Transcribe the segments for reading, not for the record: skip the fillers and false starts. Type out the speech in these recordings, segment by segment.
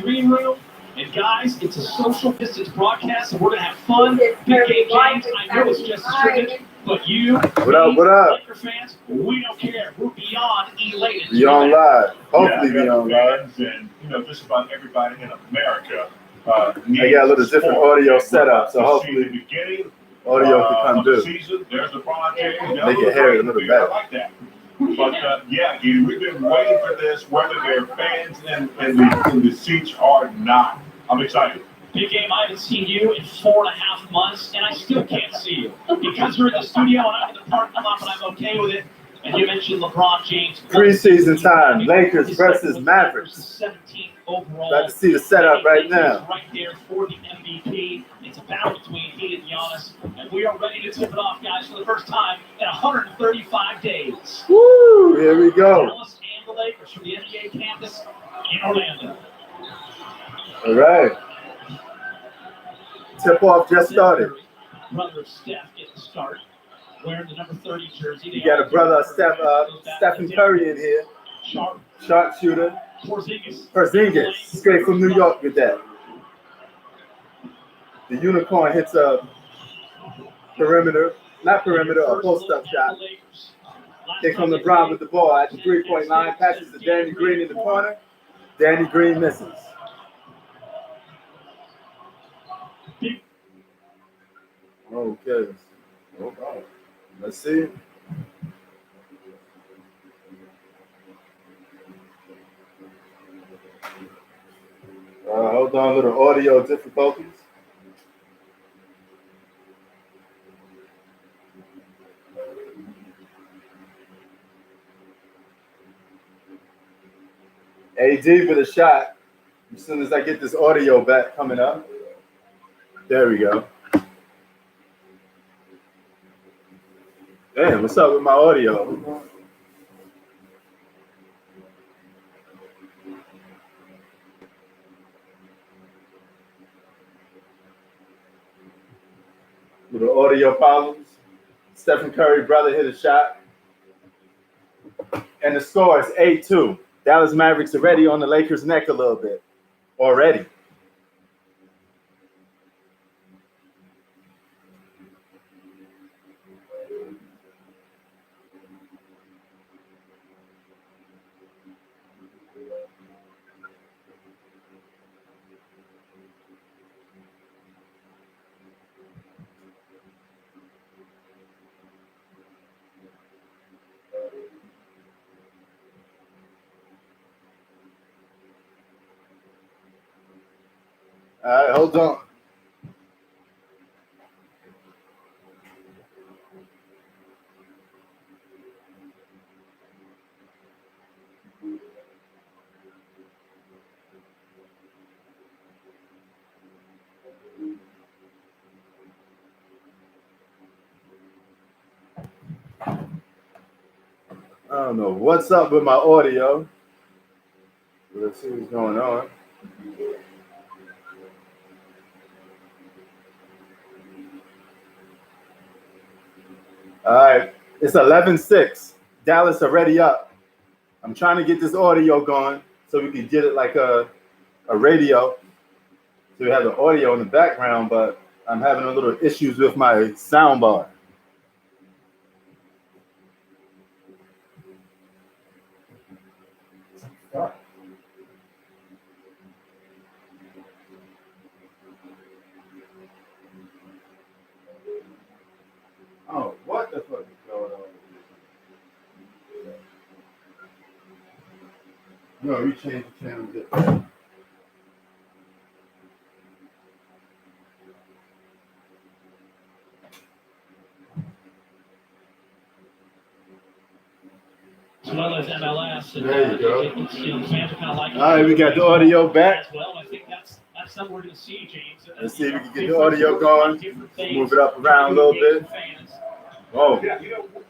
green room. And guys, it's a social distance broadcast, so we're gonna have fun. Big game James, I know it's just a scrimmage, but you, what up? Laker fans, we don't care. We're beyond elated. Beyond live. Hopefully beyond live. And just about everybody in America. I got a little different audio setup, so hopefully audio can come through. There's the project. Make it hear it a little better. I like that. But we've been waiting for this, whether they're fans in the seats or not. I'm excited. Big game, I haven't seen you in 4.5 months, and I still can't see you. Because you're in the studio and I'm in the parking lot, but I'm okay with it. And you mentioned LeBron James. Preseason time, Lakers versus Mavericks. 17th overall. Glad to see the setup right now. Right there for the MVP. It's a battle between he and Giannis. And we are ready to tip it off, guys, for the first time in 135 days. Woo! Here we go. Dallas and the Lakers from the NBA campus in Orlando. All right. Tip off just started. Brother Steph getting the start. Wearing the number 30 jersey. You got a brother Stephen Curry in here. Sharpshooter. Porzingis. Straight from New York with that. The unicorn hits a perimeter. Not perimeter, a post-up shot. Here comes LeBron with the ball at the 3-point line. Passes to Danny Green in the corner. Danny Green misses. Okay. Let's see. Hold on, little audio difficulties. AD with a shot. As soon as I get this audio back coming up. There we go. Damn, what's up with my audio? Little audio problems. Stephen Curry brother hit a shot. And the score is 8-2. Dallas Mavericks already on the Lakers' neck a little bit. Already. All right, hold on. I don't know what's up with my audio. Let's see what's going on. All right, it's 11-6. Dallas already up. I'm trying to get this audio going so we can get it like a radio. So we have the audio in the background, but I'm having a little issues with my sound bar. Oh, what the fuck is going on? No, you changed the channel. As well as MLS. And, there you go. Fans are kind of like all right, we got the audio back. As well, I think that's something we're going to see, James. Let's see if we can get the audio going. Move it up around a little bit. Oh. Yeah,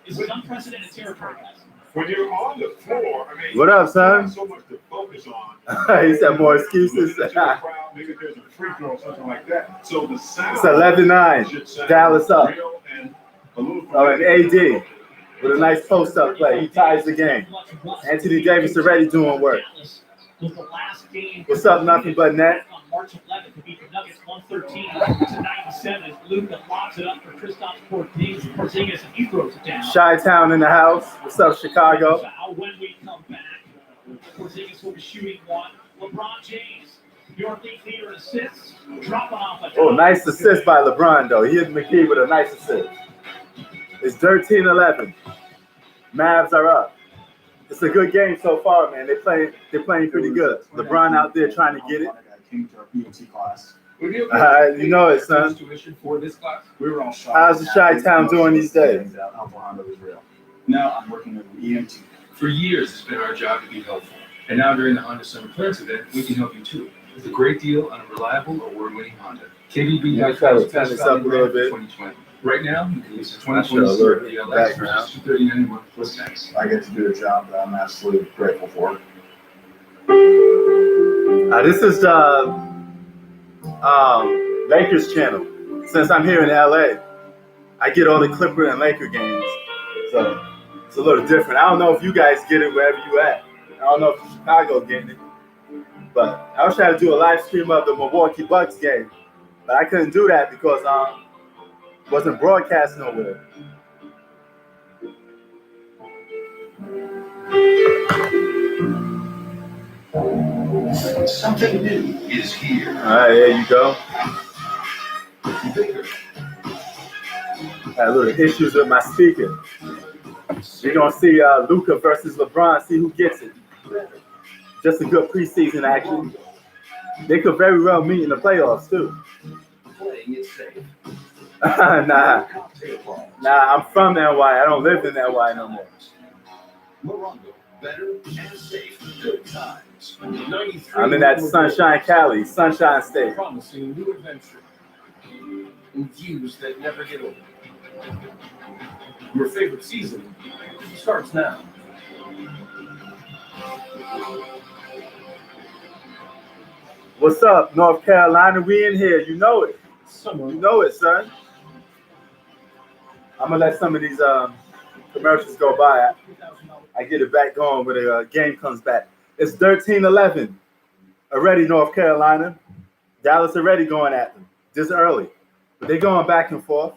this is unprecedented territory, guys. When you're on the floor, I mean, what up, son? So much to focus on. He said more excuses. Maybe there's a free throw or something like that. So the sound. It's 11-9. Dallas up. Oh, and AD with a nice post-up play. He ties the game. Anthony Davis already doing work. was the last game. What's up, nothing but net? On March 11th to beat the Nuggets 113-97. Luka lobs it up for Kristaps Porzingis, and he throws it down. Chi-Town in the house. What's up, Chicago? When we come back, Porzingis will be shooting one. LeBron James, your league leader in assists, dropping off a. Oh, nice assist by LeBron, though. He hit McKee with a nice assist. It's 13-11. Mavs are up. It's a good game so far, man. They're playing pretty good. LeBron out there trying to get it. Came to our EMT class. You know it, son. Tuition for this class. We were all shocked. How's the Chi-Town doing these days? Alpha Honda was real. Now I'm working with EMT. For years, it's been our job to be helpful. And now during the Honda Summer Clearance event, we can help you too. With a great deal on a reliable, award-winning Honda. KBB Yeah, try to turn this up a little bit. 2020. Right now, you can lease a I should 2020 have Civic looked DLX background. for $239 a month plus tax. I get to do a job that I'm absolutely grateful for. This is the Lakers channel. Since I'm here in LA, I get all the Clipper and Laker games. So it's a little different. I don't know if you guys get it wherever you at. I don't know if Chicago getting it. But I was trying to do a live stream of the Milwaukee Bucks game. But I couldn't do that because wasn't broadcast nowhere. Something new is here. All right, there you go. Bigger. Had a little issues with my speaker. You're going to see Luka versus LeBron, see who gets it. Just a good preseason action. They could very well meet in the playoffs, too. Playing it safe. Nah, Cocktail balls. I'm from NY. I don't live in NY no more. Morongo. Better and safe. Good times. 93 I'm in that Sunshine Cali, Sunshine State. Promising new adventure. And views that never get old. Your favorite season starts now. What's up, North Carolina? We in here. You know it. You know it, son. I'm going to let some of these commercials go by. I get it back going when the game comes back. It's 13-11. Already North Carolina. Dallas already going at them. This early. But they're going back and forth.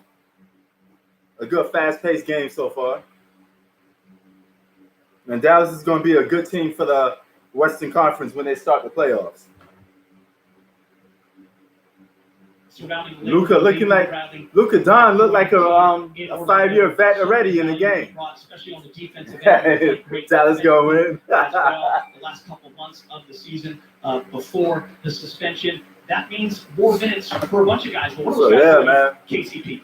A good fast-paced game so far. And Dallas is going to be a good team for the Western Conference when they start the playoffs. Luka looking like Luka Don looked like a 5-year vet already in the game. Especially on the defensive end. Dallas going win. As well, the last couple months of the season before the suspension. That means more minutes for a bunch of guys. So, yeah, man. KCP.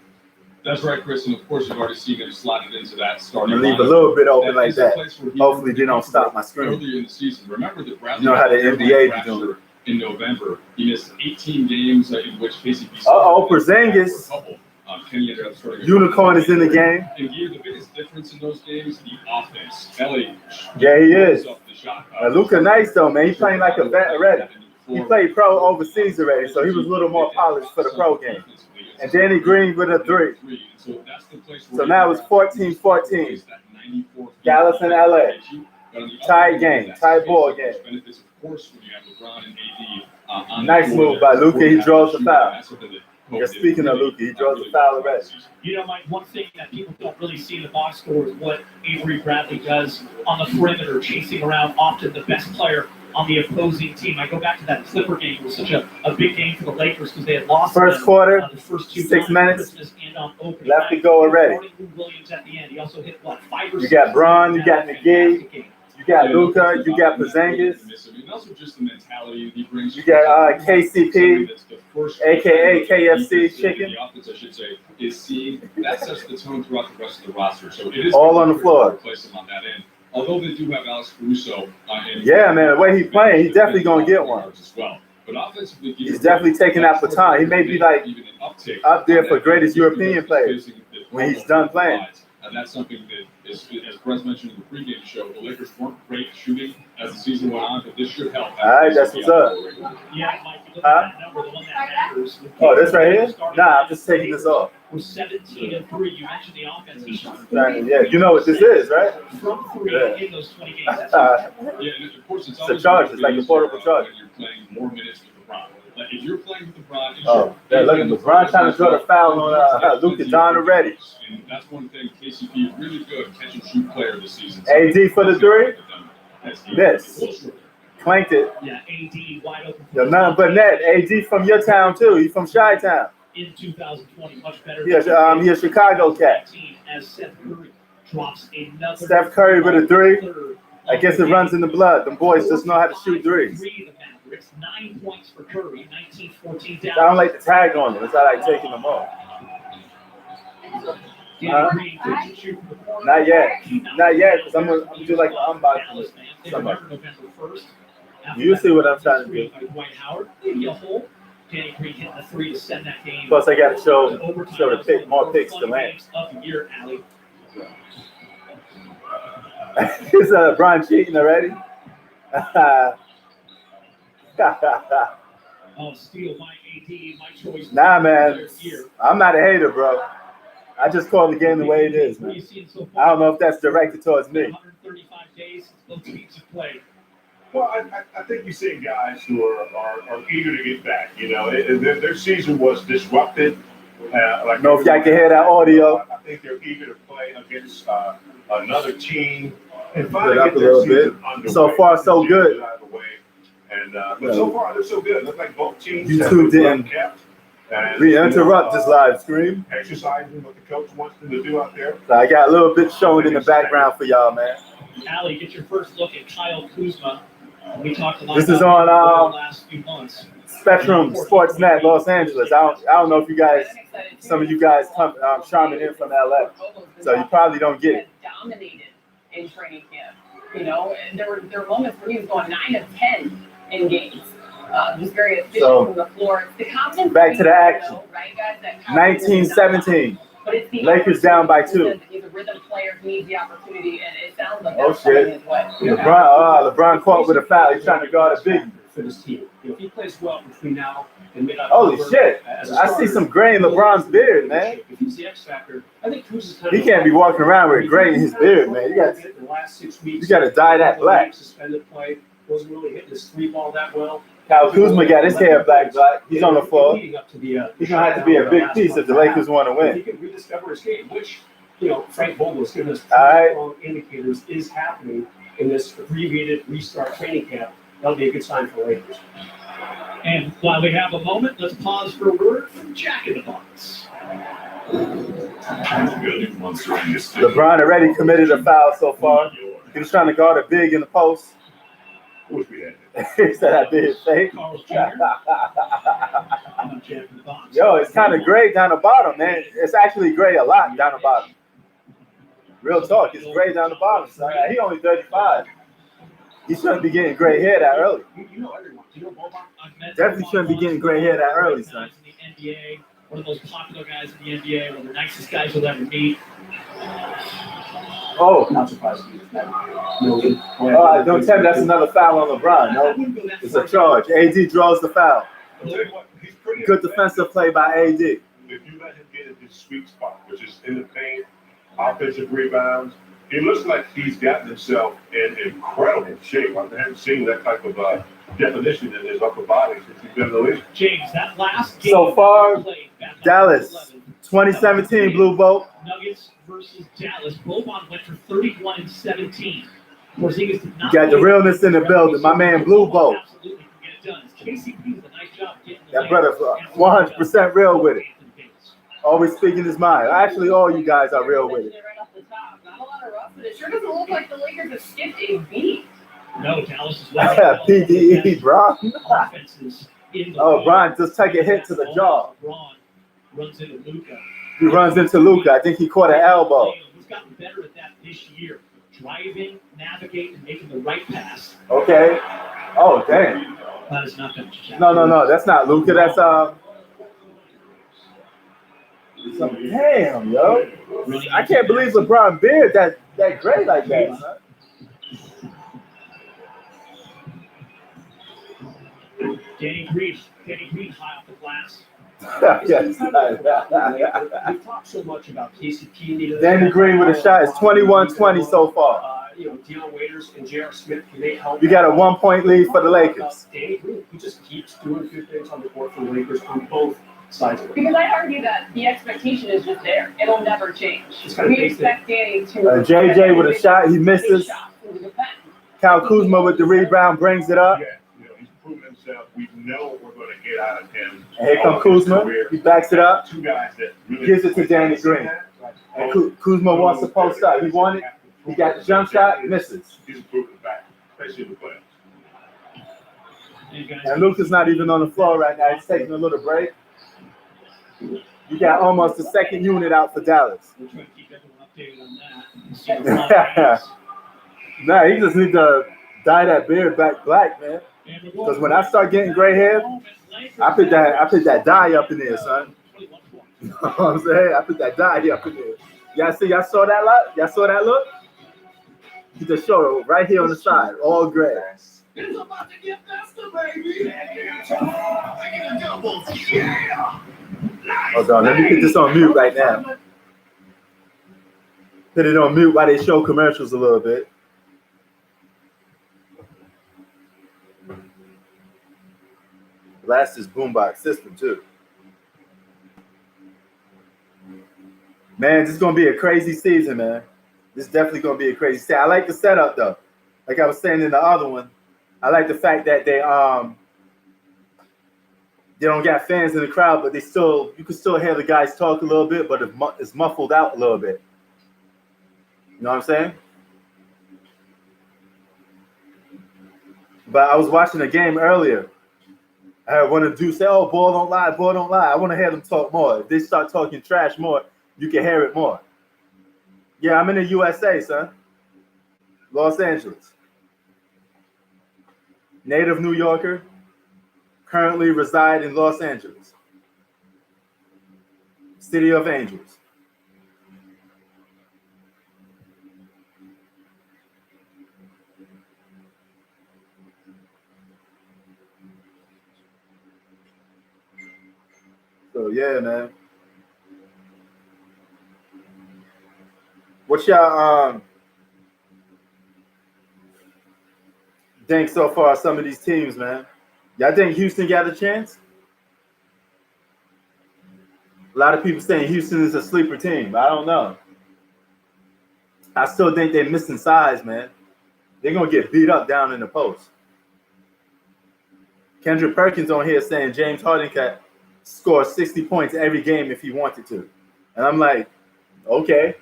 That's right, Chris, and of course you've already seen him slotted into that I'm starting gonna leave a lineup. little bit open like is a that. place where he Hopefully they don't stop my screen. Earlier in the season, remember that Bradley You know how the got NBA be fracture doing. in November. He missed 18 games in which KCP Uh-oh, Porzingis. Kenny ended up starting Unicorn is in the game. And Gear, the biggest difference in those games, the offense. LA. Yeah, he is. The shot. Luka nice though, man. He's playing like a vet already. He played pro overseas already, so he was a little more polished for the pro game. And Danny Green with a 3. So now it's 14-14. Dallas and LA. Tie game, tie ball game. Nice move by Luka. He draws the foul. You're speaking of Luka, he draws the foul already. You know, Mike, one thing that people don't really see in the box score is what Avery Bradley does on the perimeter, chasing around often the best player on the opposing team. I go back to that Clipper game. It was such a big game for the Lakers because they had lost First quarter, the first 2 6 minutes, and on opening left to night. go already. Williams at the end. He also hit, 5 or You 6? got Braun, you got Fantastic McGee, game. you got Luka, you got Porzingis, And also just the mentality he brings. you got KCP, aka KFC Chicken. The offense, I should say, is seeing that sets the tone throughout the rest of the roster. So it is All on the floor. Replace him on that end. Although they do have Alex Caruso. Yeah, man, the way he playing, he's definitely gonna get one. As well. But offensively, He's definitely taking that baton. He may be like even an uptick up there on for that greatest defense European players facing the when he's done playing. And that's something that, as Brett mentioned in the pregame show, the Lakers weren't great shooting as the season went on, but this should help. All right, that's what's up. Yeah, Mike, you look at that number, the one that matters. Oh, this right here? Nah, I'm just taking this off. We're 17-3. You mentioned the offense. He shot Yeah, you know what this is, right? from 3 in those 20 games. Yeah, and of course, it's always a charge. It's like a portable charge. when you're playing more minutes with LeBron. Like if you're playing with LeBron, Oh, yeah, look at LeBron trying to draw the foul on Luka Don already. And that's one thing KCP is really good catch and shoot player this season. AD for the three. Miss. Clanked it. Yeah, AD wide open. Yo, nothing but net. AD from your town too. He's from Chi-Town. In 2020, much better. He a Chicago cat. As Seth Curry drops another. Steph Curry with a three. I guess it runs in the blood. Them boys just know how to shoot threes. The Mavericks, 9 points for Curry, 19-14 down. I don't like the tag on them. It's not like taking them off. Not yet. Not yet, because I'm gonna do like an unboxing with somebody. You see what I'm trying to do. Dwight Howard, maybe a hole. Danny Green hitting the 3 to send that game. Plus, I got to show the pick, more picks to land. Of the year, Allie. Is Brian cheating already? Oh, steal my AD, my choice. Nah, man. I'm not a hater, bro. I just call the game the way it is, man. I don't know if that's directed towards me. 135 days, those teams have played. Well, I think you're seeing guys who are eager to get back. You know, their season was disrupted. I know if y'all can hear that audio. I think they're eager to play against another team and Put finally up get a their little bit. season underway. So far, so good. And but so far they're so good. Looks like both teams YouTube didn't re-interrupt this live stream. Exercising what the coach wants them to do out there. So I got a little bit showing in the background for y'all, man. Allie, get your first look at Kyle Kuzma. We talked a lot This is about on the last few months. Spectrum Sportsnet, Los Angeles. I don't know if you guys, some of you guys come chiming in from LA, so you probably don't get it. Dominated in training camp. You know, and there were moments where he was going 9 of 10 in games. Just very efficient So, from the floor. The confidence back to the action. right, guys? That confidence is not 19-17. But it's the Lakers down by 2. He's a rhythm player. He needs the opportunity, and it sounds like Oh, that's coming shit. his way. LeBron caught with a foul. He's trying to guard a big. For this team, if he plays well between now and Holy shit! I see some gray in LeBron's beard, man. If he's the X factor, I think Kuz is kind He can't be walking around with gray in his beard, man. The last 6 weeks, You got to dye that black. Suspended play, wasn't really hitting his 3-ball that well. Kyle Kuzma got his hair black. He's on the floor. Leading up to the, He's gonna have to be a big piece if the Lakers want to He win. can rediscover his game, which Frank Vogel has given us All right. strong indicators is happening in this abbreviated restart training camp. That'll be a good sign for the Lakers. And while we have a moment, let's pause for a word from Jack in the Box. LeBron already committed a foul so far. He was trying to guard a big in the post. Wish we had that. He said I did fake. Carl's Jr. I'm Jack in the Box. Yo, it's kind of gray down the bottom, man. It's actually gray a lot down the bottom. Real talk, it's gray down the bottom. So he only 35. He shouldn't be getting gray hair that early. You know everyone. You know Boban? Definitely shouldn't be getting gray hair that early, son. In the NBA, one of those popular guys in the NBA, one of the nicest guys you'll ever meet. Oh, Not surprised. don't tell me that's another foul on LeBron. No, it's a charge. AD draws the foul. I'll tell you what, he's pretty Good defensive play by AD. If you let him get in his sweet spot, which is in the paint, offensive rebounds, he looks like he's gotten himself in incredible shape. I haven't seen that type of definition in his upper body since he's been in the league. James, that last game So far, played back on Dallas, 11. 2017 Blue Bolt. Nuggets versus Dallas. Boban went for 31 and 17. Porzingis did not. You got the realness in the building. My man Blue Bolt. Absolutely can get it done. KCP did a nice job getting the That brother's 100% real with it. Always speaking his mind. Actually, all you guys are real with it. Right off the top. Not a lot of rough, but it sure doesn't look like the Lakers have skipped a beat. No, Dallas is PDE, bro. offenses in the Oh, league. Brian just take a hit to the jaw. Braun runs into Luka. He runs into Luka. I think he caught an elbow. He's gotten better at that this year. Driving, navigating, making the right pass. Okay. Oh, dang. That is not that. No. That's not Luka. That's Damn, yo. I can't believe LeBron beard that great like that, son. Danny Green high off the glass. Yes. We talk so much about KCP. Danny Green with a shot is 21-20 so far. Deion Waiters and J.R. Smith, can they help? You got a 1-point lead for the Lakers. Danny Green, he just keeps doing good things on the court for the Lakers on both sides of it. Because I argue that the expectation is just there. It'll never change. We expect Danny to. JJ with a shot, he misses. Kyle Kuzma with the rebound brings it up. Yeah, he's proven himself. We know we're going to get out of him. And here comes Kuzma. He backs it up. Two guys that really Gives it to Danny Green. And Kuzma wants to post up. He won it. He got the jump shot, misses. He's improved the back, especially in the playoffs. And Luka's not even on the floor right now. He's taking a little break. You got almost the second unit out for Dallas. We'll try to keep everyone updated on that. Nah, he just need to dye that beard back black, man. Because when I start getting gray hair, I put that dye up in there, son. You know what I'm saying? I put that dye up in there. Y'all saw that look? Y'all saw that look? You just show it right here on the side, all gray. It's about to get faster, baby. Hold on, let me put this on mute right now. Put it on mute while they show commercials a little bit. Blast this boombox system too. Man, this is gonna be a crazy season, man. This is definitely gonna be a crazy season. I like the setup though. Like I was saying in the other one, I like the fact that they don't got fans in the crowd, but you can still hear the guys talk a little bit, but it's muffled out a little bit. You know what I'm saying? But I was watching a game earlier. I heard one of the dudes say, "Oh, ball don't lie, ball don't lie." I want to hear them talk more. If they start talking trash more, you can hear it more. Yeah, I'm in the USA, son. Los Angeles. Native New Yorker. Currently reside in Los Angeles. City of Angels. So yeah, man. What y'all think so far of some of these teams, man? Y'all think Houston got a chance? A lot of people saying Houston is a sleeper team. I don't know. I still think they're missing size, man. They're going to get beat up down in the post. Kendrick Perkins on here saying James Harden can score 60 points every game if he wanted to. And I'm like, okay.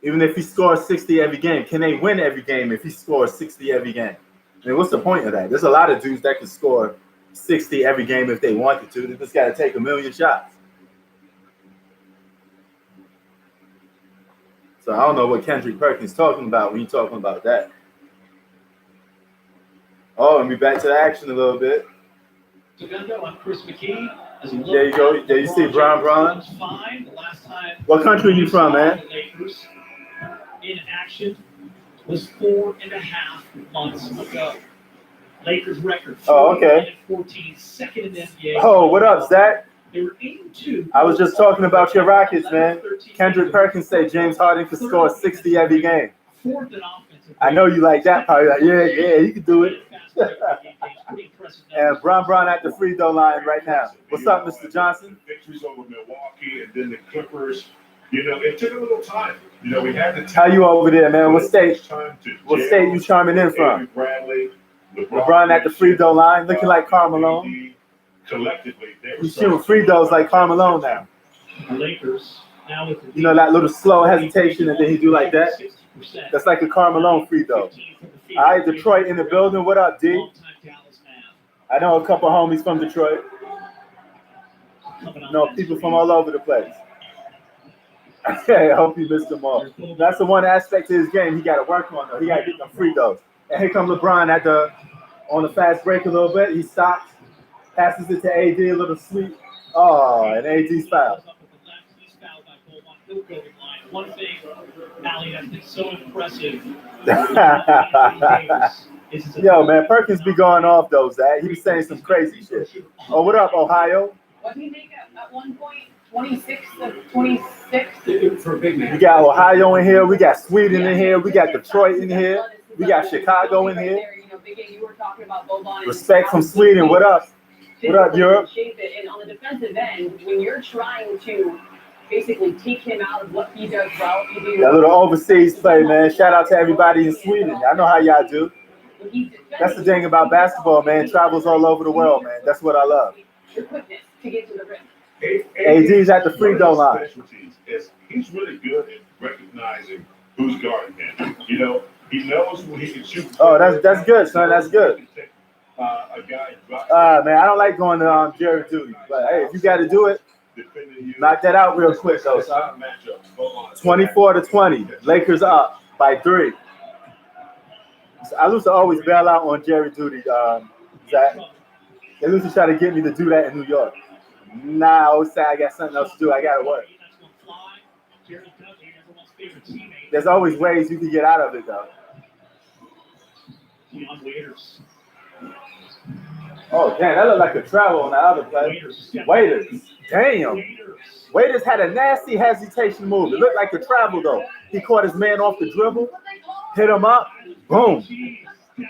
Even if he scores 60 every game, can they win every game if he scores 60 every game? I mean, what's the point of that? There's a lot of dudes that can score 60 every game if they wanted to. They just got to take a million shots. So I don't know what Kendrick Perkins talking about when you're talking about that. Oh, and we back to the action a little bit. On Chris McKee. There you go. There you see Bron. Fine. The last time. What country are you from, man? The Lakers in action was 4.5 months ago. Lakers record. Oh, okay. 14, second in the NBA. Oh, what up, Zach? They were 8-2. I was just talking about your Rockets, man. Kendrick Perkins said James Harden could score 60 every game. Fourth in offensive. I know you like that part. Like, yeah, he can do it. And Bron at the free throw line right now. What's up, Mr. Johnson? Victories over Milwaukee and then the Clippers. It took a little time. We had to. How you over there, man? What state? What state you chiming in from? Bradley, LeBron at the free throw line, looking like Carmelo. Collectively, He's shooting free throws like Carmelo now. The Lakers now with You know that little slow hesitation, and then he do like that. That's like a Carmelo free throw. All right, Detroit in the building. What up, D? I know a couple homies from Detroit. No, people from all over the place. I hope you missed them all. That's the one aspect of his game he got to work on, though. He got to get them free throws. And here comes LeBron on the fast break a little bit. He stops, passes it to AD a little sweet. Oh, and AD's foul. no clothing line. One thing, Allie, that's been so impressive. Yo, man, Perkins be going off though, Zach. He be saying some crazy shit. Oh, what up, Ohio? What did he make at one point? 26 to 26? For a big man. We got Ohio in here. We got Sweden in here. We got Detroit in here. We got Chicago in here. Respect from Sweden. What up? What up, Europe? And on the defensive end, when you're trying to basically take him out of what he does well, That little overseas play, man. Shout out to everybody in Sweden. I know how y'all do. That's the thing about basketball, man. Travels all over the world, man. That's what I love. Your quickness to get to the rim. AD's at the free throw line. He's really good at recognizing who's guarding him. You know, he knows when he can shoot. Oh, that's good, son. That's good. A guy Man, I don't like going to Jerry Duty, but hey, if you got to do it, knock that out real quick, though, son. 24-20, Lakers up by 3. I used to always bail out on Jerry Duty, Zach. They used to try to get me to do that in New York. Nah, I always say I got something else to do. I got to work. There's always ways you can get out of it, though. Oh, damn, that looked like a travel on the other play. Waiters. Damn. Waiters had a nasty hesitation move. It looked like a travel, though. He caught his man off the dribble, hit him up, boom.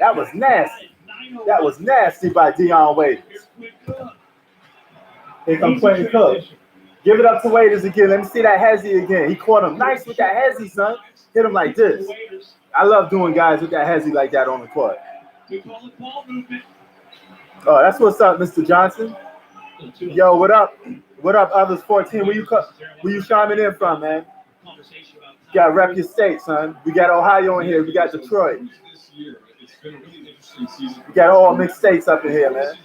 That was nasty. That was nasty by Deion Waiters. Here comes Quentin Cook. Give it up to Waiters again. Let me see that hezzy again. He caught him nice with that hezzy, son. Hit him like this. I love doing guys with that hezzy like that on the court. Oh, that's what's up, Mr. Johnson. Yo, what up? What up, others 14? Where you chiming in from, man? You got to rep your state, son. We got Ohio in here. We got Detroit. We got all mixed states up in here, man.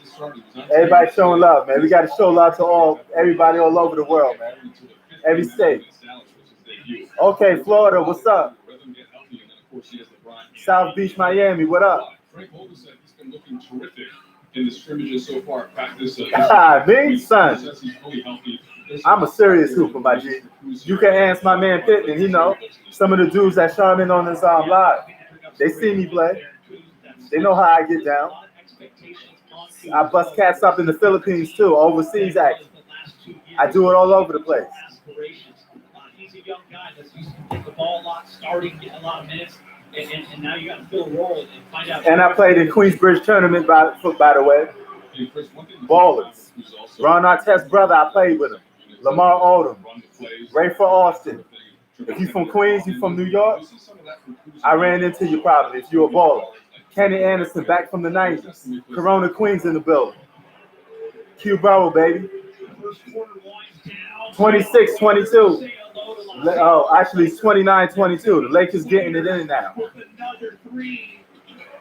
Everybody showing love, man. We got to show love to everybody all over the world, man. Every state. Okay, Florida, what's up? South Beach, Miami, what up? Frank Holden said he's been looking terrific in the scrimmages so far at practice. Me, son. I'm a serious hooper, my G. You can ask my man Pittman. He know some of the dudes that chime in on this live. They see me play. They know how I get down. I bust cats up in the Philippines too, overseas action. I do it all over the place. He's a young guy that's used to get the ball a lot, starting, getting a lot of minutes, and now you got to fill a role and find out. And I played in Queensbridge tournament by the way. Ballers. Ron Artest's brother, I played with him. Lamar Odom. Rayford Austin. If you from Queens, you from New York, I ran into you probably if you're a baller. Kenny Anderson back from the 90s. Corona Queens in the building. Q Burrow, baby. 26-22. Oh, actually it's 29-22. The Lakers getting it in now. Another 3.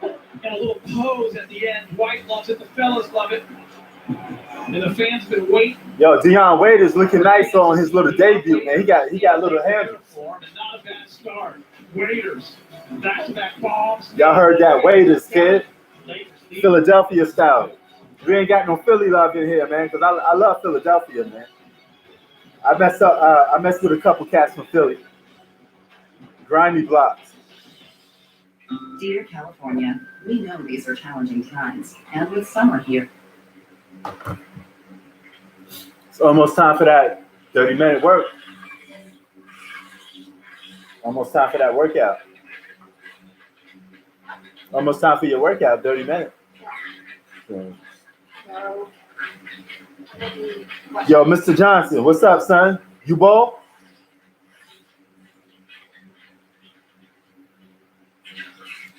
And a little pose at the end. White loves it. The fellas love it. And the fans been waiting. Yo, Deion Waiters looking nice on his little debut, man. He got a little handle. Not a bad start. Waiters. Back-to-back bombs. Y'all heard that, Waiters, kid. Philadelphia style. We ain't got no Philly love in here, man, because I love Philadelphia, man. I messed with a couple cats from Philly. Grimy blocks. Dear California, we know these are challenging times, and with summer here. It's almost time for that 30-minute work. Almost time for that workout. Almost time for your workout, 30 minutes. Yo, Mr. Johnson, what's up, son? You ball?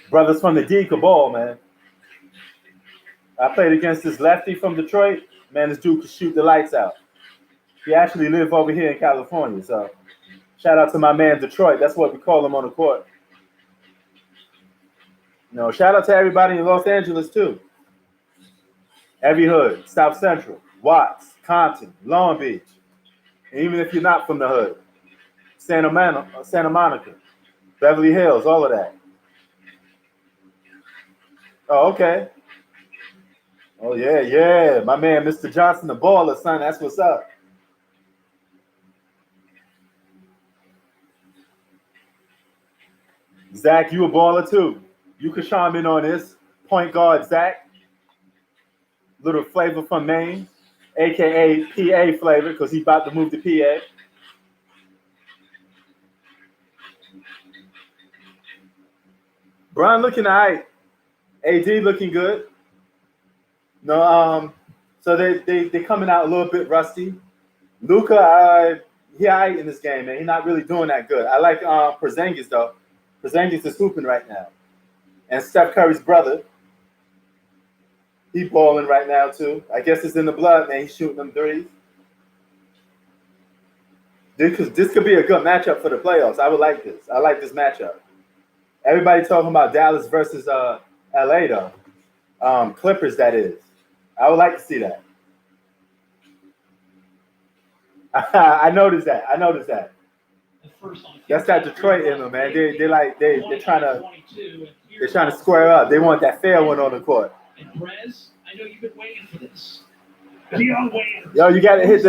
Brothers from the D could ball, man. I played against this lefty from Detroit. Man, this dude could shoot the lights out. He actually lives over here in California, so shout out to my man Detroit. That's what we call him on the court. No, shout out to everybody in Los Angeles, too. Every hood, South Central, Watts, Compton, Long Beach. And even if you're not from the hood, Santa Monica, Beverly Hills, all of that. Oh, okay. Oh, yeah. My man, Mr. Johnson, the baller, son. That's what's up. Zach, you a baller too. You can chime in on this. Point guard Zach. Little flavor from Maine, aka PA flavor, because he's about to move to PA. Brian looking all right. AD looking good. No, so they coming out a little bit rusty. Luka, he all right in this game, man. He's not really doing that good. I like Porzingis though. Porzingis is hooping right now, and Steph Curry's brother. He balling right now too. I guess it's in the blood, man. He's shooting them threes. This could be a good matchup for the playoffs. I would like this. I like this matchup. Everybody talking about Dallas versus LA though. Clippers, that is. I would like to see that. I noticed that. That's that Detroit in them, man. They're trying to square up. They want that fair one on the court. And Prez, I know you've been waiting for this. Dion Waiters. Yo, you got to hit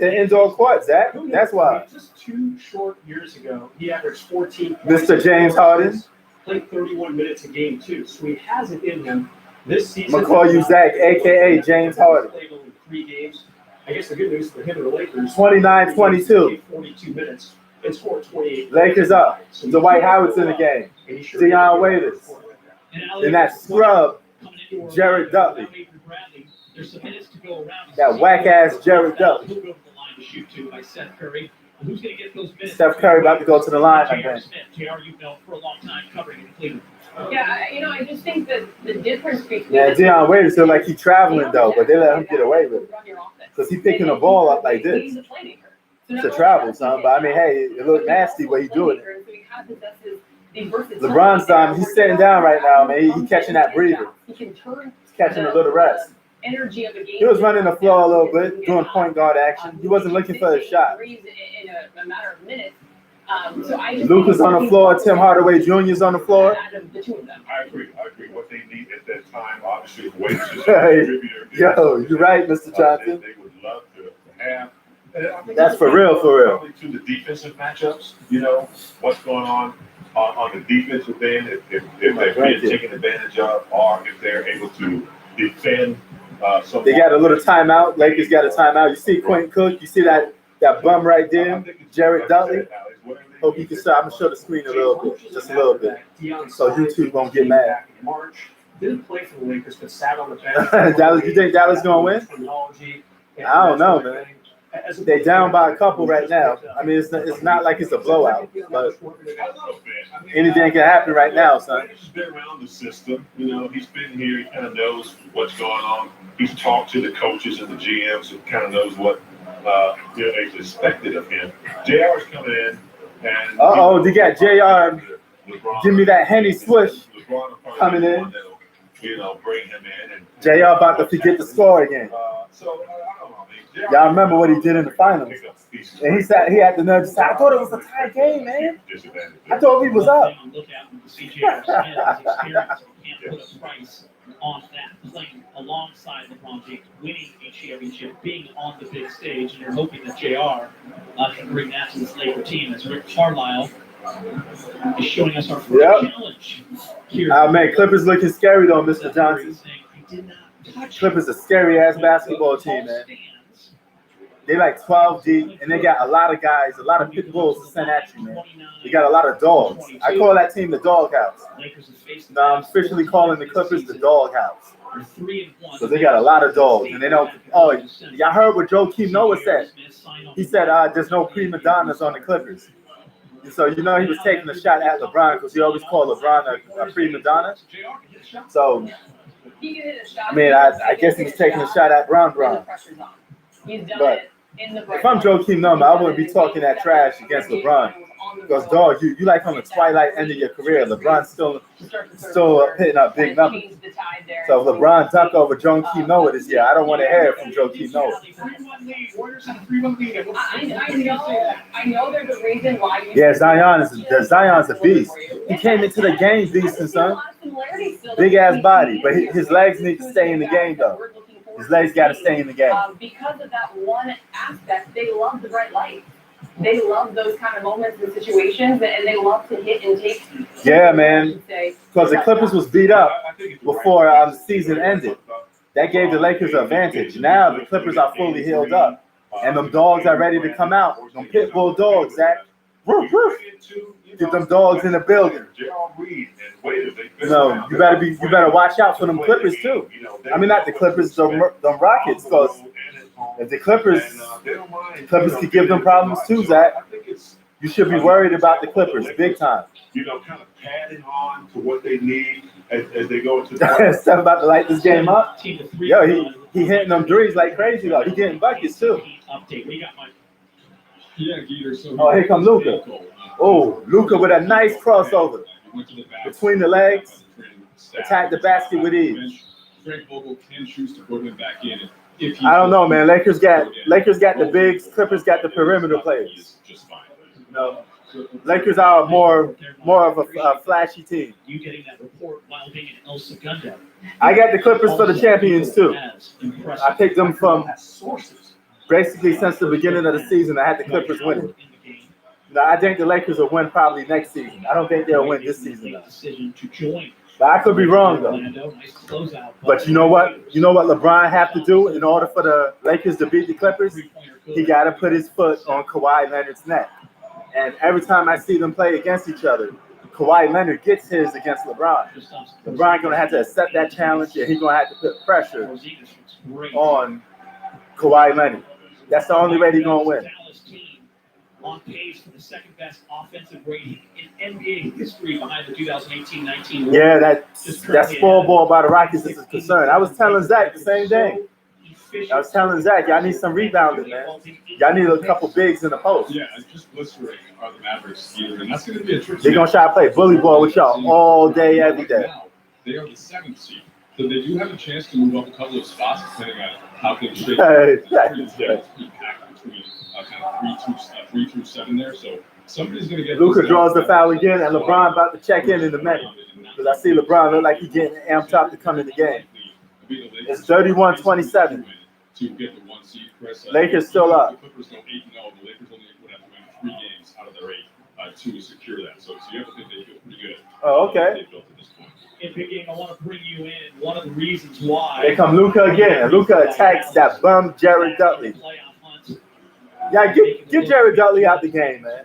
the indoor court, Zach. That's why. Just 2 short years ago, he averaged 14 points. Mr. James Harden. Played 31 minutes a game too, so he has it in him. This season, I'm gonna call you Zach, aka James Harden. Played only 3 games. I guess the good news for him and the Lakers. 29-22. 42 minutes and scored 28. Lakers up. Dwight Howard's in the game. Dion Waiters. And that scrub, Jared Dudley. That whack-ass Jared Dudley. Steph Curry about to go to the line, I think. Yeah, I just think that the difference between Dion Waiters feel like he's traveling though, but they let him get away with it because he's picking the ball up like this. It's a travel, son. But I mean, hey, it looked nasty way he doing it. LeBron's he's sitting down right now, man. He's catching that breather. He's catching a little rest. Energy of a game. He was running the floor a little bit, doing point guard action. He wasn't looking for a shot. In a matter of minutes. So Luka's on the floor. Tim Hardaway Jr.'s on the floor. I agree. What they need at that time, obviously, is ways to Yo, you're right, Mr. Johnson. They would love to have. That's for real. Probably to the defensive matchups, what's going on the defensive end, if they're being taken advantage of, or if they're able to defend. They got a little timeout. Lakers got a timeout. You see Quentin Cook. You see that bum right there, Jared Dudley. Hope you can start. I'm gonna show the screen a little bit, just a little bit, so YouTube won't get mad. Didn't play for the Lakers, but sat on the bench. Dallas, you think Dallas gonna win? I don't know, man. They down by a couple right now. I mean, it's not like it's a blowout, but anything can happen right now, son. He's been around the system. He's been here. He kind of knows what's going on. He's talked to the coaches and the GMs and kind of knows what is expected of him. JR's coming in. And they got JR. Give me that Henny swish coming in. Bring him in. And JR about to forget the score again. So I don't know. Y'all remember what he did in the finals? And he had the nerve to say, "I thought it was a tie game, man. I thought we was up." On that, playing alongside LeBron James, winning a championship, being on the big stage, and you're hoping that JR can bring that to this Laker team as Rick Carlisle is showing us our first challenge here. Man, Clippers looking scary though, Mr. Johnson. Clippers a scary ass basketball team, man. They like 12 deep, and they got a lot of guys, a lot of pit bulls to send at you, man. They got a lot of dogs. I call that team the doghouse. Now I'm officially calling the Clippers the doghouse. So they got a lot of dogs, and they don't. Oh, y'all heard what Joakim Noah said? He said there's no prima donnas on the Clippers. So he was taking a shot at LeBron because he always called LeBron a prima donna. So I mean, I guess he was taking a shot at Brown. But if I'm Joakim Noah, I wouldn't be talking that trash against LeBron. Because, dog, you like on the twilight end of your career. LeBron's still hitting up big numbers. So if LeBron dunked over Joakim Noah this year, I don't want to hear it from Joakim Noah. I know there's a reason why. Yeah, Zion's a beast. He came into the game decent, son. Big ass body, but his legs need to stay in the game though. His legs got to stay in the game. Because of that one aspect, they love the bright light. They love those kind of moments and situations, and they love to hit and take Yeah, man. Because the Clippers was beat up before the season ended. That gave the Lakers an advantage. Now the Clippers are fully healed up. And them dogs are ready to come out. Them pit bull dogs, Zach. Woof, woof. Get them dogs in the building. You know, you better watch out for them Clippers too. I mean, not the Clippers, them Rockets, because if the Clippers could give them problems too, Zach. You should be worried about the Clippers, big time. You know, kind of padding on to what they need as they go into the Steph about to light this game up. Yo, he hitting them threes like crazy though. He getting buckets too. Yeah, Geeter. So Oh, here come Luka. Oh, Luka with a nice crossover between the legs. Attack the basket with ease. Frank Vogel can choose to put him back in if he I don't know, man. Lakers got the bigs. Clippers got the perimeter players. Just fine. No, Lakers are more of a flashy team. You getting that report while being in El Segundo. I got the Clippers for the champions too. I picked them from basically since the beginning of the season. I had the Clippers winning. Now, I think the Lakers will win probably next season. I don't think they'll win this season though. But I could be wrong though. But you know what? You know what LeBron have to do in order for the Lakers to beat the Clippers? He got to put his foot on Kawhi Leonard's neck. And every time I see them play against each other, Kawhi Leonard gets his against LeBron. LeBron gonna have to accept that challenge, and he's gonna have to put pressure on Kawhi Leonard. That's the only way he's gonna win. On pace for the second best offensive rating in NBA history behind the 2018-19. Yeah, that spoil ball by the Rockets is a concern. I was telling Zach the same thing. I was telling Zach, y'all need some rebounding, man. Y'all need a couple bigs in the post. Yeah, just blistering are the Mavericks either, and that's going to be a trick. They're going to try to play bully ball with y'all all day, every day. They are the 7th seed, so they do have a chance to move up a couple of spots depending on how things shape. Between kind of 3 through 7 there, so somebody's going to get. Luka draws the foul again, and LeBron about to check in the minute. Because I see LeBron look like he's getting amped up to come in the game. It's 31-27. To get the 1 seed, Chris. Lakers still up. The Clippers go 8-0. The Lakers only would have to win 3 games out of their 8 to secure that. So you have to think they feel pretty good. Oh, okay. They built at this point. In big game, I want to bring you in. One of the reasons why. Here come Luka again. And Luka attacks that bum Jared Dudley. Yeah, get Jared Dudley out the game, man.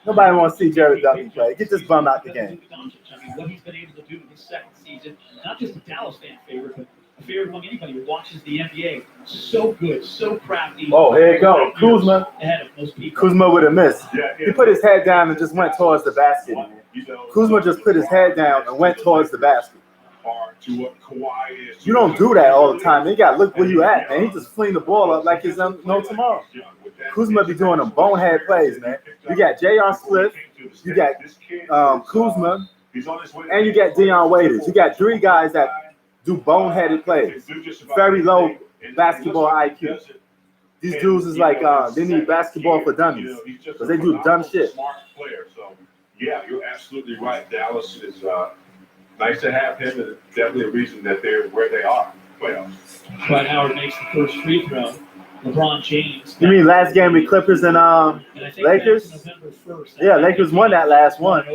Nobody wants to see Jared Dudley play. Get this bum out the game. I mean, what he's been able to do in his second season, not just a Dallas fan favorite, but a favorite among anybody who watches the NBA. So good, so crafty. Oh, here you go. Kuzma. Ahead of most people. Kuzma with a miss. He put his head down and just went towards the basket. Kuzma just put his head down and went towards the basket. You don't do that all the time. You got to look where you at, man. He just fling the ball up like it's no tomorrow. Kuzma be doing them bonehead plays, man. You got J.R. Spliff. You got Kuzma. And you got Dion Waiters. You got 3 guys that do boneheaded plays. Very low basketball IQ. These dudes is like, they need basketball for dummies. Because they do dumb shit. Yeah, you're absolutely right. Dallas is nice to have him, and definitely a reason that they're where they are. Playoffs. Dwight Howard makes the first free throw. LeBron James. You mean last game with Clippers and Lakers? Yeah, Lakers won that last one.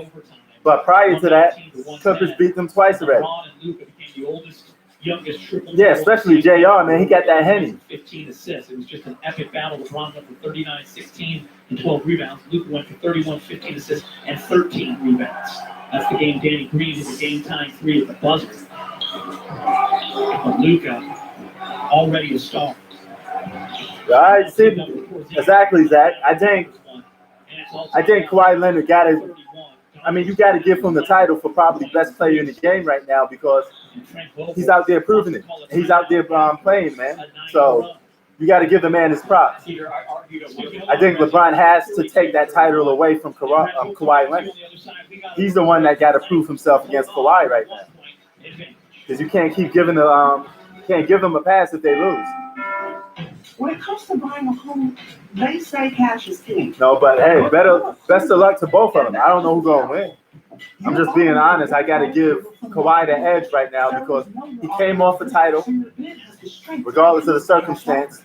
But prior to that, Clippers beat them twice already. Yeah, especially JR, man. He got that Henny. 15 assists. It was just an epic battle. LeBron went for 39, 16, and 12 rebounds. Luka went for 31, 15 assists, and 13 rebounds. That's the game Danny Green hit the game-tying 3 at the buzzer. But Luka, already a star. All right, see, exactly, Zach. I think Kawhi Leonard got to. I mean, you got to give him the title for probably best player in the game right now because he's out there proving it. He's out there playing, man. So you got to give the man his props. I think LeBron has to take that title away from Kawhi Leonard. He's the one that got to prove himself against Kawhi right now. Because you can't keep giving can't give them a pass if they lose. When it comes to buying a home, they say cash is king. No, but hey, best of luck to both of them. I don't know who's going to win. I'm just being honest. I got to give Kawhi the edge right now because he came off a title, regardless of the circumstance,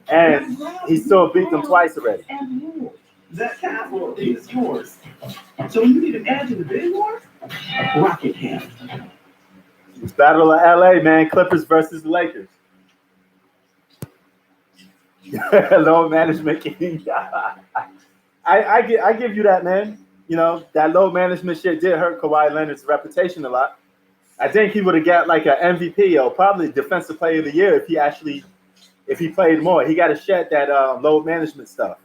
and he still beat them twice already. That capital is yours. So when you need to add to the bidding war, rocket hand. It's Battle of LA, man. Clippers versus the Lakers. Low management king. I give you that, man. You know, that low management shit did hurt Kawhi Leonard's reputation a lot. I think he would have got like an MVP or probably Defensive Player of the Year if he played more. He got to shed that low management stuff.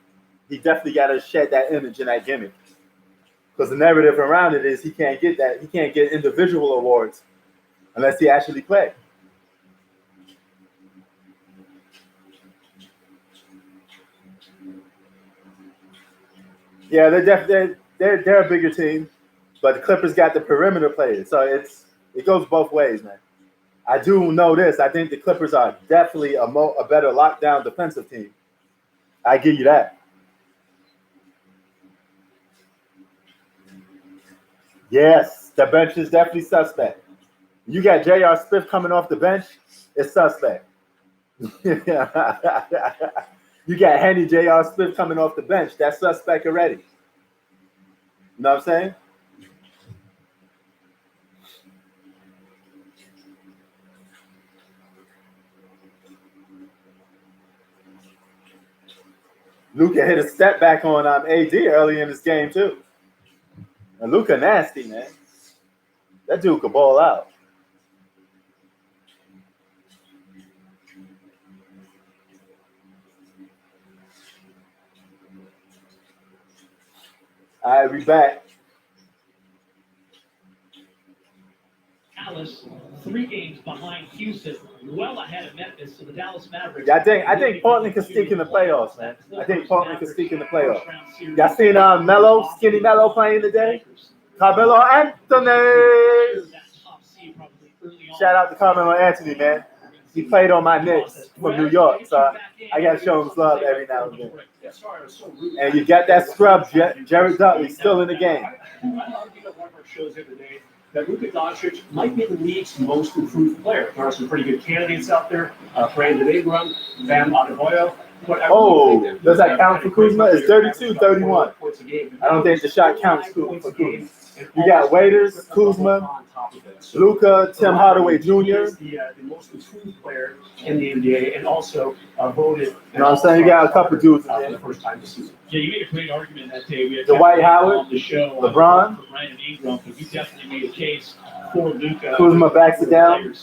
He definitely got to shed that image and that gimmick. Because the narrative around it is he can't get that. He can't get individual awards unless he actually played. Yeah, they're a bigger team, but the Clippers got the perimeter players, so it goes both ways, man. I do know this. I think the Clippers are definitely a better lockdown defensive team. I give you that. Yes, the bench is definitely suspect. You got J.R. Smith coming off the bench, it's suspect. You got Henny J.R. Smith coming off the bench, that's suspect already. You know what I'm saying? Luka hit a step back on AD early in this game, too. And Luka nasty, man. That dude could ball out. All right, we back. Dallas, 3 games behind Houston, well ahead of Memphis. So the Dallas Mavericks. Yeah, I think Portland can sneak in the playoffs, man. I think Portland can sneak in the playoffs. Y'all seen Melo, Skinny Melo playing today? Carmelo Anthony. Shout out to Carmelo Anthony, man. He played on my Knicks from New York, so I got to show him love every now and then. And you got that scrub, Jared Dudley, still in the game. That Luka Doncic might be the league's most improved player. There are some pretty good candidates out there. Brandon Ingram, Bam Adebayo. Oh, does that count for Kuzma? It's 32-31. I don't think the shot counts for Kuzma. You got Waiters, Kuzma, Luka, Tim Hardaway Jr. The most improved player in the NBA, and also voted. You know what I'm saying? You got a couple dudes in for there. the first time this season. Yeah, you made a great argument that day. We had Dwight Howard, on the show, LeBron. for Brandon Ingram, but you definitely made a case for Luka. Kuzma backs it down.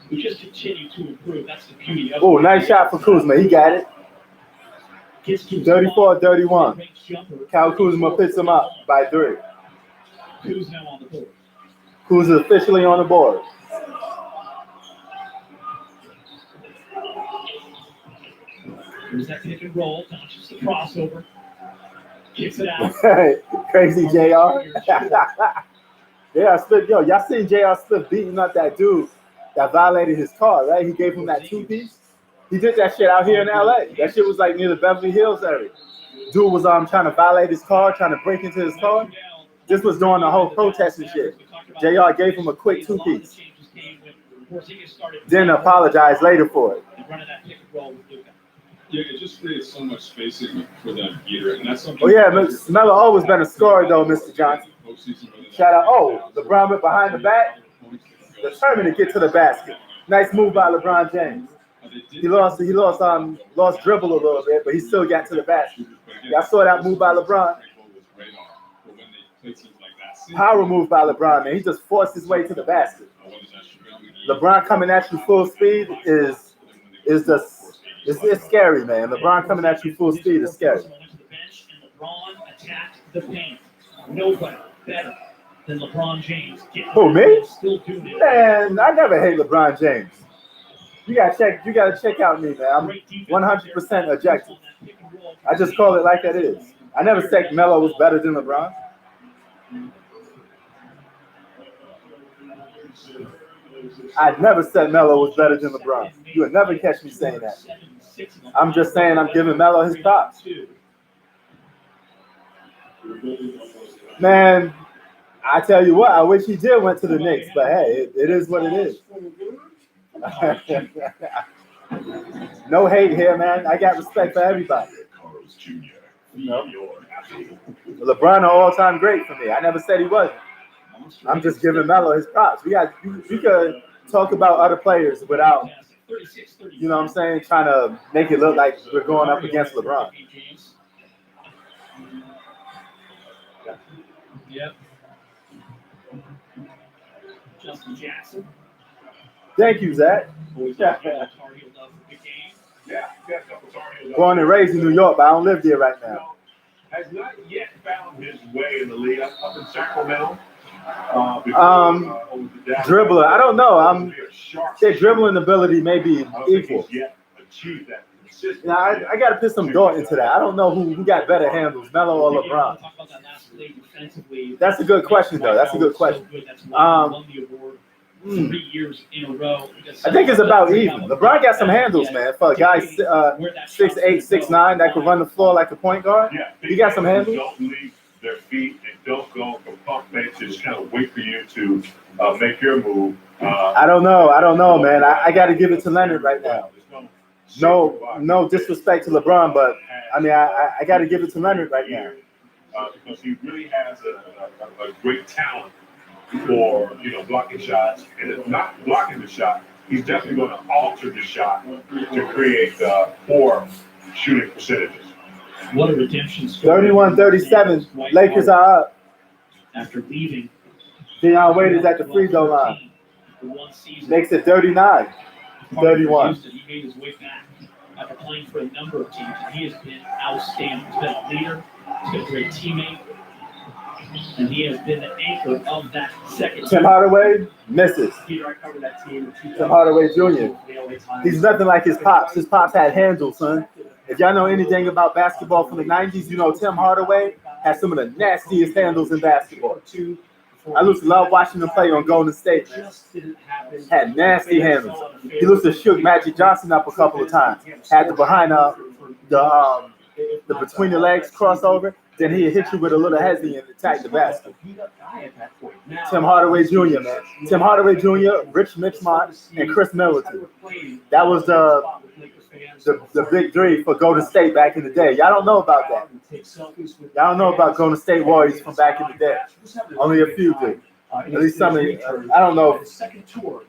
We just continue to improve. That's the beauty of it. Oh, nice shot for Kuzma. He got it. 34-31. Kyle Kuzma picks him up by 3. Kuzma on the board. Kuzma officially on the board. Here's that pick and roll. Doncic the crossover. Kicks it out. Crazy JR. Yeah, Smith. Yo, y'all seen JR Smith beating up that dude that violated his car, right? He gave him that 2-piece. He did that shit out here in LA. That shit was like near the Beverly Hills area. Dude was trying to violate his car, trying to break into his car. This was during the whole protest and shit. JR gave him a quick 2-piece. Then apologized later for it. Yeah, it just creates so much spacing for them here, and that's something. Oh yeah, Melo always been a scorer though, Mr. Johnson. Shout out. Oh, LeBron went behind the back, determined to get to the basket. Nice move by LeBron James. He lost dribble a little bit, but he still got to the basket. Y'all saw that move by LeBron. Power move by LeBron, man. He just forced his way to the basket. LeBron coming at you full speed is just. It's scary, man. LeBron coming at you full speed is scary. LeBron attacked the paint. Nobody better than LeBron James. Who, me? Still doing it. Man, I never hate LeBron James. You gotta check out me, man. I'm 100% objective. I just call it like that is. I never said Melo was better than LeBron. I never said Melo was better than LeBron. You would never catch me saying that. I'm just saying I'm giving Melo his props. Man, I tell you what, I wish he did went to the Knicks, but hey, it is what it is. No hate here, man. I got respect for everybody. No. LeBron an all-time great for me. I never said he wasn't. I'm just giving Melo his props. We could talk about other players without, you know what I'm saying, trying to make it look like we're going up against LeBron. Yep. Justin Jackson. Thank you, Zach. Yeah. Born and raised in New York, but I don't live there right now. Has not yet found his way in the league. Up in Sacramento. Dribbler. I don't know. Their dribbling ability may be equal. Now, I got to put some thought into that. I don't know who got better handles, Melo or LeBron. That's a good question, though. That's a good question. 3 years in a row. I think it's about even. LeBron got some handles, man. For a guy 6'8", 6'9", that could run the floor like a point guard, he got some handles. Don't leave their feet and don't go from pump fake to just kind of wait for you to make your move. I don't know, man. I got to give it to Leonard right now. No disrespect to LeBron, but I mean, I got to give it to Leonard right now. Because he really has a great talent for blocking shots, and if not blocking the shot, he's definitely going to alter the shot to create poor shooting percentages. What a redemption story. 31-37. Lakers are up. After leaving. Deion Waiters at the free throw line. Makes it 39-31. He made his way back after playing for a number of teams. He has been outstanding. He's been a leader. He's been a great teammate. And he has been the anchor of that second. Tim Hardaway misses. Peter, I covered that team. Tim Hardaway Jr. He's nothing like his pops. His pops had handles, son. If y'all know anything about basketball from the 90s, you know Tim Hardaway has some of the nastiest handles in basketball. I used to love watching him play on Golden State. Had nasty handles. He used to shook Magic Johnson up a couple of times. Had the behind the between the legs crossover. Then he'd hit you with a little hezzy and attack the basket. Tim Hardaway Jr., man. Tim Hardaway Jr., Rich Mixmont, and Chris Middleton. That was the big three for Golden State back in the day. Y'all don't know about that. Y'all don't know about Golden State Warriors from back in the day. Only a few do. At least some of you, I don't know if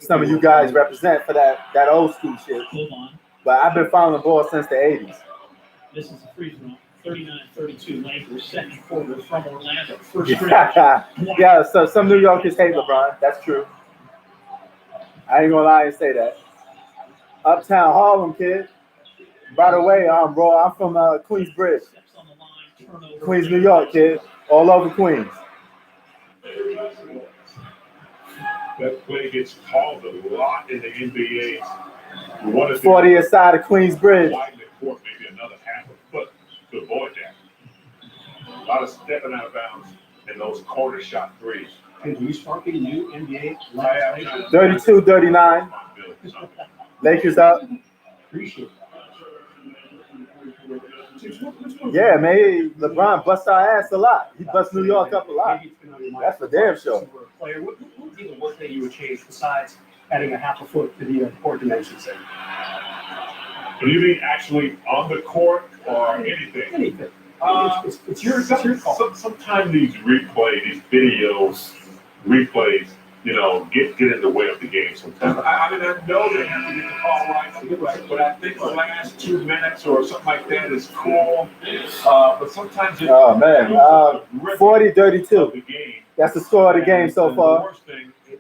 some of you guys represent for that old school shit. But I've been following ball since the 80s. This is a free throw. 39-32 Lakers, second quarter from Orlando. First stretch. Yeah, so some New Yorkers hate LeBron. That's true. I ain't gonna lie and say that. Uptown Harlem, kid. By the way, I'm from Queensbridge. Queens, New York, kid. All over Queens. That play gets called a lot in the NBA. 40th side of Queensbridge. Maybe another half a foot to avoid that. A lot of stepping out of bounds in those corner shot threes. And do you spark any new NBA? 32-39. Lakers up. Appreciate that. Yeah, man. LeBron busts our ass a lot. He busts New York up a lot. That's for damn sure. What would be the one thing you would change besides adding a half a foot to the court dimensions? Do you mean actually on the court or anything? Anything. It's your call. Sometimes these replays, replays, get in the way of the game sometimes. I mean, I know they have to get the call right, but I think the last 2 minutes or something like that is cool. But sometimes 40-32. That's the score of the game so far. The worst thing, it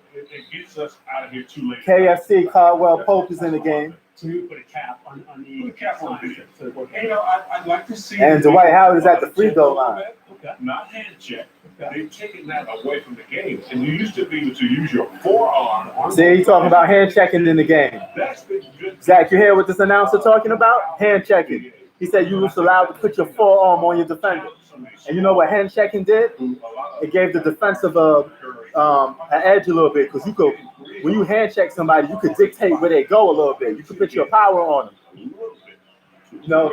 gets us out of here too late. KFC Caldwell Pope is in the game. So we put a cap on the cap on the I'd like to see. And Dwight Howard is at the free throw line. Not hand check. They've taken that away from the game. And you used to be able to use your forearm. See, he's talking about hand checking in the game. That's been good. Zach, you hear what this announcer talking about? Hand checking. He said you was allowed to put your forearm on your defender. And you know what hand checking did? It gave the defensive an edge a little bit, because when you hand check somebody, you could dictate where they go a little bit. You could put your power on them.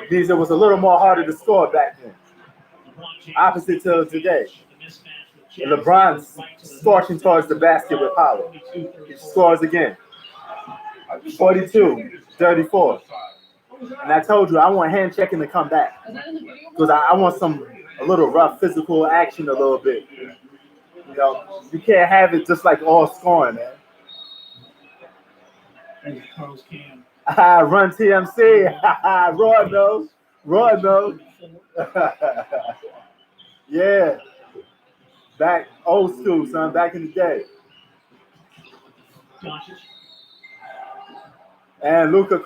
It was a little more harder to score back then. Opposite to today. LeBron's scorching towards the basket with power. He scores again. 42-34. And I told you I want hand checking to come back because I want a little rough physical action a little bit. You know, you can't have it just like all scoring, man. There's Carlos Cam. Run TMC. Raw knows. Raw knows. Yeah. Back old school, son. Back in the day. Doncic. And Luka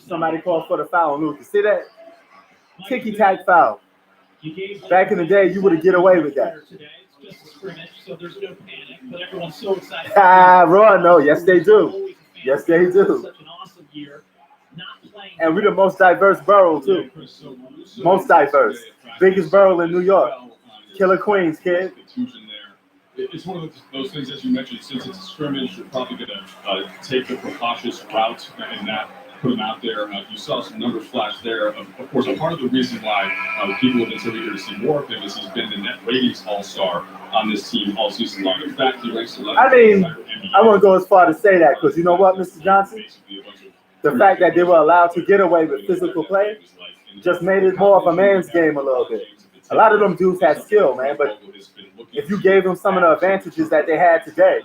somebody called for the foul on Luka. See that? Ticky-tack foul. Back in the day, you would have get away with that. Today. It's just a scrimmage, so there's no panic, but everyone's so excited. Raw, no. Yes, they do. Yes, they do. Such an awesome year. Not playing. And we're the most diverse borough, too. Most diverse. Biggest borough in New York. Killer Queens, kid. It's one of those things, as you mentioned, since it's a scrimmage, you're probably going to take the precautious route and not put him out there. You saw some numbers flash there. Of course, a part of the reason why people have been so eager to see more of him is he's been the net ratings all-star on this team all season long. In fact, he ranks 11th. I mean, I wouldn't go as far to say that because you know what, Mr. Johnson? The fact that they were allowed to get away with physical play just made it more of a man's game a little bit. A lot of them dudes had skill, man, but if you gave them some of the advantages that they had today,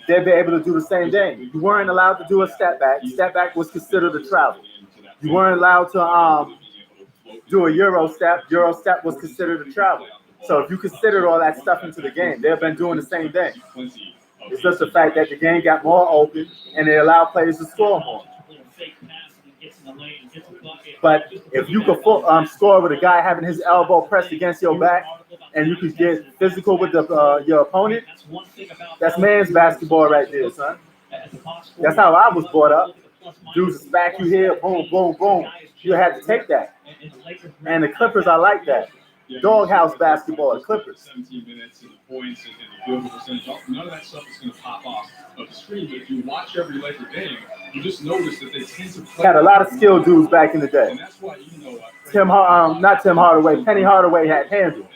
they'd be able to do the same thing. You weren't allowed to do a step back. Step back was considered a travel. You weren't allowed to do a Euro step. Euro step was considered a travel. So if you considered all that stuff into the game, they've been doing the same thing. It's just the fact that the game got more open and they allow players to score more. But if you could score with a guy having his elbow pressed against your back and you could get physical with your opponent, that's man's basketball right there, son. That's how I was brought up. Dudes smack you here, boom, boom, boom. You had to take that. And the Clippers are like that. Doghouse basketball, the Clippers. 17 minutes and the points and the field goal percentage, none of that stuff is going to pop off of the screen. But if you watch every Laker game, you just notice that they tend to play. Had a lot of skilled dudes back in the day. And that's why, not Tim Hardaway, Penny Hardaway had handle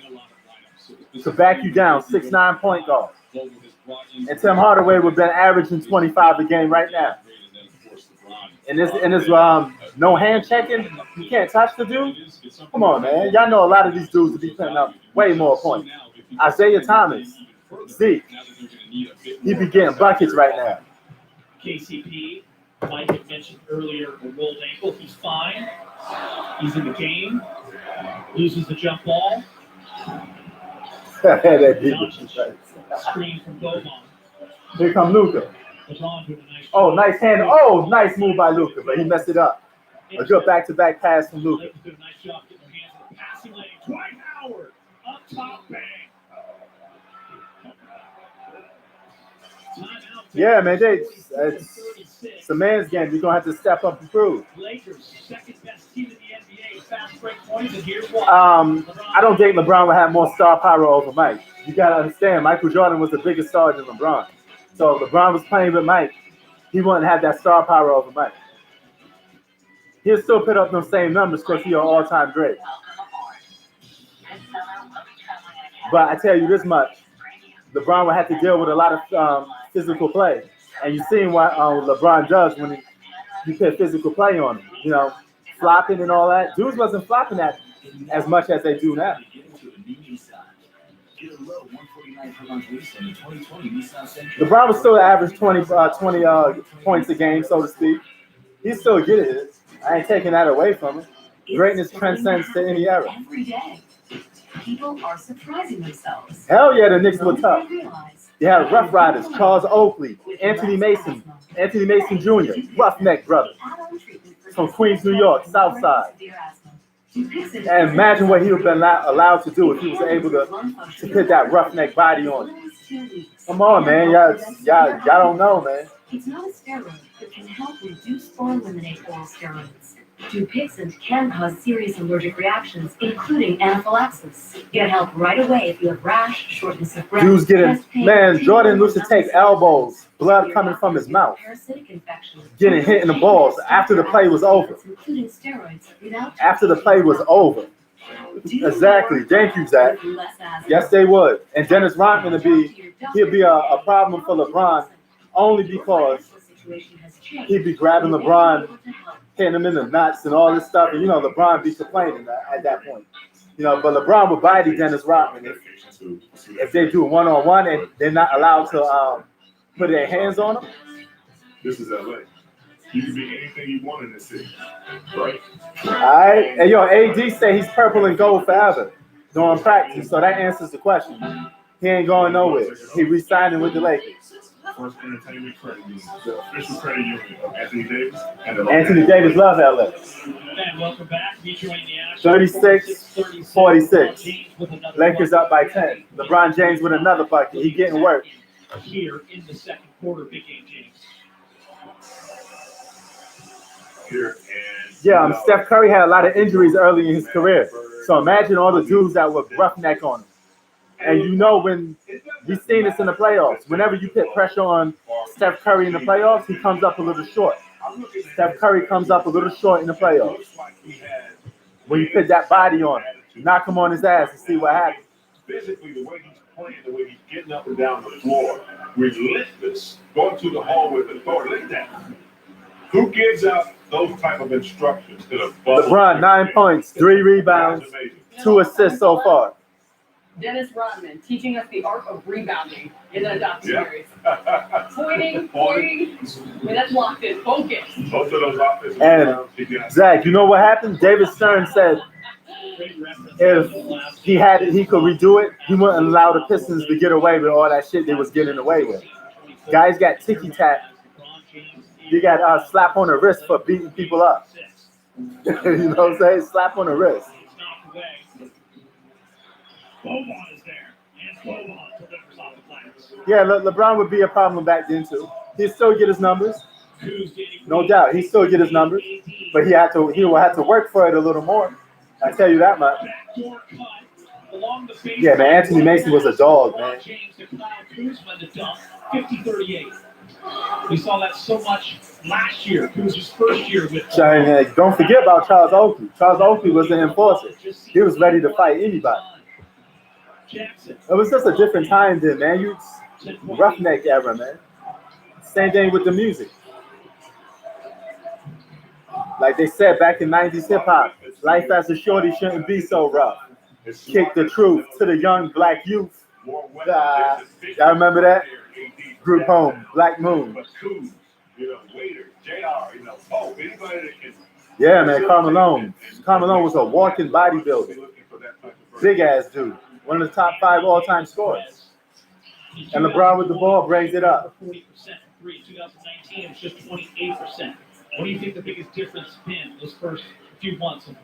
to back you down, 6'9" point guard. And Tim Hardaway would have been averaging 25 a game right now. And this no hand checking, you can't touch the dude. Come on, man. Y'all know a lot of these dudes will be putting up way more points. Isaiah Thomas, Zeke, he be getting buckets right now. KCP, Mike had mentioned earlier, a rolled ankle. He's fine. He's in the game. Loses the jump ball. Screen from Boban. Here come Luka. LeBron doing a nice job. Oh, nice hand. Oh, nice move by Luka, but he messed it up. A good back-to-back pass from Luka. Lakers doing a nice job getting their hands in the passing lane. Dwight Howard up top, bang. Yeah, man, it's a man's game. You're going to have to step up and prove. Lakers, second best team in the NBA, fast break points, and here's what. I don't think LeBron would have more star power over Mike. You got to understand, Michael Jordan was the biggest star than LeBron. So if LeBron was playing with Mike, he wouldn't have that star power over Mike. He'll still put up those same numbers because he's an all-time great. But I tell you this much, LeBron would have to deal with a lot of physical play. And you've seen what LeBron does when you put physical play on him. You know, flopping and all that. Dudes wasn't flopping that as much as they do now. LeBron was still average 20 points a game, so to speak. He still get it. I ain't taking that away from him. Greatness transcends to any era. Every day, people are surprising themselves. Hell yeah, the Knicks were tough. You had Rough Riders, Charles Oakley, Anthony Mason Jr., Roughneck brother, from Queens, New York, South Side. And imagine what he would have been allowed to do if he was able to put that roughneck body on him. Come on, man. Y'all don't know, man. It's not a steroid that can help reduce or eliminate oral steroids. Dupixent can cause serious allergic reactions, including anaphylaxis. Get help right away if you have rash, shortness of breath, Dudes getting, chest pain, man, Jordan used to take elbows, blood coming from his mouth, getting hit in the balls after the play was over. After the play was over. Exactly. Thank you, Zach. Yes, they would. And Dennis Rodman he'd be a problem for LeBron only because he'd be grabbing LeBron hitting him in the nuts and all this stuff. And, LeBron be complaining at that point. But LeBron would body Dennis Rodman if they do one-on-one and they're not allowed to put their hands on him. This is LA. You can be anything you want in this city, right? All right. And AD say he's purple and gold forever during practice, so that answers the question. He ain't going nowhere. He re-signing with the Lakers. First entertainment credit union, the official credit union of Anthony Davis. Anthony Davis loves LA. And welcome back. Rejoining the action. 36-46. Lakers up by 10. LeBron James with another bucket. He getting work. Here in the second quarter, big game, James. Steph Curry had a lot of injuries early in his career. So imagine all the dudes that were roughneck on him. And when we've seen this in the playoffs, whenever you put pressure on Steph Curry in the playoffs, he comes up a little short. Steph Curry comes up a little short in the playoffs. When you put that body on him, knock him on his ass and see what happens. Physically, the way he's playing, the way he's getting up and down the floor, relentless, going to the hole with authority. Look at that. Who gives out those type of instructions to the LeBron, 9 points, 3 rebounds, 2 assists so far. Dennis Rodman teaching us the art of rebounding in the doc series. Pointing. That's locked in. Focus. Both of those offensive And Zach, you know what happened? David Stern said if he could redo it, he wouldn't allow the Pistons to get away with all that shit they was getting away with. Guys got ticky-tack. You got a slap on the wrist for beating people up. You know what I'm saying? Slap on the wrist. Boban is there, and Boban delivers off the glass. Yeah, LeBron would be a problem back then too. He'd still get his numbers, no doubt. He'd still get his numbers, but he will have to work for it a little more. I tell you that much. Yeah, man, Anthony Mason was a dog, man. 50-38. We saw that so much last year. Kuzma's first year with. Don't forget about Charles Oakley. Charles Oakley was an enforcer. He was ready to fight anybody. It was just a different time then, man. Roughneck era, man. Same thing with the music. Like they said back in 90s hip hop, life as a shorty shouldn't be so rough. Kick the truth to the young black youth. Y'all remember that? Group Home, Black Moon. Yeah, man, Carmelo. Carmelo was a walking bodybuilder. Big ass dude. One of the top 5 all-time scorers. And LeBron with the ball brings it up. 40% from 2019, it was just 28%. What do you think the biggest difference has been those first few months of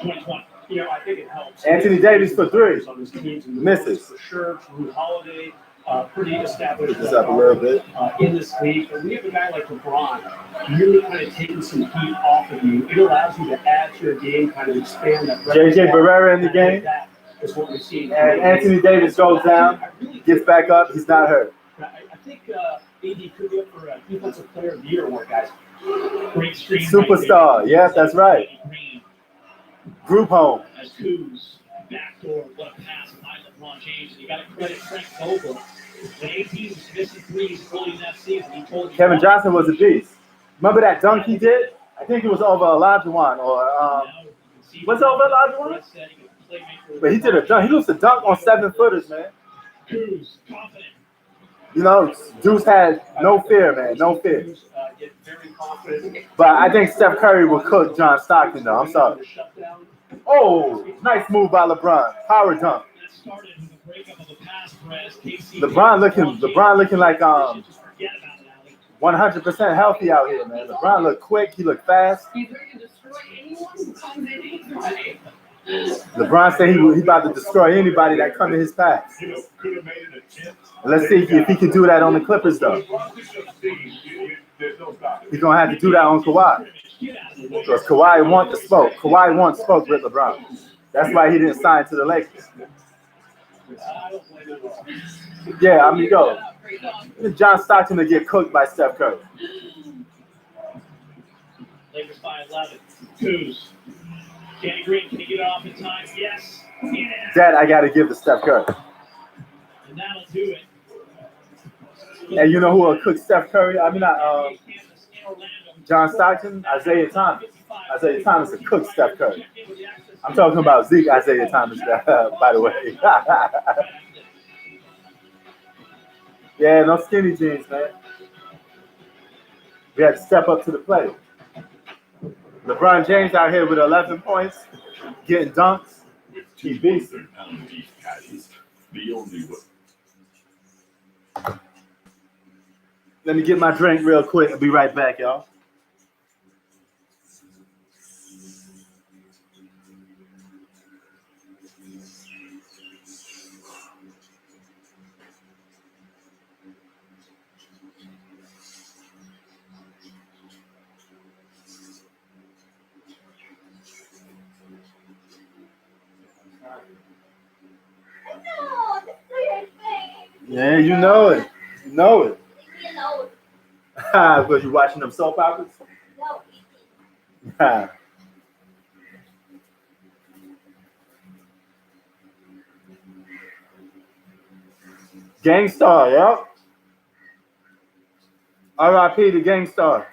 2020? I think it helps. Anthony Davis for 3. Misses. For sure. Drew Holiday, pretty established. This up a little bit. In this league. But we have a guy like LeBron really kind of taking some heat off of you. It allows you to add to your game, kind of expand that. JJ Barrera in the game. Is what we've seen. And Anthony Davis goes down, gets back up. He's not hurt. I think AD could be up for a Defensive Player of the Year award, guys. Great stream. Superstar. Yes, that's right. Group Home. As Kuz backdoor, what a pass by LeBron James. And you got to credit Frank Vogel. When AD was missing threes early in that season, he told you Kevin Johnson was a beast. Remember that dunk he did? I think it was over Olajuwon or what's over Olajuwon? But he did a dunk. He used to dunk on 7-footers, man. Kuz, confident. Deuce had no fear, man. No fear. But I think Steph Curry will cook John Stockton, though. I'm sorry. Oh, nice move by LeBron. Power dunk. LeBron looking like 100% healthy out here, man. LeBron looked quick. He looked fast. He's ready to destroy anyone who comes in his way. LeBron said he about to destroy anybody that come in his path. Let's see if he can do that on the Clippers, though. He's going to have to do that on Kawhi. Because Kawhi wants the smoke. Kawhi wants smoke with LeBron. That's why he didn't sign to the Lakers. Yeah, go. John Stockton to get cooked by Steph Curry. Lakers by 11. Kuz. Kenny Green, can he get it off in time? Yes. Yeah. That I got to give to Steph Curry. And that'll do it. And you know who will cook Steph Curry? John Stockton, Isaiah Thomas. Isaiah Thomas a cook Steph Curry. I'm talking about Zeke Isaiah Thomas, by the way. Yeah, no skinny jeans, man. We had to step up to the plate. LeBron James out here with 11 points, getting dunks. He beats him. The only one. Let me get my drink real quick. I'll be right back, y'all. Yeah, you know it. You know it. Because you're watching them soap operas? No. Gangstar, yep. R.I.P. to Gangstar.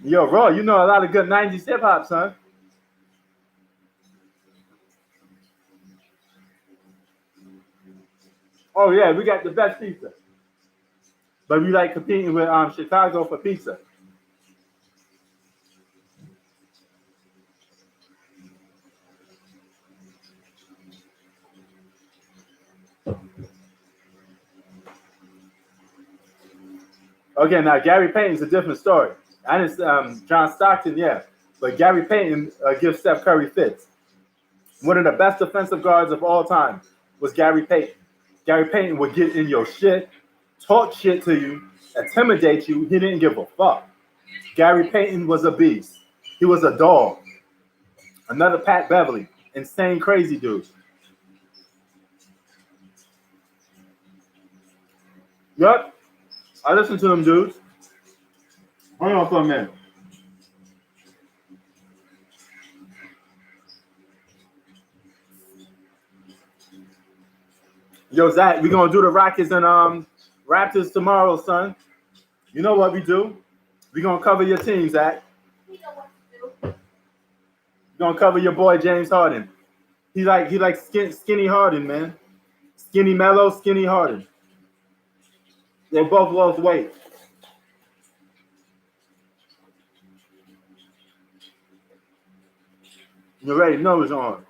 Yo, Raw, you know a lot of good 90s hip hop, son. Oh, yeah, we got the best pizza. But we like competing with Chicago for pizza. Okay, now Gary Payton's a different story. I didn't, John Stockton, yeah. But Gary Payton gives Steph Curry fits. One of the best defensive guards of all time was Gary Payton. Gary Payton would get in your shit, talk shit to you, intimidate you. He didn't give a fuck. Gary Payton was a beast. He was a dog. Another Pat Beverly. Insane, crazy dude. Yep. I listen to them dudes. Hold on for a minute. Yo, Zach, we're going to do the Rockets and Raptors tomorrow, son. You know what we do? We're going to cover your team, Zach. We know what to do. We're going to cover your boy, James Harden. He likes skinny Harden, man. Skinny Mellow, skinny Harden. They both lost weight. You already know it's on.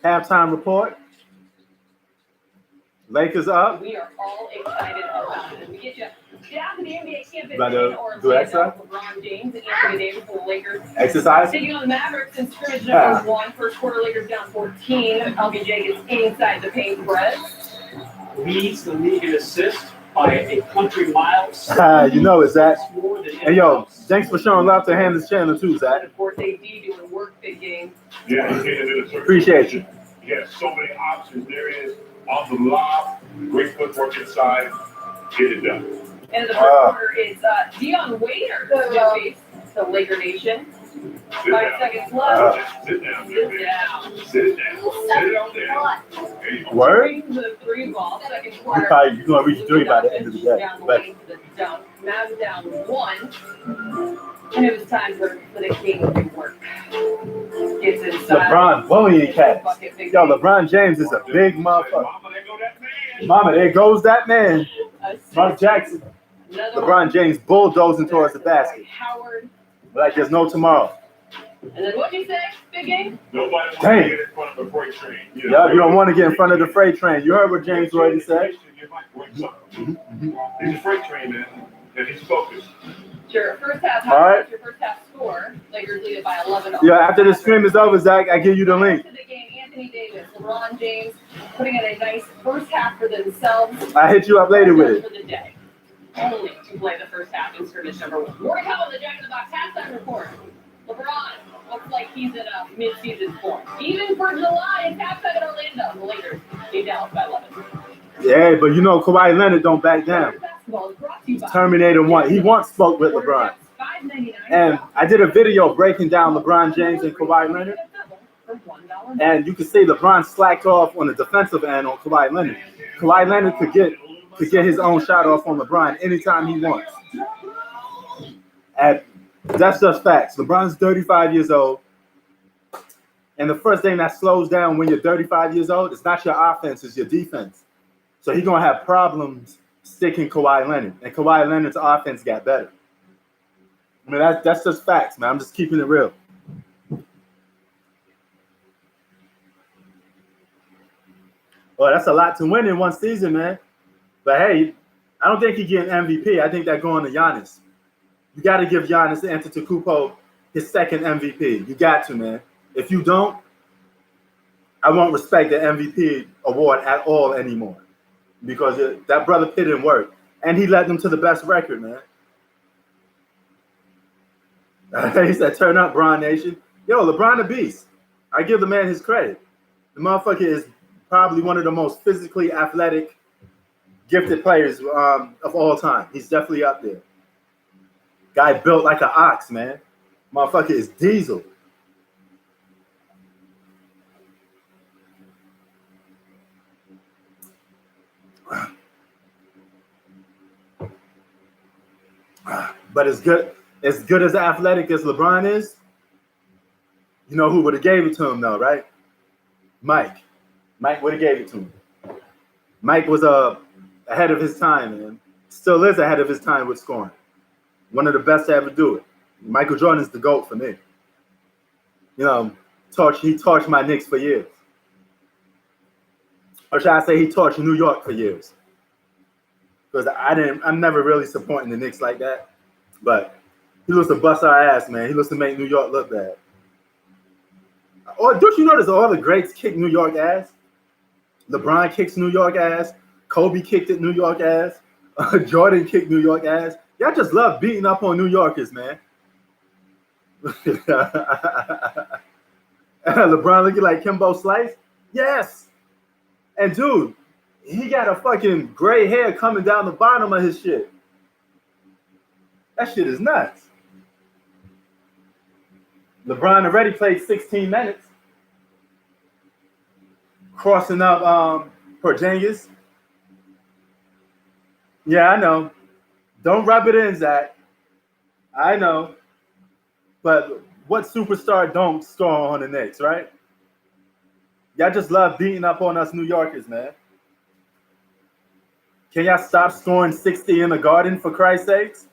Halftime report. Lakers up. We are all excited about it. We get you down to the NBA campus About in to do Orlando. exercise? LeBron James and Anthony Davis for the Lakers. Exercise? Taking on the Mavericks in scrimmage number 1. First quarter, Lakers down 14. LBJ gets inside the paint press. Leads the league in assists by a country mile. You know it, Zach. Hey, yo, thanks for showing love to Hannah's channel, too, Zach. And of course, AD doing work big game. Yeah, he came into the Appreciate you. He has so many options. There he is on the lob. Great footwork inside. Get it done. And in the first quarter, it's Dion Waiters to face the Laker Nation. 5 seconds left. Sit down. Sit down. Sit down. Sit down there. Word? Brings the 3 ball. Second You're quarter. going to reach 3 by the end of the day. Down the lane to the dunk. Mavs down 1. And it was time for the King to work. Gets inside. LeBron bullying cats. Yo, LeBron James is a big motherfucker. Mama, there goes that man. Mark Jackson. LeBron James bulldozing towards the basket. Howard. Like there's no tomorrow. And then what'd you say? Big game? Nobody wants Dang. to get in front of the freight train. Yeah, you don't want to get in front of the freight train. You heard what James already said. He's a freight train, man, and he's focused. Sure. First half. All right. Your first half score. Lakers lead it by 11. Yeah, after the stream is over, Zach, I give you the link. After the game, Anthony Davis, LeBron James putting in a nice first half for themselves. I hit you up later with it. For the day. Only to play the first half in scrimmage number 1. More to come on the Jack in the Box halftime report. LeBron looks like he's in a mid-season form. Even for July, it's halftime in Orlando. The Lakers lead Dallas by 11. Yeah, but you know Kawhi Leonard don't back down. Basketball is brought to you by Terminator 1. He once spoke with LeBron. $5.99 And I did a video breaking down LeBron James and Kawhi Leonard. And you can see LeBron slacked off on the defensive end on Kawhi Leonard. Kawhi Leonard could get his own shot off on LeBron anytime he wants. And that's just facts. LeBron's 35 years old. And the first thing that slows down when you're 35 years old is not your offense, it's your defense. So he's going to have problems sticking Kawhi Leonard. And Kawhi Leonard's offense got better. I mean, that's just facts, man. I'm just keeping it real. Well, that's a lot to win in one season, man. But hey, I don't think he's getting MVP. I think that going to Giannis. You got to give Giannis Antetokounmpo his second MVP. You got to, man. If you don't, I won't respect the MVP award at all anymore because that brother put in work, and he led them to the best record, man. He said, "Turn up, Bron Nation." Yo, LeBron the beast. I give the man his credit. The motherfucker is probably one of the most physically athletic, gifted players of all time. He's definitely up there. Guy built like an ox, man. Motherfucker is diesel. But as good as athletic as LeBron is, you know who would have gave it to him though, right? Mike. Mike would have gave it to him. Mike was ahead of his time, and still is ahead of his time with scoring. One of the best to ever do it. Michael Jordan's the GOAT for me. You know, he torched my Knicks for years. Or should I say he torched New York for years. Because I'm never really supporting the Knicks like that. But he used to bust our ass, man. He used to make New York look bad. Or don't you notice all the greats kick New York ass? LeBron kicks New York ass. Kobe kicked it New York ass. Jordan kicked New York ass. Y'all just love beating up on New Yorkers, man. LeBron looking like Kimbo Slice? Yes. And dude, he got a fucking gray hair coming down the bottom of his shit. That shit is nuts. LeBron already played 16 minutes. Crossing up Porzingis. Yeah, I know. Don't rub it in, Zach. I know. But what superstar don't score on the Knicks, right? Y'all just love beating up on us New Yorkers, man. Can y'all stop scoring 60 in the Garden, for Christ's sakes?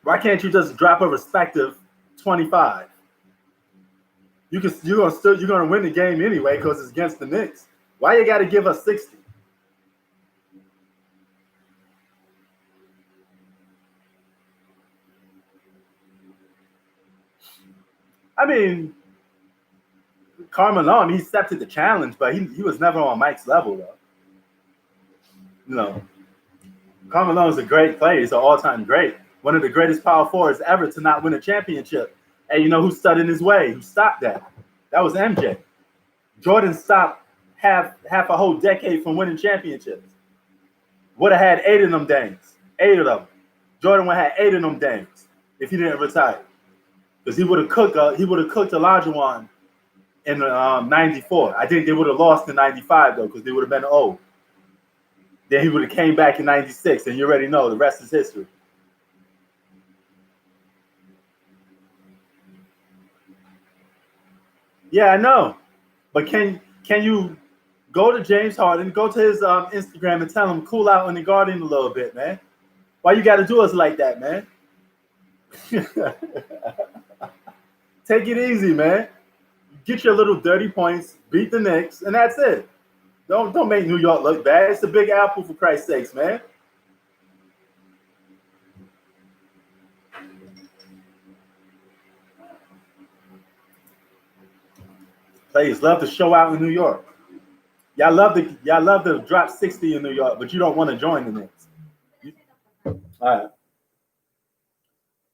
Why can't you just drop a respective 25? You're gonna win the game anyway because it's against the Knicks. Why you gotta give us 60? I mean, Carmelo, he accepted the challenge, but he was never on Mike's level, though. You know, Carmelo is a great player. He's an all-time great. One of the greatest power forwards ever to not win a championship. And you know who stood in his way? Who stopped that? That was MJ. Jordan stopped half a whole decade from winning championships. Would have had 8 of them days. 8 of them. Jordan would have had 8 of them days if he didn't retire. Because he would have cooked Olajuwon in 94. I think they would have lost in 95 though, because they would have been old. Then he would have came back in 96, and you already know the rest is history. Yeah, I know. But can you go to James Harden, go to his Instagram and tell him cool out in the Garden a little bit, man? Why you got to do us like that, man? Take it easy, man. Get your little dirty points, beat the Knicks, and that's it. Don't make New York look bad. It's the Big Apple, for Christ's sakes, man. Players love to show out in New York. Y'all love to drop 60 in New York, but you don't want to join the Knicks. All right.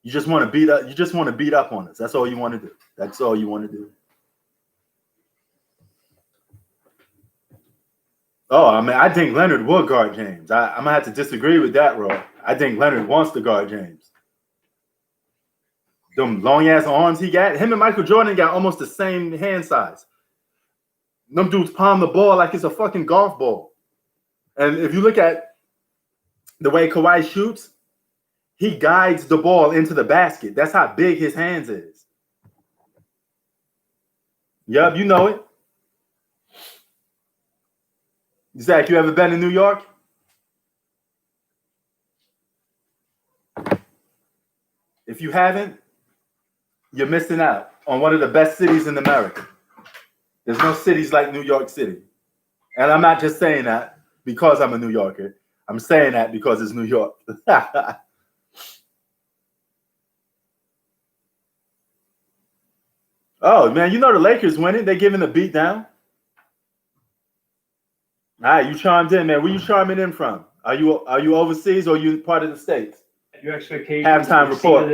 You just want to beat up. You just want to beat up on us. That's all you want to do. That's all you want to do. Oh, I mean, I think Leonard will guard James. I'm gonna have to disagree with that, Ro. I think Leonard wants to guard James. Them long ass arms he got. Him and Michael Jordan got almost the same hand size. Them dudes palm the ball like it's a fucking golf ball. And if you look at the way Kawhi shoots, he guides the ball into the basket. That's how big his hands is. Yup, you know it. Zach, you ever been in New York? If you haven't, you're missing out on one of the best cities in America. There's no cities like New York City. And I'm not just saying that because I'm a New Yorker. I'm saying that because it's New York. Oh, man, you know the Lakers winning. They're giving a beat down. All right, you chimed in, man. Where you chiming in from? Are you overseas or are you part of the States? Your expectations. Halftime report.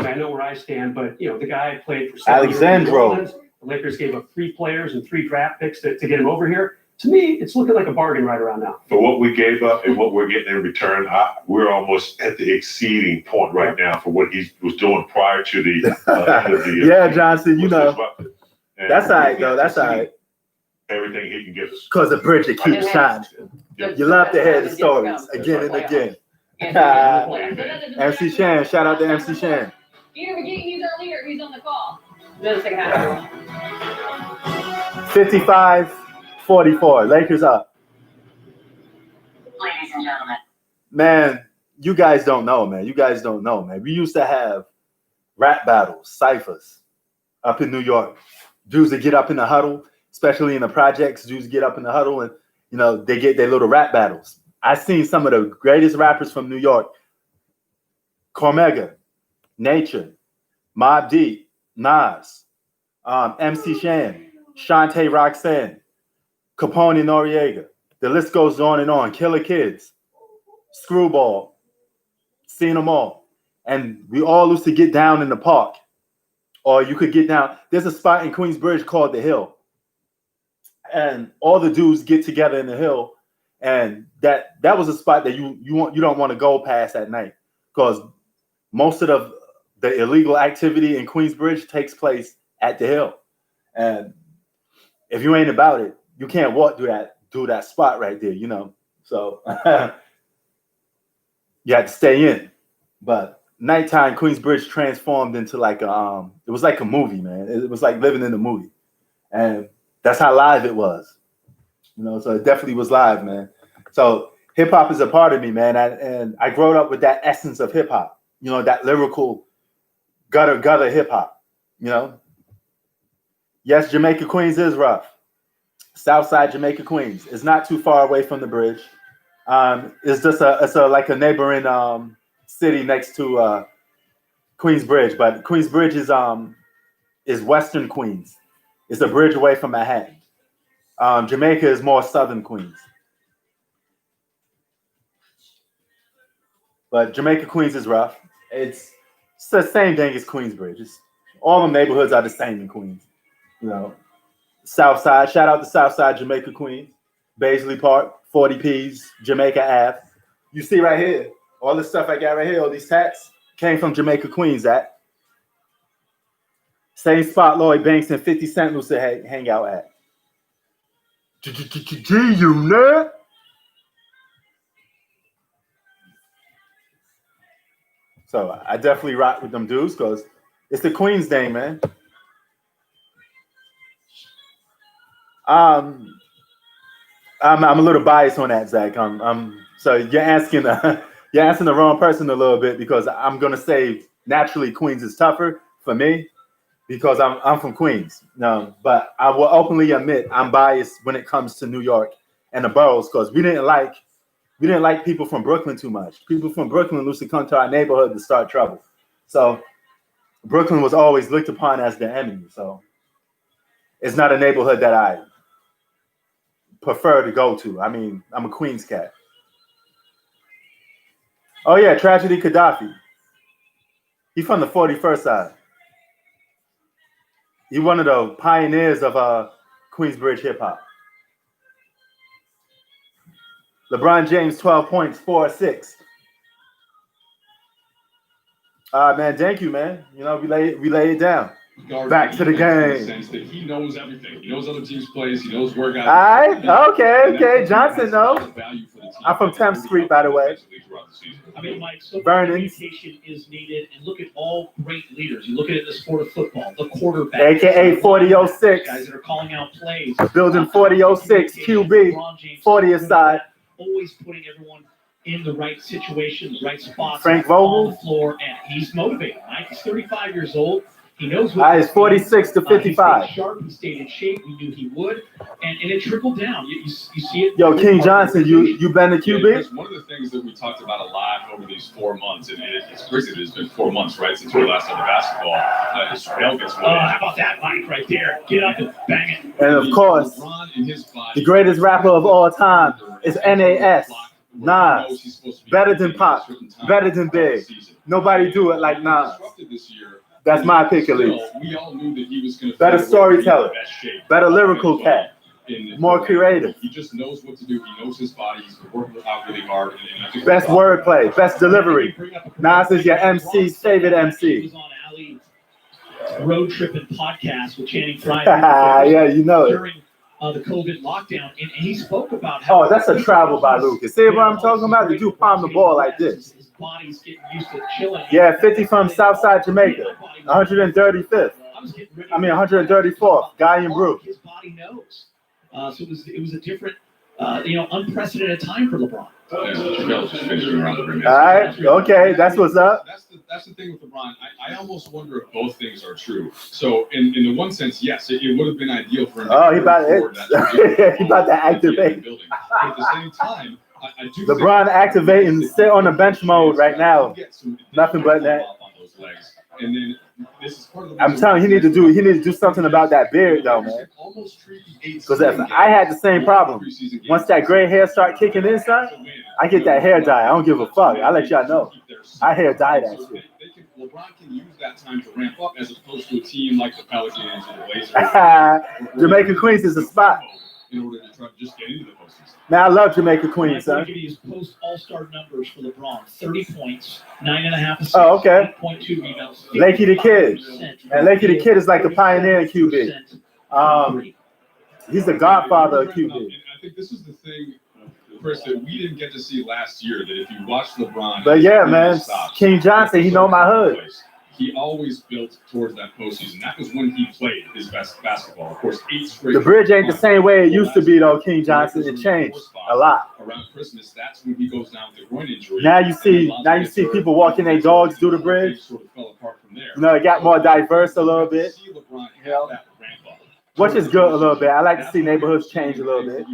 I know where I stand, but the guy played for Alexandro. The Lakers gave up 3 players and 3 draft picks to get him over here. To me, it's looking like a bargain right around now. For what we gave up and what we're getting in return, we're almost at the exceeding point right now for what he was doing prior to the end of the yeah, Johnson, that's all right, though. That's all right. Everything he can give us. Because the Bridget keeps shining. You love to hear the stories again and again. MC Shan, shout out to MC Shan. Peter McGee, he's our leader. He's on the call. The second half. 55-44. Lakers up. Ladies and gentlemen. Man, you guys don't know, man. You guys don't know, man. We used to have rap battles, ciphers up in New York. Dudes that get up in the huddle, especially in the projects, dudes get up in the huddle and, they get their little rap battles. I've seen some of the greatest rappers from New York. Cormega, Nature, Mobb Deep, Nas, MC Shan, Shantae Roxanne, Capone Noriega. The list goes on and on. Killer Kids, Screwball, seen them all. And we all used to get down in the park. Or you could get down. There's a spot in Queensbridge called The Hill. And all the dudes get together in The Hill. And that was a spot that you don't want to go past at night. Because most of the illegal activity in Queensbridge takes place at The Hill. And if you ain't about it, you can't walk through that spot right there, So you had to stay in. But nighttime, Queensbridge transformed into like it was like a movie, man. It was like living in a movie. And that's how live it was. So it definitely was live, man. So hip hop is a part of me, man. And I grew up with that essence of hip hop, that lyrical gutter hip hop, Yes, Jamaica, Queens is rough. Southside Jamaica, Queens. It's not too far away from the bridge. It's just like a neighboring city next to Queensbridge, but Queensbridge is Western Queens. It's a bridge away from Manhattan. Jamaica is more Southern Queens. But Jamaica, Queens is rough. It's the same thing as Queensbridge. All the neighborhoods are the same in Queens. Southside, shout out to Southside Jamaica, Queens. Baisley Park, 40Ps, Jamaica Ave. You see right here, all this stuff I got right here, all these tats came from Jamaica, Queens, at. Same spot Lloyd Banks and 50 Cent used to hang out at. G-Unit. So I definitely rock with them dudes because it's the Queens thing, man. I'm a little biased on that, Zach. So you're asking the wrong person a little bit because I'm gonna say naturally Queens is tougher for me because I'm from Queens. No, but I will openly admit I'm biased when it comes to New York and the boroughs because we didn't like people from Brooklyn too much. People from Brooklyn used to come to our neighborhood to start trouble. So Brooklyn was always looked upon as the enemy. So it's not a neighborhood that I prefer to go to. I mean, I'm a Queens cat. Oh yeah, Tragedy Gaddafi. He's from the 41st side. He's one of the pioneers of Queensbridge hip hop. LeBron James, 12 points, 4 assists. Man, thank you, man. You know, we lay it down. Back to the game. In the sense that he knows everything. He knows other teams' plays. He knows where guys. All right. Okay. Johnson, though. I'm from 10th Street, by the way. I mean, Mike, so much Vernon's. communication is needed, and look at all great leaders. You look at it in the sport of football, the quarterback, AKA 4006. guys that are calling out plays. Building 4006, QB, 40 aside. Always putting everyone in the right situation, the right spots. Frank Vogel. On the floor, and he's motivated. Mike, he's 35 years old. He knows what. It's 46 to 55. He stayed sharp. He stayed in shape. We knew he would, and it trickled down. You see it. Yo, King Johnson, you been the QB? One of the things that we talked about a lot over these 4 months, and it's crazy that it's been 4 months, right, since we last had the basketball. Is Terrell gets one. How about that, Mike, right there? Get up and bang it. And of course, the greatest rapper of all time is NAS. Nas. Better than Pop. Better than Big. Nobody do it like Nas. That's my pick, at least. We all knew that he was going to better storyteller, better lyrical cat, more creative. He just knows what to do. He knows his body. He's been working out really hard. And I think best wordplay, best delivery. Nas is your MC's favorite MC. Road tripping podcast with Channing Frye. Yeah, you know it. During the COVID lockdown, and he spoke about how. Oh, that's a travel by Lucas. See what I'm talking about? The dude palm the ball like this. His body's getting used to chilling. Yeah, 50 from Southside Jamaica, 135th. I mean 134th. Guy in Brew. His body knows. So it was a different, unprecedented time for LeBron. All right, okay, that's what's up. That's the thing with LeBron. I almost wonder if both things are true. So in the one sense, yes, it would have been ideal for him. Oh, he about to activate. But at the same time, I do LeBron activating, sit on the bench mode right now. Nothing but that. And then this is part of the I'm telling you, he need to do something about that beard though, man. Because I had the same problem. Once that gray hair start kicking in, son, I get that hair dye. I don't give a fuck. I let y'all know. I hair dye that shit. LeBron can use that time to ramp up as opposed to a team like the Pelicans or the Blazers. Jamaica Queens is a spot. In order to try to just get into the postseason. Man, I love Jamaica Queens, son. I'm going to give you his post All-Star numbers for LeBron: 30 points, 9.5 assists, 8.2 rebounds. Lakey the Kid. And Lakey the Kid is like the pioneer in QB. He's the godfather of QB. And I think this is the thing, Chris, that we didn't get to see last year, that if you watch LeBron. But yeah, man, King Johnson, he know my hood. He always built towards that postseason. That was when he played his best basketball. Of course, 8 straight. The bridge ain't the same way it used to be, though, King Johnson. It changed a lot. Around Christmas, that's when he goes down with the groin injury. Now you see people walking their dogs through the bridge. Sort of fell apart from there. You know, it got more diverse a little bit. Which is good a little bit. I like to see neighborhoods change a little bit.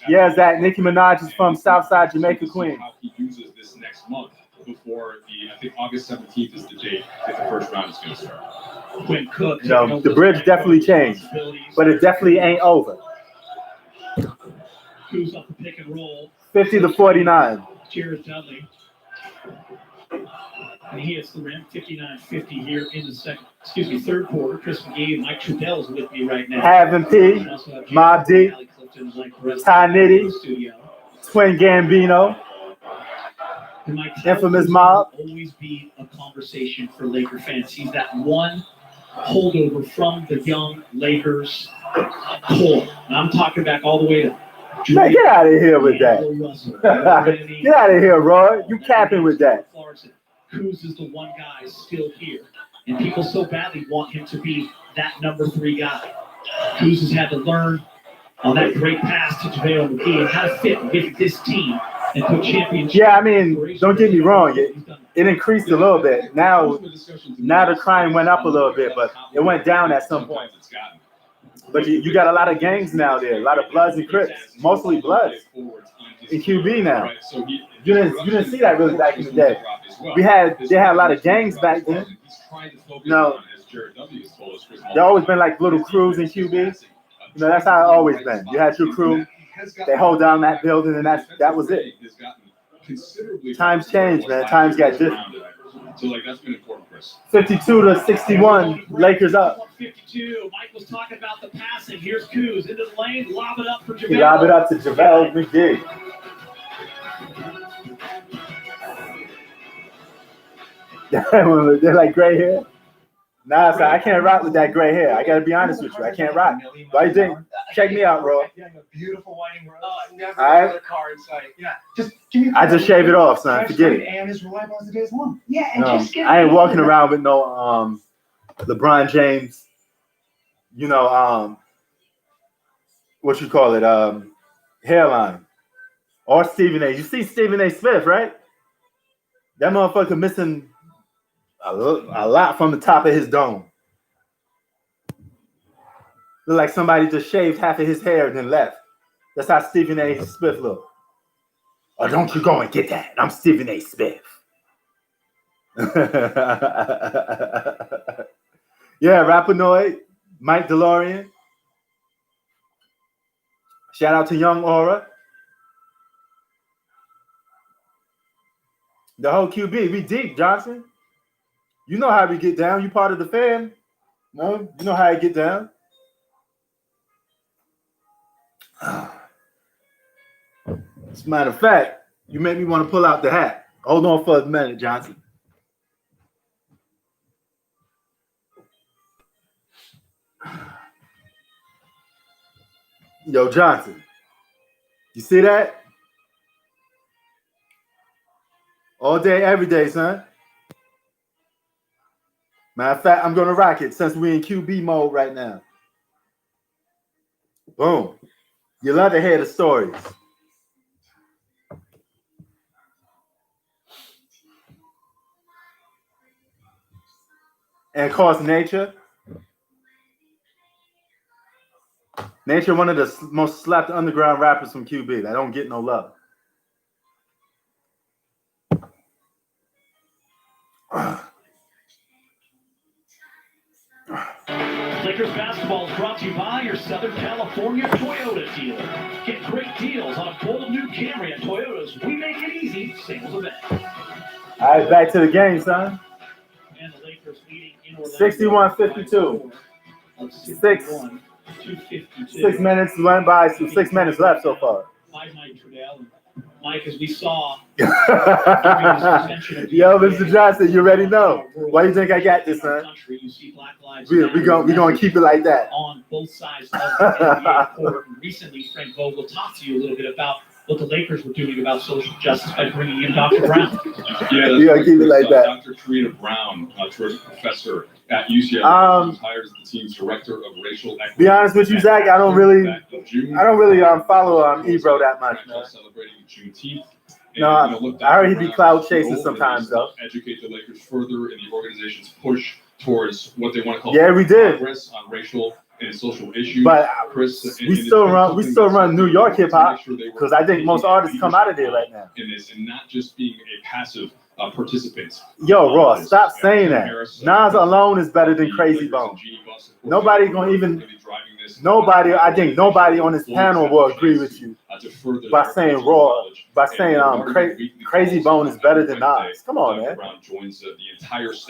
Yeah, Zach. Nicki Minaj is from Southside Jamaica, Queens. How he uses this next month before I think August 17th is the date that the first round is going to start. Quinn Cook. No, the bridge definitely changed, but it definitely ain't over. Who's up the pick and roll? 50 to 49. Cheers, Dudley. And he hits the rim, 59-50 here in the third quarter. Chris McGee and Mike Trudell is with me right now. Having P, Mob D, Ty Nitty, Twin Gambino, infamous Mob. Always be a conversation for Laker fans. He's that one holdover from the young Lakers core. And I'm talking back all the way to. Man, get out of here with that. Get out of here, Roy. You capping with that. Kuz is the one guy still here, and people so badly want him to be that number 3 guy. Kuz has had to learn on that great pass to JaVale McGee and how to fit with this team and put championship. Yeah, I mean, don't get me wrong. It increased a little bit. Now the crime went up a little bit, but it went down at some point. But you got a lot of gangs now there, a lot of Bloods and Crips, mostly Bloods in QB now. You didn't see that really back in the day. They had a lot of gangs back then. No, there always been like little crews in QB. You know, that's how it always been. You had your crew, they hold down that building, and that was it. Times changed, man. Times got different. So that's been important, Chris. 52 to 61, Lakers up. 52. Mike was talking about the passing. Here's Kuz into the lane, lob it up for JaVale. Lob it up to JaVale McGee. They're like gray hair. Nah, so I can't rock with that gray hair. I gotta be honest with you. I can't rock. Why you think? Check me out, bro. Yeah, a beautiful whiting rose. Never All right. another car in sight. Yeah, just give me. I just shave it off, son. Forget it. And as reliable as the day is long. Yeah, and just get. I ain't walking around with no LeBron James, you know, what you call it, hairline. Or Stephen A. You see Stephen A. Smith, right? That motherfucker missing a lot from the top of his dome. Look like somebody just shaved half of his hair and then left. That's how Stephen A. Smith look. Oh, don't you go and get that. I'm Stephen A. Smith. Yeah, Rapinoid, Mike DeLorean. Shout out to Young Aura. The whole QB, we deep, Johnson. You know how we get down. You part of the fam. No, you know how I get down. As a matter of fact, you make me want to pull out the hat. Hold on for a minute, Johnson. Yo, Johnson. You see that? All day, every day, son. Matter of fact, I'm going to rock it since we're in QB mode right now. Boom. You love to hear the stories. And of course, Nature. Nature, one of the most slapped underground rappers from QB. That don't get no love. Lakers basketball is brought to you by your Southern California Toyota dealer. Get great deals on a bold new Camry at Toyota's We Make It Easy sales event. All right, back to the game, son. And the Lakers leading in Orlando 61-52. 6 minutes went by, so 6 minutes left so far. By Mike Trudell. And Mike, as we saw. Yo, Mr. Johnson, you already know. Why do you think I got this, son? We gonna keep it like that. On both sides of the NBA court. Recently, Frank Vogel talked to you a little bit about what the Lakers were doing about social justice by bringing in Dr. Brown. Yeah, you gotta keep it like that. Dr. Karina Brown, professor at UCLA, hires the team's director of racial equity. Be honest with you, Zach, I don't really follow Ebro that much, man. Celebrating Juneteenth. No, I heard he'd be cloud chasing sometimes, though. Educate the Lakers further in the organization's push towards what they want to call progress on racial and social issues. But we still run New York hip hop because I think most artists come out of there right now. In this, and not just being a passive participant. Yo, Ross, stop saying that. Nas alone is better than Crazy Bone. Nobody gonna even. Nobody, I think nobody on this panel will agree with you by saying Crazy Bone is better than Nas. Come on, man.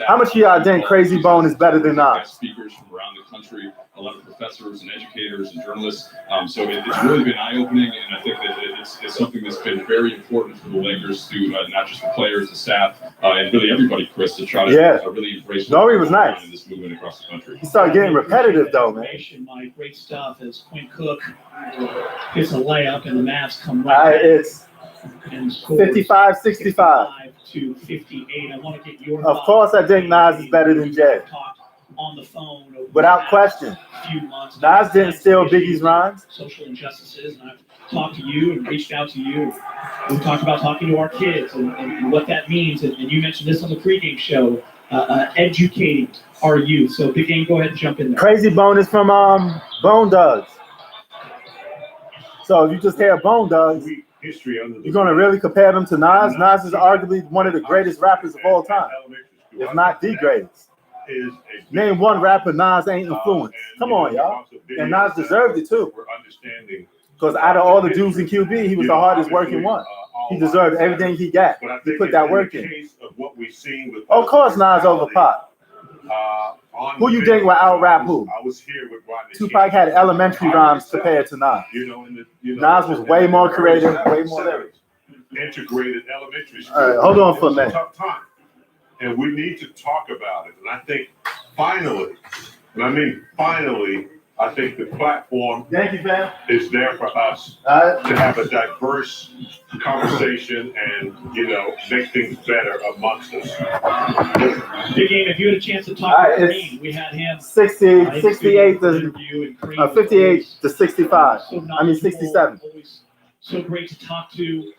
How much of y'all think Crazy Bone is better than Nas? Speakers from around the country, a lot of professors and educators and journalists. So it's really been eye-opening, and I think that it's something that's been very important for the Lakers to not just the players, the staff, and really everybody, Chris, to try to really embrace. Nori was nice. In this movement across the country. He started getting repetitive though, man. Great stuff as Quinn Cook hits a layup and the Mavs come right back. It's 55-65 to 58. I want to get your Of course, I think Nas is better than Jay. On the phone without question. Few months. Nas didn't steal Biggie's rhymes. Social injustices, and I've talked to you and reached out to you. We talked about talking to our kids and what that means, and you mentioned this on the pregame show, educating our youth. So, Big Game, go ahead and jump in there. Crazy Bone is from Bone Thugs. So if you just hear Bone Thugs, you're gonna really compare them to Nas. Nas is arguably one of the greatest rappers of all time, if not the greatest. Name one rapper Nas ain't influenced. Come on, y'all. And Nas deserved it too. Because out of all the dudes in QB, he was the hardest working one. He deserved everything he got. He put that work in. Of course, Nas over Pac. Who you think will out-rap who? Tupac had elementary rhymes compared to Nas. Nas was way more creative, way more lyrics. integrated elementary school. All right, hold on for a It's minute. tough time. And we need to talk about it. And I think finally, and I mean finally, I think the platform Thank you, fam. is there for us All right. to have a diverse conversation and, make things better amongst us. Big game. If you had a chance to talk All right, to it's Kareem, we had him. 68 to interview, and Kareem was 58 always to 65. so I mean knowledgeable, 67. always so great to talk to.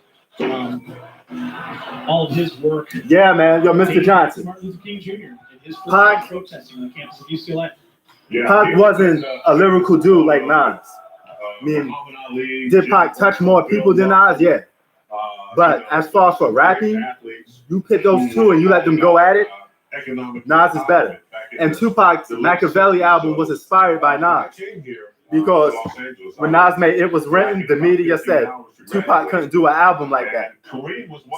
All of his work. Yeah, man. Yo, Mr. Johnson. Martin Luther King Jr. and his first Pac- time protesting on the campus of UCLA. Yeah, Pac wasn't a lyrical dude like Nas. I mean, Muhammad Ali, did Pac touch more people than Nas? Yeah. But as far as for rapping, athletes, you pick those two and you let them go at it. economic Nas is better. And Tupac's Machiavelli album was inspired by Nas. Because when Nas made It Was Written, the media said Tupac couldn't do an album like that.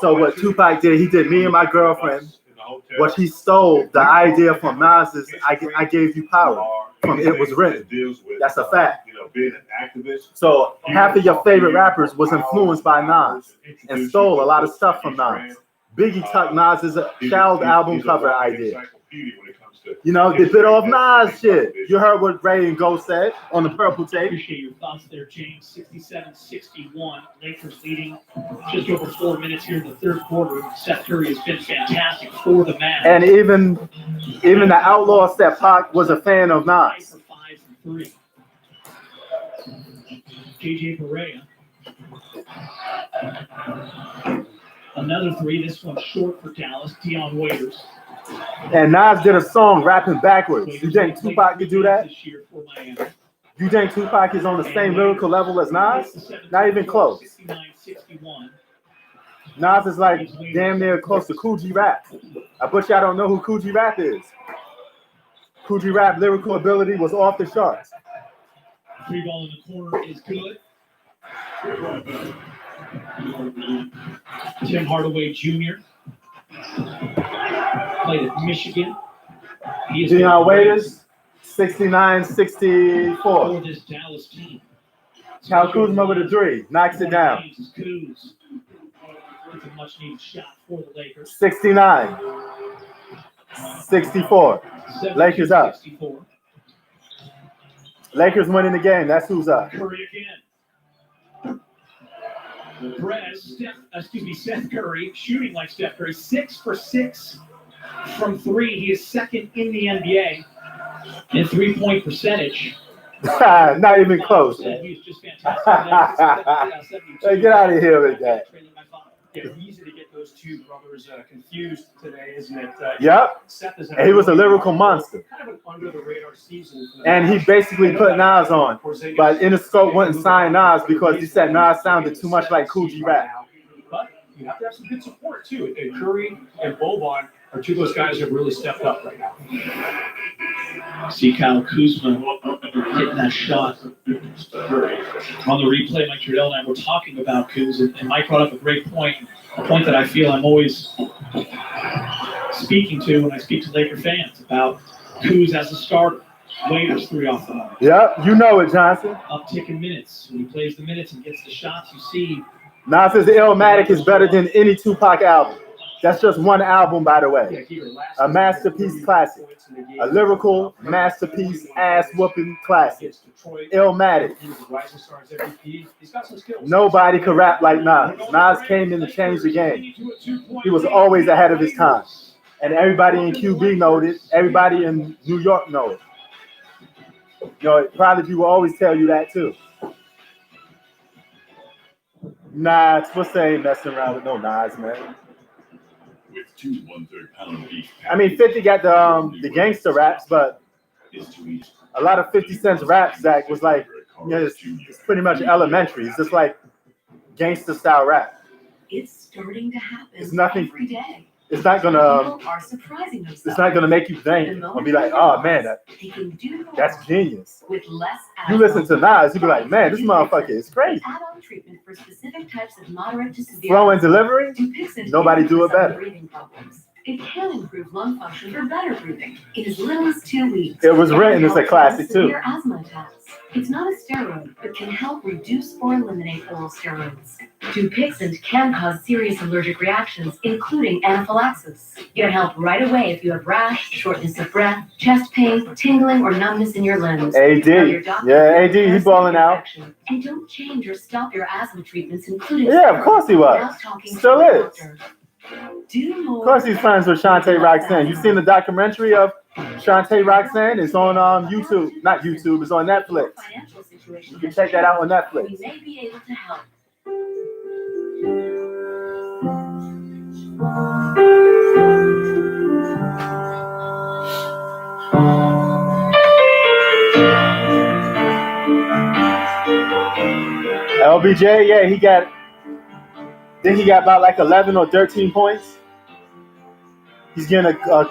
So what Tupac did, he did Me and My Girlfriend. What he stole, the idea from Nas is I gave you power from It Was Written. That's a fact. So half of your favorite rappers was influenced by Nas and stole a lot of stuff from Nas. Biggie took Nas's child album cover idea. You know, they bit off Nas shit. You heard what Ray and Go said on the Purple Tape. Appreciate your thoughts there, James. 67-61. Lakers leading just over 4 minutes here in the third quarter. Seth Curry has been fantastic for the Mavs. And even the outlaw said Pac was a fan of 5 Nas. for 5 from 3. JJ Barea. Another 3. This one short for Dallas. Dion Waiters. And Nas did a song rapping backwards. You think Tupac could do that? This year for Miami. You think Tupac is on the same lyrical level as Nas? Not even close. 69-61. Nas is like damn near close to Cool G Rap. I bet y'all don't know who Cool G Rap is. Cool G Rap lyrical ability was off the charts. 3 ball in the corner is good. Tim Hardaway Jr. played at Michigan. He is Dion Waiters, 69-64. for this Dallas team. Cal Kuzma with a 3, knocks it down. Kuz. It's a much needed shot for the Lakers. 69, 64. Lakers up. 64. Lakers winning the game. That's who's up. Curry again. Seth Curry shooting like Steph Curry, 6 for 6 from 3. He is second in the NBA in 3-point percentage. Not even close. He's just fantastic. Hey, get out of here with that. Yeah, easy to get those two brothers confused today, isn't it? Yep. Seth is And he was a lyrical monster. kind of an under the radar season. For the And he Mavs. basically put Nas on. Porzingis- But Interscope wouldn't sign Nas because he said Nas sounded too much like Cool G Rap. But you have to have some good support too. And Curry and Boban are two of those guys who have really stepped up right now. See Kyle Kuzma hitting that shot. On the replay, Mike Trudell and I were talking about Kuz, and Mike brought up a great point, a point that I feel I'm always speaking to when I speak to Laker fans about Kuz as a starter. Waiters 3 off the line. Yep, you know it, Johnson. Uptick in minutes. When he plays the minutes and gets the shots, you see. Nas's Illmatic is better than any Tupac album. That's just one album, by the way. A masterpiece classic. A lyrical masterpiece, ass-whooping classic. Illmatic. Nobody could rap like Nas. Nas came in to change the game. He was always ahead of his time. And everybody in QB know it. Everybody in New York know it. You know, Prodigy will always tell you that too. Nah, what's ain't messing around with no Nas, man. With 2 1/3-pound beef. I mean, 50 got the gangster raps, but a lot of 50 Cent's rap, Zach, was like, you know, it's pretty much elementary. It's just like gangster style rap. It's starting to happen It's nothing. every day. It's not gonna. People are surprising themselves. It's not gonna make you think or be like, oh man, They can do that's more genius. with less You listen to Nas, you be like, man, this motherfucker is crazy. Add-on treatment for specific types of moderate to severe Flow and delivery, Dupixent nobody is do it for some better. breathing problems. It can improve lung function for better breathing in as little as 2 weeks. It was written as a classic too. Severe asthma attacks. It's not a steroid, but can help reduce or eliminate oral steroids. Dupixent can cause serious allergic reactions, including anaphylaxis. Get help right away if you have rash, shortness of breath, chest pain, tingling, or numbness in your limbs. AD. Yeah, AD, he's balling out. And don't change or stop your asthma treatments, including Yeah, of course he was. Still is. Do more. Of course he's friends with Shantae Roxanne. You seen the documentary of Shantae Roxanne? It's on YouTube. Not YouTube, it's on Netflix. You can check that out on Netflix. We may be able to help. LBJ, yeah, he got about like 11 or 13 points. He's getting a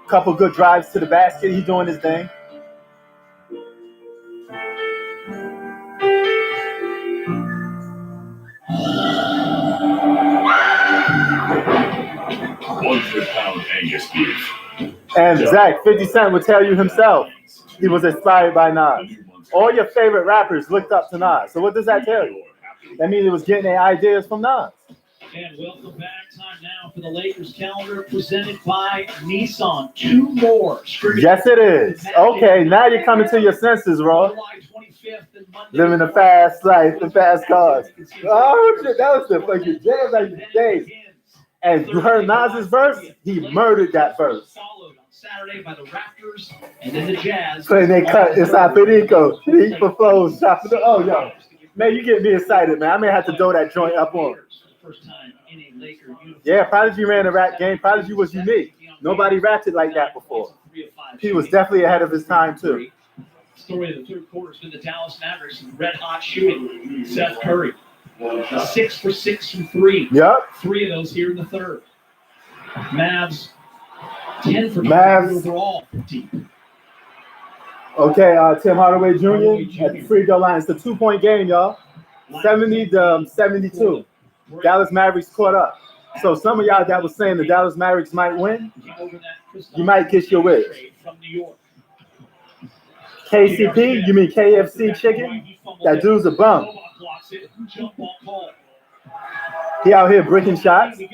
couple good drives to the basket. He's doing his thing. £100 Angus beef. And Zach, 50 Cent would tell you himself he was inspired by Nas. All your favorite rappers looked up to Nas. So what does that tell you? That means it was getting their ideas from Nas. And welcome back. Time now for the Lakers calendar presented by Nissan. 2 more. Yes, it is. Okay, now you're coming to your senses, Ro. July 25th and Monday. Living the fast life, the fast cars. Oh, shit, that was the fucking jam like the days. And you heard Nas's verse? He murdered that verse. Followed on Saturday by the Raptors and then the Jazz. Playing they cut inside Federico. Heat for flows. Oh, yo. Man, you get me excited, man. I may have to throw that joint up on. First time in a Laker uniform. Yeah, Prodigy ran a rap game. Prodigy was unique. Nobody rapped it like that before. He was definitely ahead of his time, too. Story of the third quarter has been the Dallas Mavericks red hot shooting. Seth Curry, 6 for 6 from 3. Yep. 3 of those here in the third. Mavs, 10 for 10 Mavs. overall. Deep. Okay, Tim Hardaway Jr. at the free throw line. It's a 2-point game, y'all. 70-72. Dallas Mavericks caught up. So some of y'all that was saying the Dallas Mavericks might win, you might get your wish. From New York. KCP, you mean KFC chicken? That dude's a bum. He out here bricking shots, and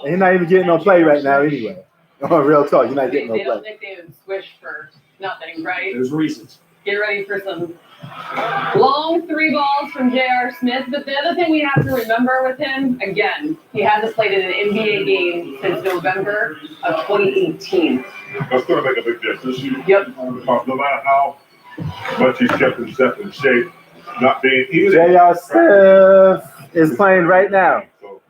he's not even getting no play right now anyway. Real talk, you're not getting no They don't play. nickname him Squish for nothing, right? There's reasons. Get ready for some long 3 balls from J.R. Smith. But the other thing we have to remember with him, again, he hasn't played in an NBA game since November of 2018. That's going to make a big difference. Yep. Because no matter how much he's kept himself in shape, not being even. J.R. Smith is playing right now. So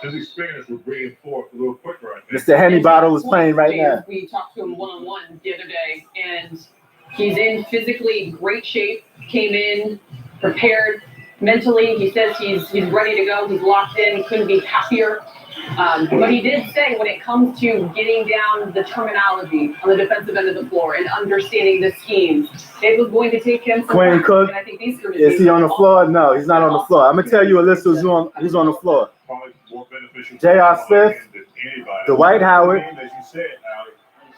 his experience will bring him forth a little quicker, I think. Mr. Henny Bottle is playing right now. We talked to him one-on-one the other day, and he's in physically great shape, came in, prepared mentally. He says he's ready to go. He's locked in. He couldn't be happier. But he did say when it comes to getting down the terminology on the defensive end of the floor and understanding the schemes, it was going to take him some Quinn time. Cook, And I think these is he on the floor? No, he's not on the floor. I'm going to tell you a list of who's on the floor. Probably more beneficial J.R. Smith, than anybody. Dwight Howard. As you said,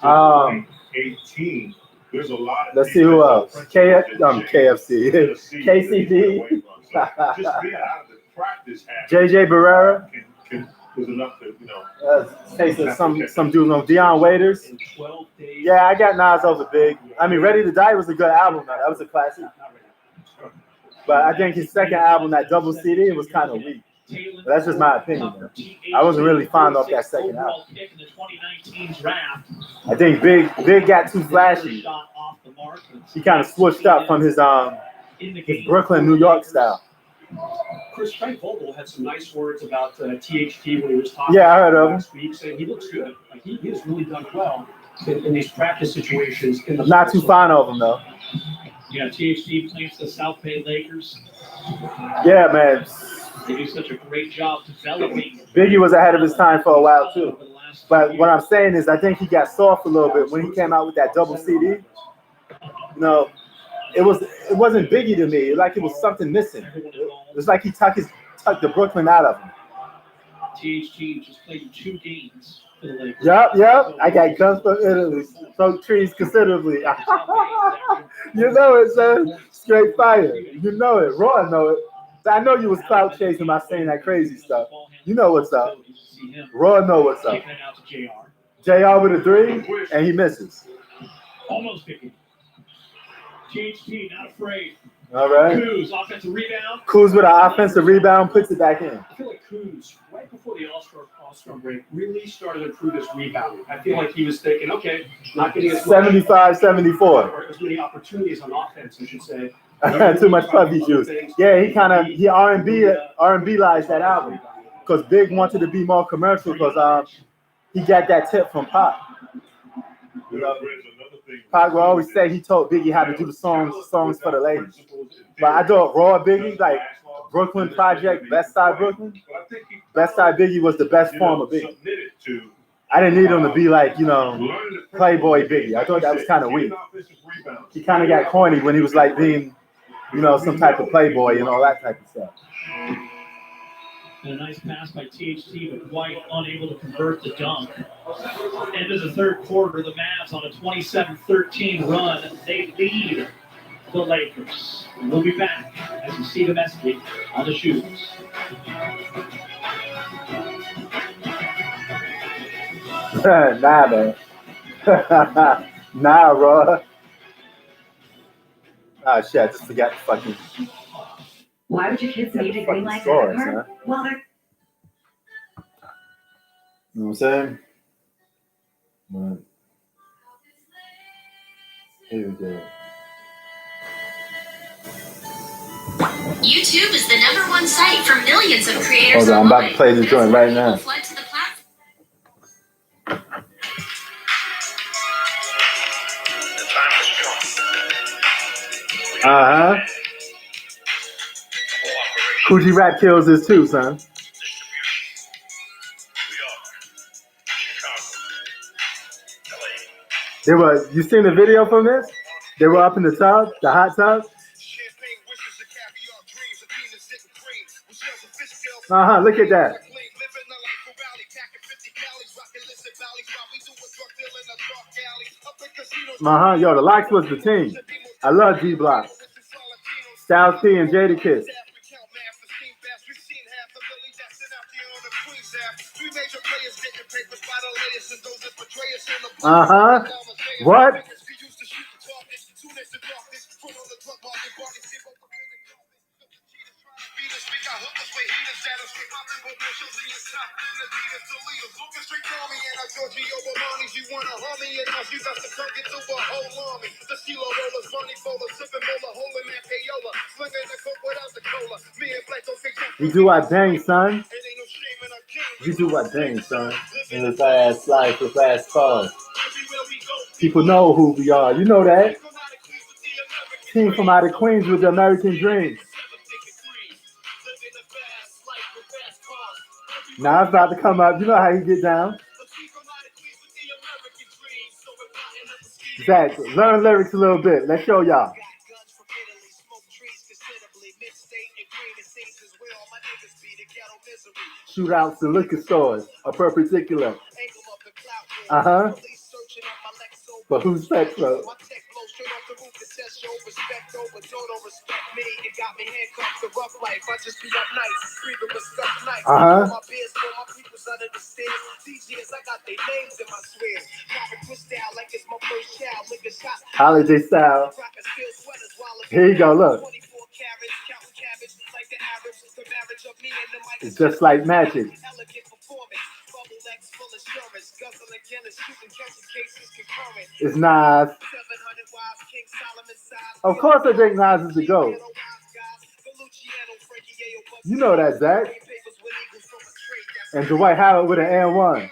Alex, 18. There's a lot of Let's see who else. KFC. KCD. Just being out of the practice habit JJ Barrera. is enough to, you know. Facing some dudes on Deion Waiters. Yeah, I got Nas over Big. I mean, Ready to Die was a good album. Though. That was a classic. But I think his second album, that double CD, was kind of weak. But that's just my opinion. Man. I wasn't really fond of that second album. I think Big got too flashy. He kind of switched up from his Brooklyn, New York style. Frank Vogel had some nice words about THT when he was talking. Yeah, I heard of him. Last week, saying he looks good. Like he has really done well in these practice situations. Not too fond of him though. Yeah, THT plays the South Bay Lakers. Yeah, man. They do such a great job developing. Biggie was ahead of his time for a while too. But what I'm saying is, I think he got soft a little bit when he came out with that double CD. You know, it wasn't Biggie to me. Like it was something missing. It was like he tucked the Brooklyn out of him. THT just played 2 games for the Lakers. Yep. I got guns from Italy. Broke trees considerably. You know it, son. Straight fire. You know it. Raw know it. I know you was clout chasing by saying that crazy stuff. You know what's up. Raw know what's up. Kicking it out to JR. JR with a 3, and he misses. Almost picking. THT, not afraid. All right. Kuz, offensive rebound. Kuz with an offensive rebound, puts it back in. I feel like Kuz, right before the All-Star break, really started to improve his rebounding. I feel like he was thinking, okay, not getting as 75, 74. or as many opportunities on offense, I should say. Too much puppy juice. Yeah, he R&B-ized that album because Big wanted to be more commercial because he got that tip from Pop. You know, Pop will always say he told Biggie how to do the songs for the ladies. But I thought Raw Biggie, like Brooklyn Project, Best Side Brooklyn, Best Side Biggie was the best form of Biggie. I didn't need him to be like, Playboy Biggie. I thought that was kind of weak. He kind of got corny when he was like being, some type of Playboy and all that type of stuff. And a nice pass by THT, but White unable to convert the dunk. End of the third quarter, the Mavs on a 27-13 run. They lead the Lakers. We'll be back as you see the messaging on the shoes. Nah, man. Nah, bro. Ah, shit, I just forgot the fucking... Why would your kids need a green light Scores, debit card? huh? Well, they're You know what I'm saying? But here we go. YouTube is the #1 site for millions of creators. Hold on, I'm about to play this That's joint why right now. people flood to the platform. Uh-huh. Coogee Rap kills this too, son. You seen the video from this? They were up in the tub, the hot tub. Look at that. Yo, the Locks was the team. I love G Block. Styles P and Jadakiss. What? We do our thing, son. We do our thing, son. In the fast life, the fast cars. People know who we are. You know that. Team from out of Queens with the American dream. Now it's about to come up. You know how you get down. Zach, learn lyrics a little bit. Let's show y'all. Shootouts in liquor stores, a perpendicular. But who's sex though? Holiday style. Here you go, look. It's just like magic. It's Nas. Of course I think Nas is the GOAT. You know that, Zach. And Dwight Howard with an N1.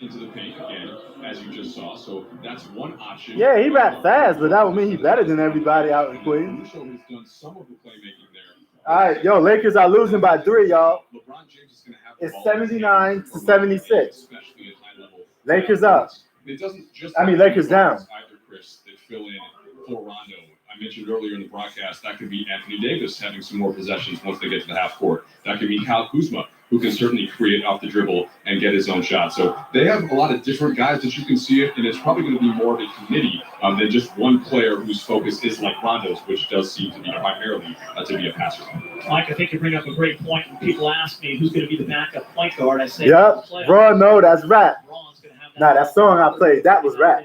Into the paint again, as you just saw. So that's one option. Yeah, he rap fast, but that would mean he's better than everybody out in Queens. Show has done some of the playmaking there. All right, yo, Lakers are losing by 3, y'all. LeBron James is going to have It's 79-76. especially at high level. Lakers up. It doesn't just Lakers down. Either, Chris, that fill in for Rondo. I mentioned earlier in the broadcast, that could be Anthony Davis having some more possessions once they get to the half court. That could be Kyle Kuzma, who can certainly create off the dribble and get his own shot. So they have a lot of different guys that you can see it, and it's probably going to be more of a committee than just one player whose focus is like Rondo's, which does seem to be primarily to be a passer. Mike, I think you bring up a great point. When people ask me who's going to be the backup point guard, I say, Yep. Bro, no, that's rap. Nah, that song I played, that was rap.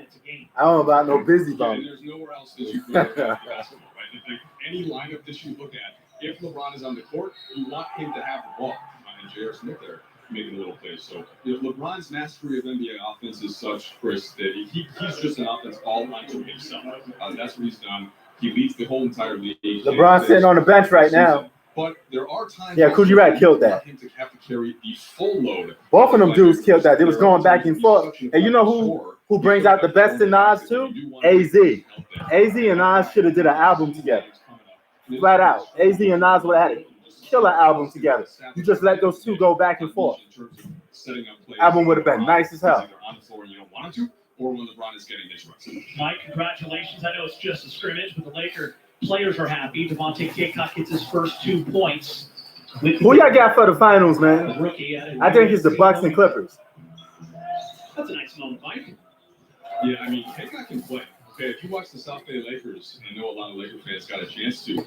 I don't know about no busy Yeah, bone. and there's nowhere else that you can go basketball, right? Like any lineup that you look at, if LeBron is on the court, you want him to have the ball. And J.R. Smith there making a little plays. So LeBron's mastery of NBA offense is such, Chris, that he's just an offense all onto himself. That's what he's done. He leads the whole entire league. LeBron's sitting on the bench right now. But there are times Kujirat killed that. him to have to carry the full load. Both of them dudes killed that. They was going back and forth. And you know who brings out the best in Nas too? AZ. AZ and Nas should have did an album together. Flat out. AZ and Nas would have had a killer album together. You just let those two go back and forth. Album would have been nice as hell. On the floor and you don't want him to, or when LeBron is getting his reps. Mike, congratulations. I know it's just a scrimmage, but the Laker players are happy. Devontae Kaycock gets his first 2 points. Who y'all got for the finals, man? Rookie. I think it's the Bucks and Clippers. That's a nice moment, Mike. Yeah, I mean, Kaycock can play. Okay, if you watch the South Bay Lakers, and I know a lot of Laker fans got a chance to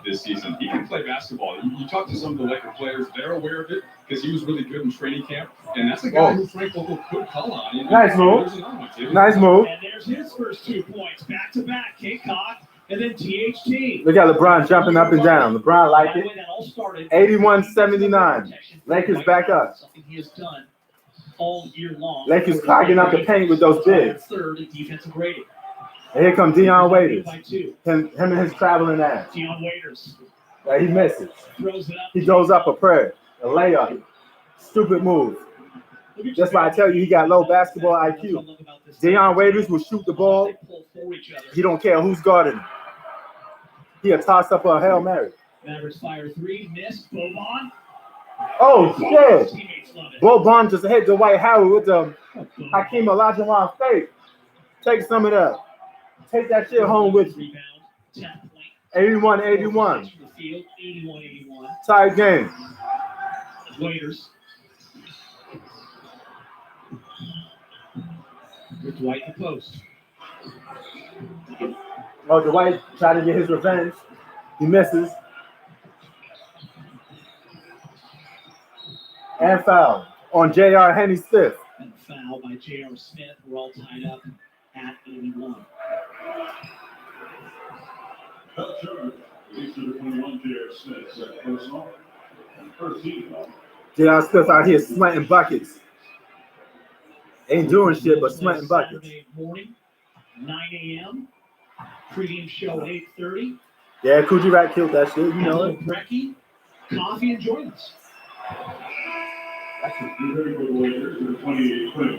this season, he can play basketball. You talk to some of the Laker players, they're aware of it because he was really good in training camp, and that's a guy who Frank Vogel could call on. And nice move. Nice move. And there's his first 2 points, back-to-back. Kaycock, and then THT. Look at LeBron jumping up and down. LeBron like it. 81-79. Lakers back up. Something he has done all year long. Lakers clogging up the paint with those bigs. Third in defensive rating. And here comes Dion Waiters. Him and his traveling ass. Dion Waiters. Yeah, he misses. Throws it up. He goes up a prayer. A layup. Stupid move. That's why I tell you he got low basketball IQ. Dion Waiters will shoot the ball. He don't care who's guarding him. He'll toss up a Hail Mary. Mavericks fire 3, missed. Boban. Oh, shit. Boban just hit Dwight Howard with the Hakeem Olajuwon fake. Take some of that. Take that shit home with you. 81-81. Tied game. Waiters. With Dwight in the post. Oh, Dwight tried to get his revenge. He misses. And foul on J.R. Henny Smith. And foul by J.R. Smith. We're all tied up at 81. J.R. Smith out here sweating buckets. Ain't doing shit but sweating buckets. Saturday morning, 9 a.m. Pregame show at 8:30. Yeah, Kujirat killed that shit. You know it. Brekkie, coffee, and join us.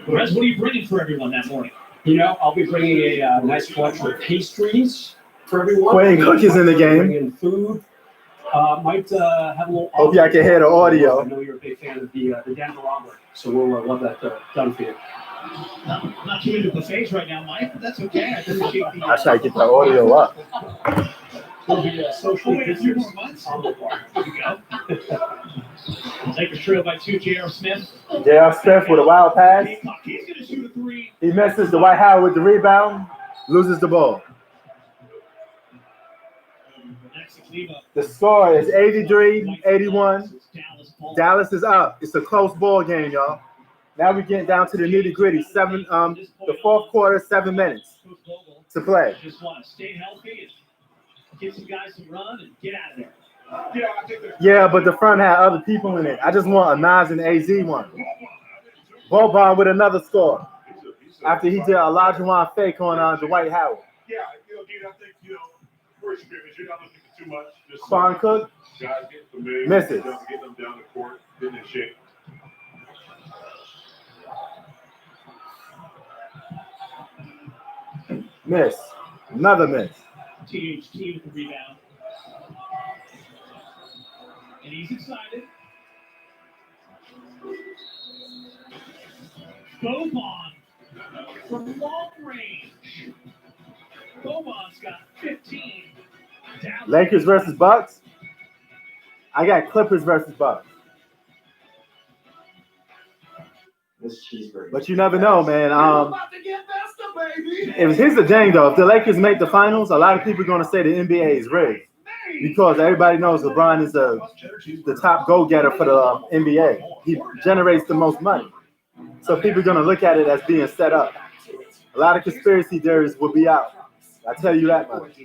Rez, what are you bringing for everyone that morning? You know, I'll be bringing a nice collection of pastries for everyone. Putting cookies in the game. Bringing food. Might have a little. Hope y'all can hear the audio. I know you're a big fan of the Denver omelet, so we'll love that done for you. Not too into buffets right now, Mike, but that's okay. I appreciate the. I try to get the audio up. We'll be socially a few more months. There we go. Lakers trail by 2. J.R. Smith. J.R. Smith with a wild pass. He's going to shoot a 3. He misses Dwight Howard with the rebound. Loses the ball. The score is 83-81. Dallas is up. It's a close ball game, y'all. Now we're getting down to the nitty-gritty. The fourth quarter, 7 minutes to play. Just want to stay healthy and give some guys some run and get out of there. Yeah, but the front had other people in it. I just want a Nas and AZ one. Boban with another score. After he did a Olajuwon fake on Dwight Howard. Yeah, I think, first scrimmage, you're not looking for too much. Just Quan Cook. Guys get familiar. Misses. Get them down the court, getting in shape. Miss. Another miss. THT with the rebound. And he's excited. Boban from long range. Boban's got 15. Dallas. Lakers versus Bucks. I got Clippers versus Bucks. This cheeseburger. But you never know, man. About to get Vesta, baby. Here's the thing, though. If the Lakers make the finals, a lot of people are going to say the NBA is rigged because everybody knows LeBron is the top go-getter for the NBA. He generates the most money. So people are going to look at it as being set up. A lot of conspiracy theories will be out. I tell you that much.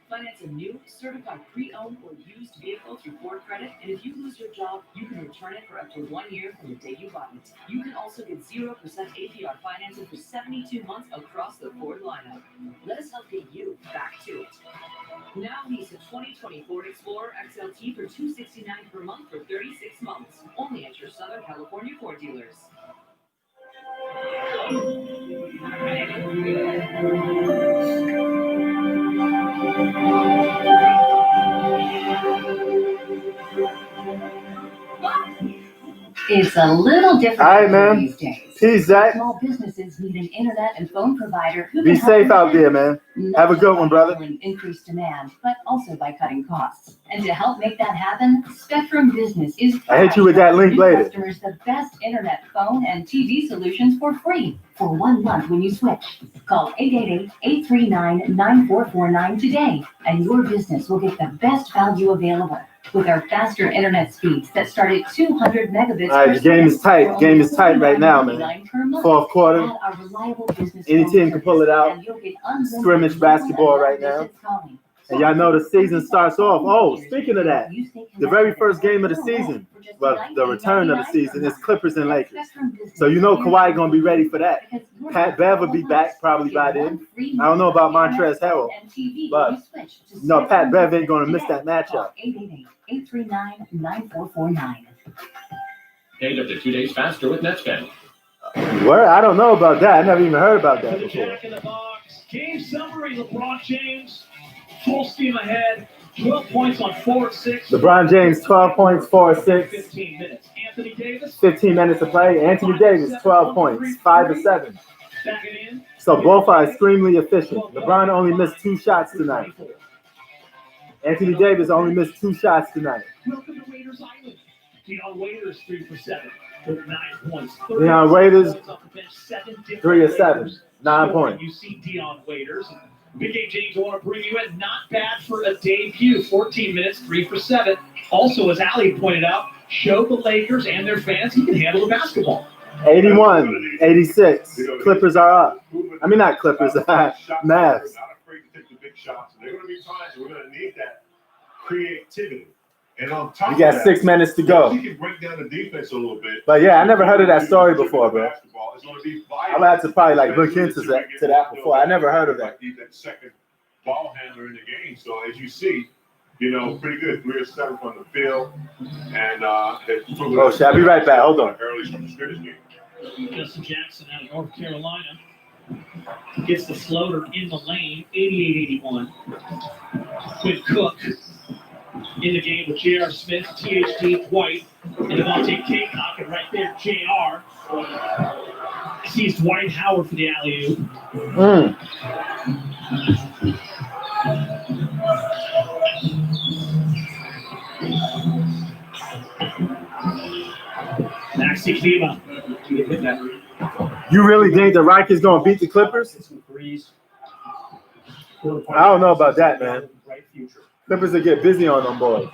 Finance a new, certified pre-owned or used vehicle through Ford Credit, and if you lose your job, you can return it for up to 1 year from the day you bought it. You can also get 0% APR financing for 72 months across the Ford lineup. Let us help get you back to it. Now lease a 2020 Ford Explorer XLT for $269 per month for 36 months, only at your Southern California Ford dealers. It's a little different All right, man. these days. Peace, Zach. Small businesses need an internet and phone provider who Be can help safe them out there, man. not Have a good by one, brother. handling increased demand, but also by cutting costs. And to help make that happen, Spectrum Business is I hit you with that link new later. customers the best internet, phone, and TV solutions for free for 1 month when you switch. Call 888-839-9449 today, and your business will get the best value available. With our faster internet speeds that start at 200 megabits All right, per the game is second tight. for Game only is tight right now, man. $49.99 per month. Fourth quarter. Add our reliable business Any phone team can pull it service, out. and you'll get unlimited Scrimmage mobile basketball and right now. long-distance calling. And y'all know the season starts off. Oh, speaking of that, the very first game of the season, well, the return of the season is Clippers and Lakers. So you know Kawhi gonna be ready for that. Pat Bev will be back probably by then. I don't know about Montrezl Harrell, but no, Pat Bev ain't gonna miss that matchup. 888-839-9449. Paid up to 2 days faster with NetSpend. Where? I don't know about that. I never even heard about that For the before. Jack in the Box, game summary, LeBron James, full steam ahead, 12 points on 4 of 6. LeBron James, 12 points, 4 of 6. 15 minutes. Anthony Davis, 15 minutes to play. Anthony Davis, 12 points, 5 of 7. back it in. So both are extremely efficient. LeBron only missed 2 shots tonight. Anthony Davis only missed 2 shots tonight. Welcome to Waiters Island. Deion Waiters, 3 for 7. With 9 points. Deion Waiters, 3 of 7. 9 scoring. points. You see Deion Waiters. Big Game James, I want to bring you in. Not bad for a debut. 14 minutes, 3 for 7. Also, as Ali pointed out, showed the Lakers and their fans he can handle the basketball. 81, 86. Clippers are up. I mean, not Clippers, Mavs. Not afraid to take the big shots. They're going to be trying, so we're going to need that creativity. And on top You got of that, 6 minutes to go. you can break down the defense a little bit. But yeah, I never heard of that story before, bro. It's going to be I'm gonna have to probably like look into that before. I never heard of that. That second ball handler in the game. So as you see, you know, pretty good. 3 of 7 from the field, and Oh, shit, I'll be right back. Hold on. Early from the scrimmage game. Justin Jackson out of North Carolina gets the floater in the lane, 88-81. Quinn Cook in the game with J.R. Smith, THD, Dwight, and Devontae Kaycock, and right there, J.R. sees Dwight Howard for the alley-oop. Maxi Klima. You really think the Rockets gonna beat the Clippers? I don't know about that, man. Clippers will get busy on them boys.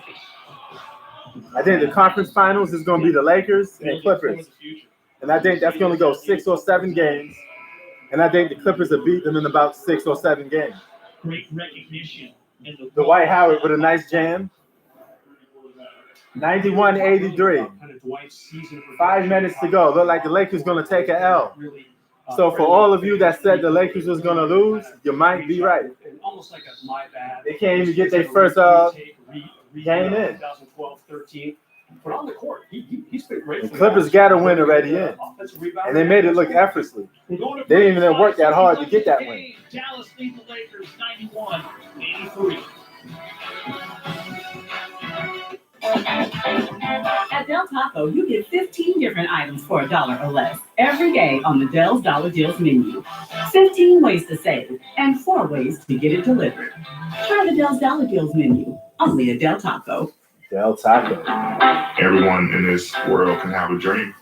I think the conference finals is gonna be the Lakers and Clippers, and I think that's gonna go 6 or 7 games. And I think the Clippers will beat them in about 6 or 7 games. Great recognition. The Dwight Howard with a nice jam. 91-83. 5 minutes to go. Look like the Lakers gonna take an L. So for all of you that said the Lakers was gonna lose, you might be right. Almost like a my bad. They can't even get their first game in. 2012-13. But on the court, he's been great. The Clippers got a win already in, and they made it look effortlessly. They didn't even work that hard to get that win. Dallas lead the Lakers 91-83. At Del Taco, you get 15 different items for $1 or less every day on the Del's Dollar Deals menu. 15 ways to save and 4 ways to get it delivered. Try the Del's Dollar Deals menu, only at Del Taco. Del Taco. Everyone in this world can have a dream.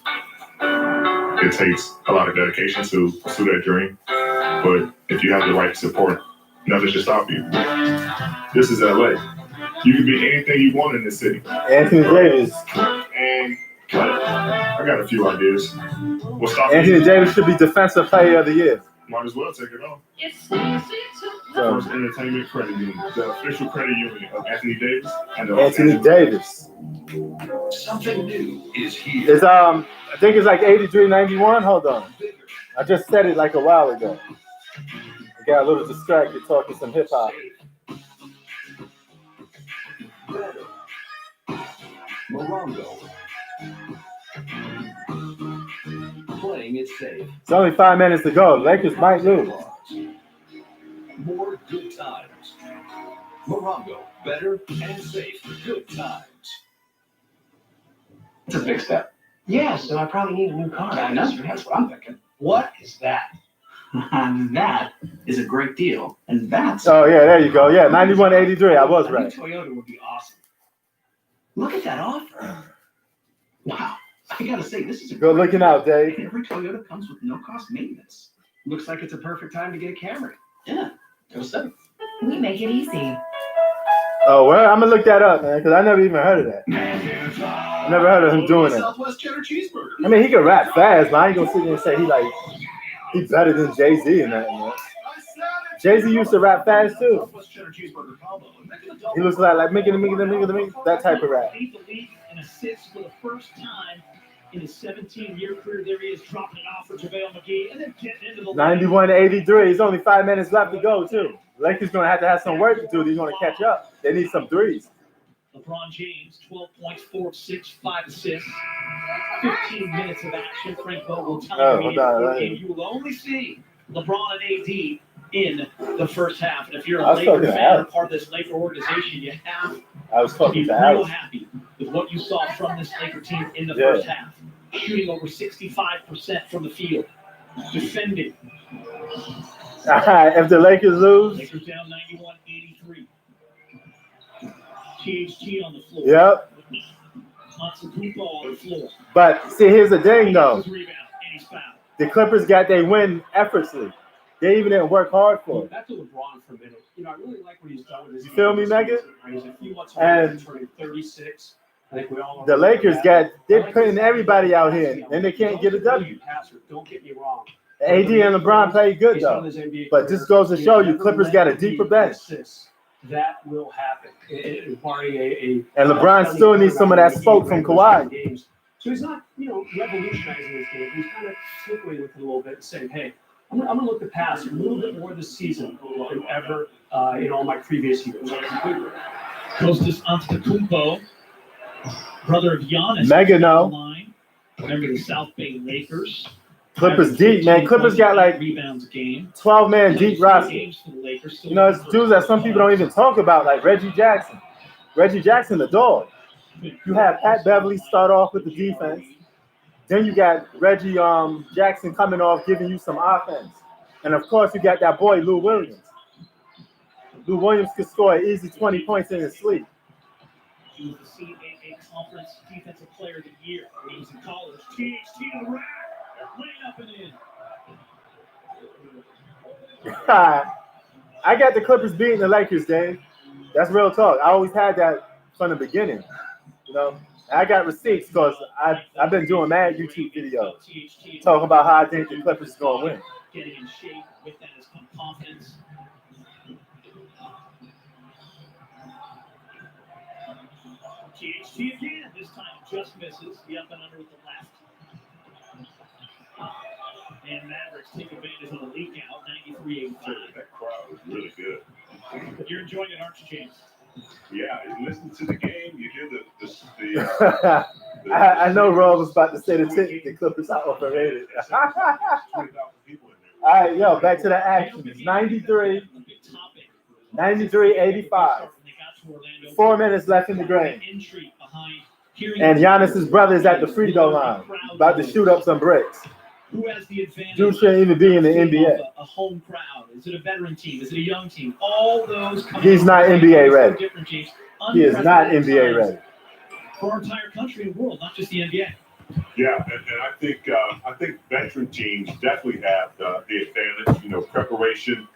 It takes a lot of dedication to pursue that dream, but if you have the right support, nothing should stop you. This is LA. You can be anything you want in this city. Anthony Davis. And I got a few ideas. What's stopping Anthony you? Davis should be Defensive Player of the Year. Might as well take it on. So, First Entertainment Credit Union, the official credit union of Anthony Davis and Anthony Davis. Something new is here. It's I think it's like 83.91. Hold on. I just said it like a while ago. I got a little distracted talking some hip hop. Morongo. Playing it safe. It's only 5 minutes to go. Lakers might lose. More good times. Morongo. Better and safe. Good times. It's a big step. Yeah, so I probably need a new car. I know. That's what I'm thinking. What is that? That is a great deal. And that's... Oh, yeah, there you go. Yeah, 91.83. I was a new right. Toyota would be awesome. Look at that offer. Wow. I gotta say, this is a Good looking out, Dave. Every Toyota comes with no-cost maintenance. Looks like it's a perfect time to get a Camry. Yeah, go safe. We make it easy. Oh, well, I'm going to look that up, man, because I never even heard of that. I never heard of him doing it. Southwest Cheddar Cheeseburger. I mean, he can rap fast, but I ain't going to sit there and say he's better than Jay-Z and that, man. Jay-Z used to rap fast, too. Southwest Cheddar Cheeseburger combo. He looks like making that type of rap. Lead the league in assists for the first time in his 17-year career. There he is, dropping it off for JaVale McGee, and then getting into the 91-83. There's only 5 minutes left to go, too. Lakers going to have some work to do. They're going to catch up. They need some threes. LeBron James, 12 points, 4 of 6, 5 assists, 15 minutes of action. Frank Vogel telling me game you will only see LeBron and AD in the first half. And if you're a Laker fan or part of this Laker organization, you have to be real happy with what you saw from this Laker team in the first half. Shooting over 65% from the field. Defending. If the Lakers lose. Lakers down 91-83. THT on the floor. Yep. Antetokounmpo on the floor. But see, here's the thing, though. Rebound, and he's fouled. The Clippers got their win effortlessly. They even didn't work hard for it. Back to LeBron for a minute. You know, I really like what he's done with his. You feel me, Megan? He's a few months away from turning 36. I think we all. The Lakers they're putting everybody out here, and they can't get a W. Don't get me wrong. AD and LeBron played good though, but this goes to show you Clippers got a deeper bench. That will happen. And LeBron still needs some of that smoke from Kawhi. So he's not, revolutionizing his game. He's kind of tinkering with it a little bit and saying, hey, I'm going to look to pass a little bit more this season than ever in all my previous years. Kostas Antetokounmpo, brother of Giannis. Mega no. Remember the South Bay Lakers. Clippers deep, man. Clippers got like 12-man deep roster. It's dudes that some people don't even talk about, like Reggie Jackson. Reggie Jackson, the dog. You have Pat Beverly start off with the defense. Then you got Reggie Jackson coming off, giving you some offense. And, of course, you got that boy, Lou Williams. Lou Williams could score an easy 20 points in his sleep. He was the CAA Conference Defensive Player of the Year when he was in college. THT to the rack. Laying up and in. I got the Clippers beating the Lakers, Dave. That's real talk. I always had that from the beginning. I got receipts because I've been doing mad YouTube videos talking about how I think the Clippers is going to win. Getting in shape with that has come confidence. THT again. This time just misses. The up and under with the left. And Mavericks take advantage of the leak out, 93-85. That crowd was really good. You're enjoying it, aren't you, James? Yeah, you listen to the game, you hear the I know Roll was about to say the Clippers are overrated. All right, yo, back to the action. It's 93, 85. 4 minutes left in the game. behind. Hearing And Giannis's brother is at the free throw line, about to shoot up some bricks. who has the advantage? Dude shouldn't even be in the NBA. A home crowd. Is it a veteran team? Is it a young team? All those. He's not NBA ready. Different teams. He is not NBA ready. For our entire country and world, not just the NBA. Yeah, and I think veteran teams definitely have the advantage. You know, preparation,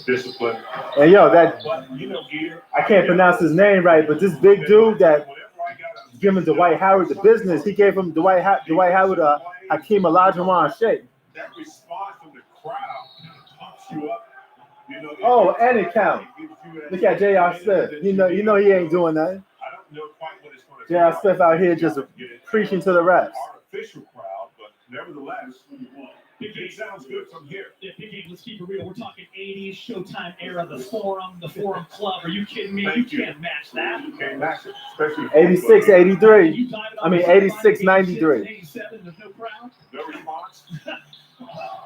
discipline. And yo, that But here I can't pronounce his name right, but this big dude that giving Dwight Howard the business, he gave him Dwight Howard a Hakeem Olajuwon shake. That response from the crowd pumps you up. Oh, and it counts. Look at J.R. Smith. You know he ain't doing nothing. I don't know quite what it's going to J.R. Smith out here just preaching to the refs. Artificial crowd, but nevertheless, it sounds good from here. Yeah, big game. Let's keep it real. We're talking 80s Showtime era, the Forum Club. Are you kidding me? You can't match that. You can't match it, especially 86, 83. I mean 86, 93. 87, there's no crowd. No response.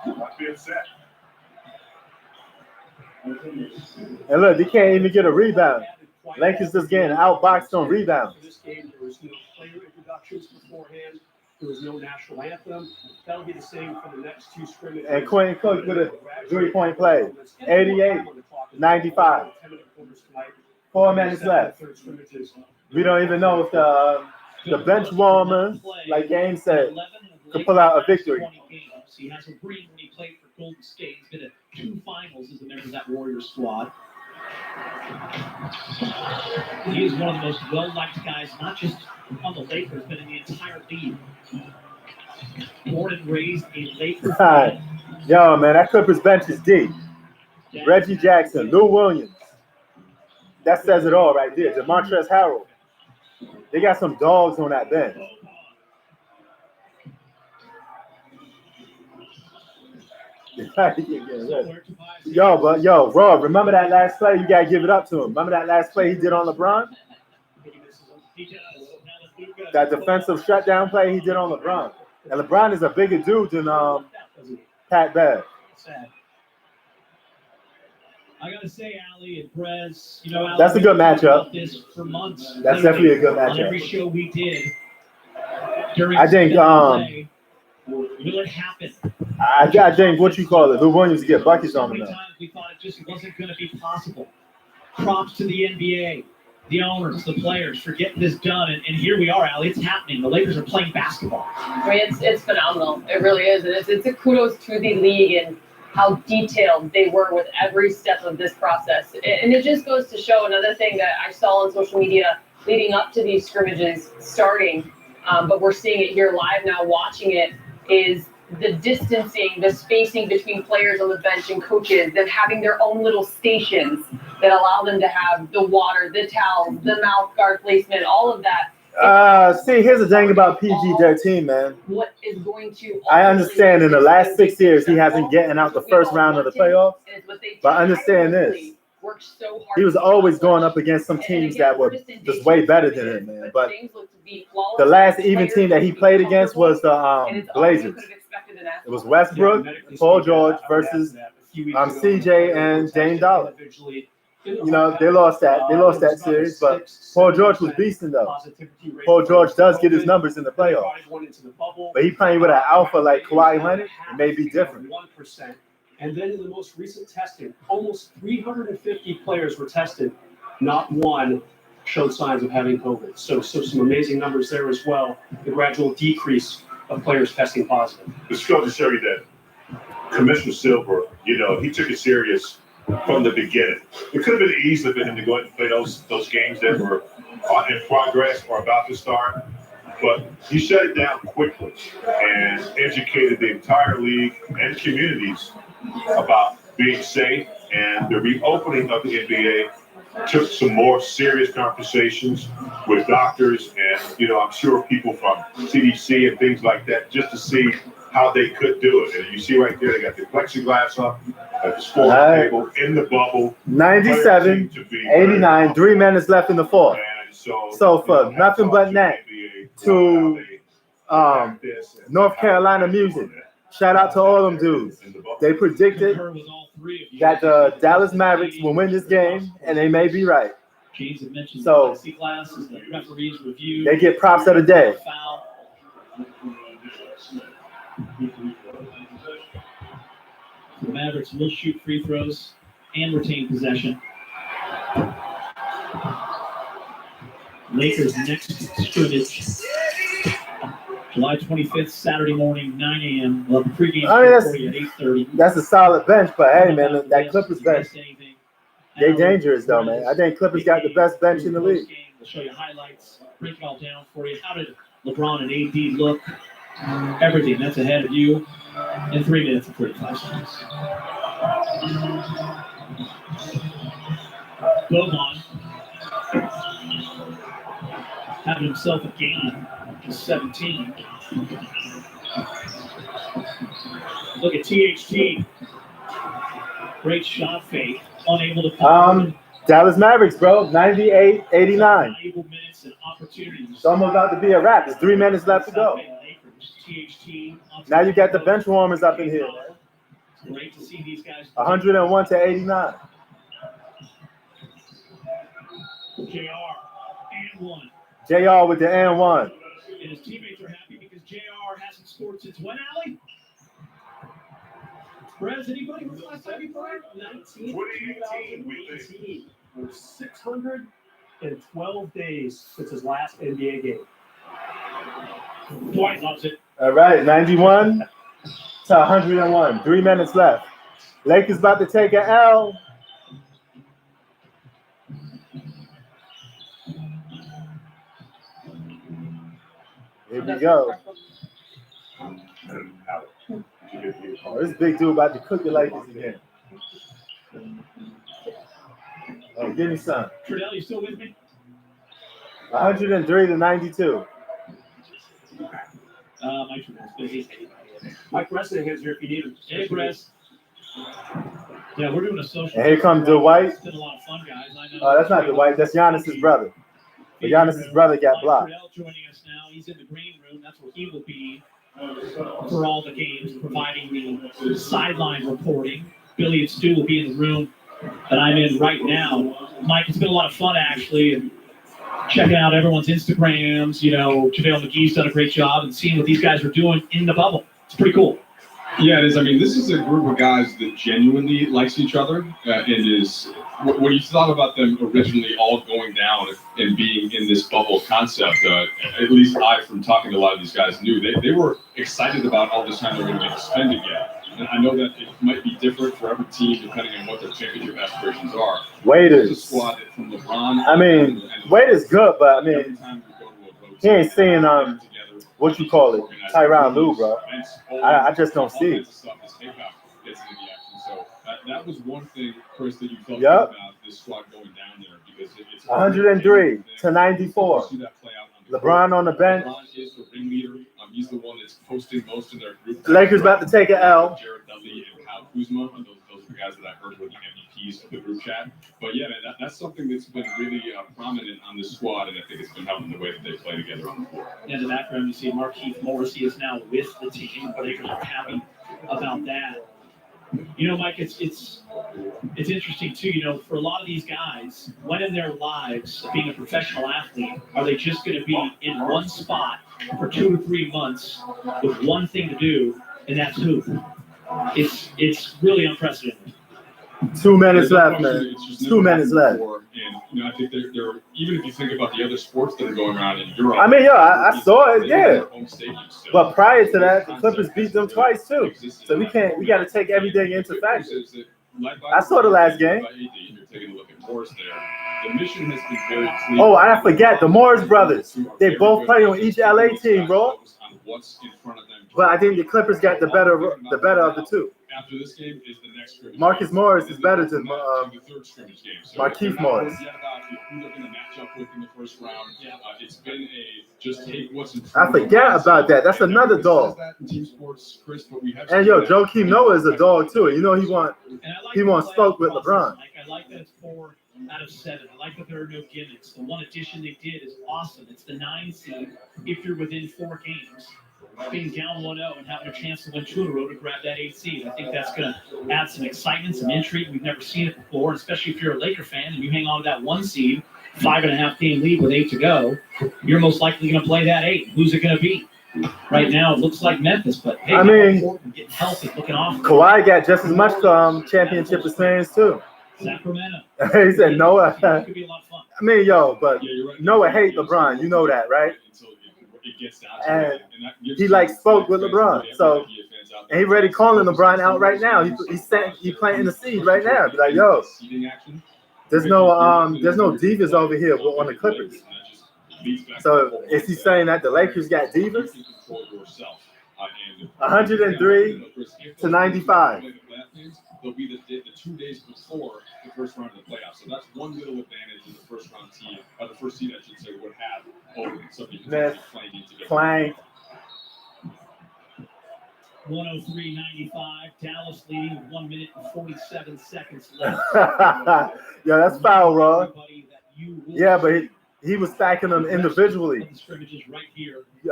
Not being set. And look, they can't even get a rebound. Lakers just getting outboxed on rebounds. For this game, there was no player introductions beforehand. There was no national anthem. That'll be the same for the next two scrimmages. And Quentin Cook with a 3-point play. 88, 95. 4 minutes left. We don't even know if the bench warmer, like Game said, could pull out a victory. He has a ring when he played for Golden State. He's been at 2 finals as a member of that Warriors squad. He is one of the most well-liked guys, not just on the Lakers, but in the entire league. Born and raised a Lakers fan. Yo, man, that Clippers bench is deep. Reggie Jackson, Lou Williams. That says it all right there. DeMontrezl Harrell. They got some dogs on that bench. Yo, Rob, remember that last play? You got to give it up to him. Remember that last play he did on LeBron? That defensive shutdown play he did on LeBron. And LeBron is a bigger dude than Pat Bev. I gotta say, Ali and Prez, that's a good matchup. This for months. That's definitely a good On every matchup. show we did. During I think will it happen? I think what you call it, Lou Williams get buckets on him now. We thought it just wasn't going to be possible. Props to the NBA, the owners, the players for getting this done, and here we are, Ali. It's happening. The Lakers are playing basketball. I mean, it's phenomenal. It really is, and it's a kudos to the league and how detailed they were with every step of this process. And it just goes to show another thing that I saw on social media leading up to these scrimmages starting, but we're seeing it here live now, watching it, is the distancing, the spacing between players on the bench and coaches, them having their own little stations that allow them to have the water, the towels, the mouth guard placement, all of that. See, here's the thing about PG-13, man. What is going to? I understand in the last 6 years he hasn't gotten out the first round of the playoffs, but understand this. He was always going up against some teams that were just way better than him, man. But the last even team that he played against was the Blazers. It was Westbrook, Paul George versus CJ and Dame Dollar. They lost that series, but Paul George was beasting though. Paul George does get his numbers in the playoffs, but he playing with an alpha like Kawhi Leonard, it may be different. 1%. And then in the most recent testing, almost 350 players were tested. Not one showed signs of having COVID. So some amazing numbers there as well. The gradual decrease of players testing positive. It's going to show you that Commissioner Silver, he took it serious from the beginning. It could have been easy for him to go ahead and play those games that were in progress or about to start, but he shut it down quickly and educated the entire league and communities about being safe. And the reopening of the NBA took some more serious conversations with doctors and, I'm sure people from CDC and things like that, just to see how they could do it. And you see right there, they got the plexiglass up at the sports table in the bubble. 97, 89, 3 minutes left in the fourth. So for nothing but net to North Carolina music. Shout out to all them dudes. They predicted that the Dallas Mavericks will win this game, and they may be right. James had mentioned So, the plexiglass as the referees review. They get props of the day. Foul. The Mavericks will shoot free throws and retain possession. Lakers next scrimmage, July 25th, Saturday morning, 9 a.m. We'll have a pregame for you at 8:30. That's a solid bench, but hey, man, that Clippers bench, they dangerous though, man. I think Clippers got the best bench in the league. We'll show you highlights, break it all down for you. How did LeBron and AD look? Everything that's ahead of you in 3 minutes and 45 seconds. Boban having himself a game, just 17. Look at THT. Great shot fake. Unable to Dallas Mavericks, bro. 98-89. Valuable minutes and opportunities. It's almost about to be a wrap. There's 3 minutes left to go. Now you got the bench warmers up in here, man. It's great to see these guys. 101 to 89. JR and one. JR with the and one. And his teammates are happy because JR hasn't scored since when, Allie? Perez, anybody? When's the last time you played? 2018. 612 days since his last NBA game. Dwight loves it. All right, 91 to 101. 3 minutes left. Lakers about to take an L. Here we go. Oh, this big dude about to cook the Lakers again. Oh, give me some. Trudell, you still with me? 103 to 92. Mike Trudell's busy. Mike President is here if you need him. Hey, Chris. Yeah, we're doing a social. And here comes Dwight. It's been a lot of fun, guys. I know. Oh, that's not Dwight. That's Giannis's brother. But Giannis's brother got blocked. Trudell joining us now. He's in the green room. That's where he will be for all the games, providing the sideline reporting. Billy and Stu will be in the room that I'm in right now. Mike, it's been a lot of fun, actually, and checking out everyone's Instagrams. You know, JaVale McGee's done a great job, and seeing what these guys are doing in the bubble. It's pretty cool. Yeah, it is. I mean, this is a group of guys that genuinely likes each other. And is when you thought about them originally all going down and being in this bubble concept, at least I, from talking to a lot of these guys, knew they were excited about all this time they're going to get to spend together. And I know that it might be different for every team depending on what their championship aspirations are. Waiters. A squad that from LeBron. I mean, Wade is good, but I mean, he ain't seeing what you call it, Tyronn Lue, bro. I just don't see it. So that was one thing, Chris, that you felt good about this squad going down there because it's 103 to 94. LeBron on the bench. LeBron is the ringleader. He's the one that's posting most in their group. The Lakers about to take an L. Jared Dudley and Kyle Kuzma, those are the guys that I heard were the MVPs of the group chat. But yeah, man, that's something that's been really prominent on this squad, and I think it's been helping the way that they play together on the floor. In the background, you see Markeith Morrissey is now with the team. The Lakers are happy about that. You know, Mike, it's interesting too. You know, for a lot of these guys, when in their lives, being a professional athlete, are they just going to be in one spot for 2 to 3 months with one thing to do, and that's hoop? It's really unprecedented. 2 minutes left, man. 2 minutes left. And you know, I think they're even if you think about the other sports that are going around in Europe. I mean, I saw it, yeah. So but prior to that, the Clippers beat them twice too. So we got to take everything into factor. I saw the last game. You're taking a look at Morris there. The mission has been very clear. Oh, I forget the Morris brothers. They both play on each LA team, bro. But I think the Clippers got the better of the two. After this game is the next scrimmage. Marcus Morris is better than the third scrimmage game. So Markeith Morris. Who they're going to match up with in the first round. It's been just take what's in I forget about that. That's another dog. Team sports, Chris, but we have and yo, Joakim Noah is a dog too. You know he wants spoke with LeBron. I like that it's 4 out of 7. I like that there are no gimmicks. The one addition they did is awesome. It's the 9 seed if you're within 4 games. Being down 1-0 and having a chance to win 2 in a row to grab that 8 seed. I think that's going to add some excitement, some intrigue. We've never seen it before, especially if you're a Laker fan and you hang on to that 1 seed 5.5 game lead with 8 to go, you're most likely going to play that 8. Who's it going to be? Right now, it looks like Memphis, but hey, I mean, getting healthy, looking off. Kawhi got just as much championship experience too. Sacramento. He said Noah. That could be a lot of fun. I mean, but Noah hate LeBron. You know that, right? And he like spoke with LeBron, so and he ready calling LeBron out right now. He planting the seed right now. Be like, yo, there's no divas over here on the Clippers. So is he saying that the Lakers got divas? 103 to 95. They'll be the 2 days before the first round of the playoffs. So that's one little advantage in the first round team, or the first seed, I should say, would have over somebody Smith, playing together. Plank. 103-95. Dallas leading with 1 minute and 47 seconds left. Yeah, that's foul, Rod. Yeah, but he was stacking them individually.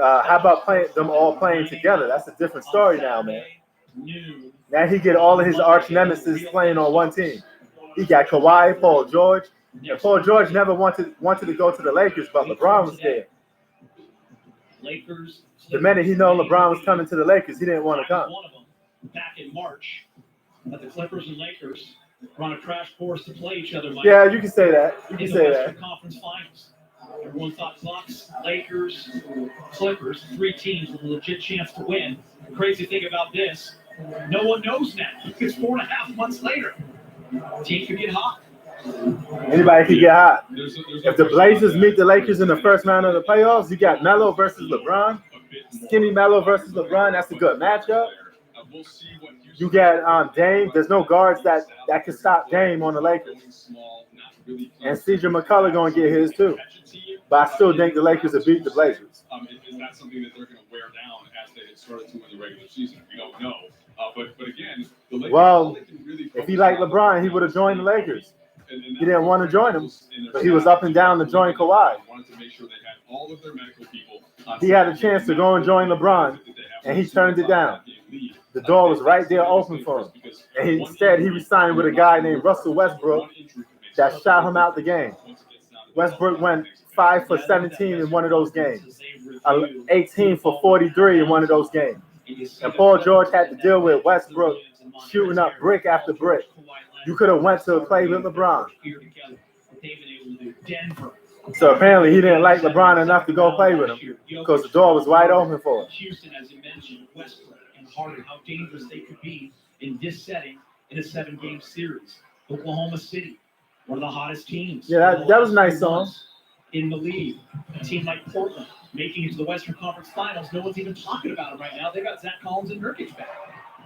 How about them all playing together? That's a different story now, man. Now he get all of his arch nemesis playing on one team. He got Kawhi, Paul George. And Paul George never wanted to go to the Lakers, but LeBron was there. Lakers. The minute he know LeBron was coming to the Lakers, he didn't want to come. One of them back in March, that the Clippers and Lakers were on a crash course to play each other. Yeah, you can say that. You can in say the Western that. Conference Finals. Everyone thought Bucks, Lakers, Clippers, 3 teams with a legit chance to win. The crazy thing about this, no one knows now. It's 4.5 months later. Team could get hot. Anybody can get hot. If the Blazers meet the Lakers in the first round of the playoffs, you got Melo versus LeBron. Skinny Melo versus LeBron. That's a good matchup. You got Dame. There's no guards that can stop Dame on the Lakers. And CJ McCullough going to get his too. But I still think the Lakers will beat the Blazers. Is that something that they're going to wear down as they had started to in the regular season? We don't know. But again, the Lakers, well, if he liked LeBron, he would have joined the Lakers. He didn't want to join him, but he was up and down to join Kawhi. He had a chance to go and join LeBron, and he turned it down. The door was right there open for him. And instead, he resigned with a guy named Russell Westbrook that shot him out the game. Westbrook went 5 for 17 in one of those games, 18 for 43 in one of those games. And Paul George had to deal with Westbrook shooting up brick after brick. You could have went to play with LeBron. So apparently he didn't like LeBron enough to go play with him because the door was wide open for him. Houston, as you mentioned, Westbrook and Harden, how dangerous they could be in this setting in a 7-game series. Oklahoma City, one of the hottest teams. Yeah, that was a nice song. In the league, a team like Portland making it to the Western Conference Finals. No one's even talking about them right now. They got Zach Collins and Nurkic back.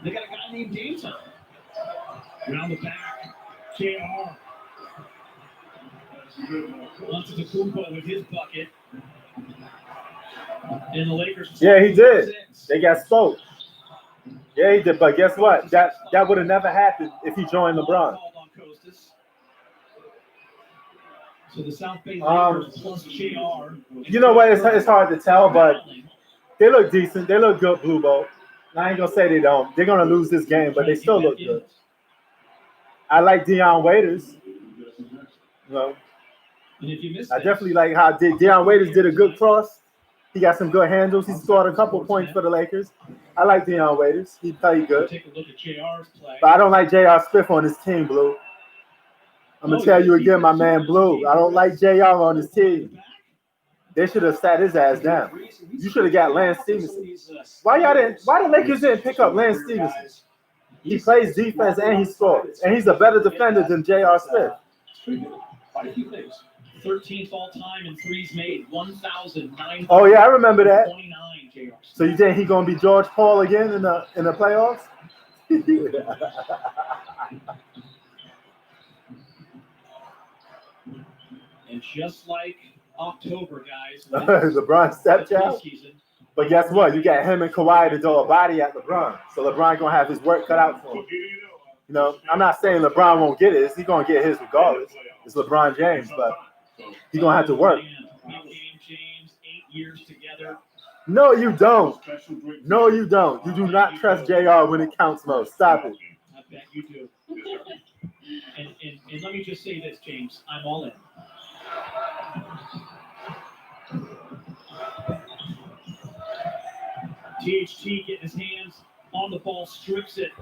They got a guy named Dayton. Around the back, JR. Onto the Kumpo with his bucket. And the Lakers. Yeah, he did. They got spoke. Yeah, he did. But guess what? That would have never happened if he joined LeBron. So the South Bay Lakers plus JR. You know what? It's hard to tell, but they look decent. They look good, Blue Bowl. I ain't gonna say they don't. They're gonna lose this game, but they still look good. I like Deion Waiters. You know, I definitely like how Deion Waiters did a good cross. He got some good handles. He scored a couple points for the Lakers. I like Deion Waiters. He played good. Take a look at JR's play. But I don't like J.R. Smith on his team, Blue. I'm going to tell you again, my man, Blue. I don't like J.R. on his team. They should have sat his ass down. You should have got Lance Stevenson. Why the Lakers didn't pick up Lance Stevenson? He plays defense and he scores. And he's a better defender than J.R. Smith. Quite a few things. 13th all-time in threes made, 1,929. Oh, yeah, I remember that. So you think he's going to be George Paul again in the playoffs? And just like October, guys. LeBron's stepchild. But guess what? You got him and Kawhi to throw a body at LeBron. So LeBron going to have his work cut out for him. You know, I'm not saying LeBron won't get it. He's going to get his regardless. It's LeBron James, but he's going to have to work. James, 8 years together. No, you don't. No, you don't. You do not trust JR when it counts most. Stop it. I bet you do. And let me just say this, James. I'm all in. THT getting his hands on the ball, strips it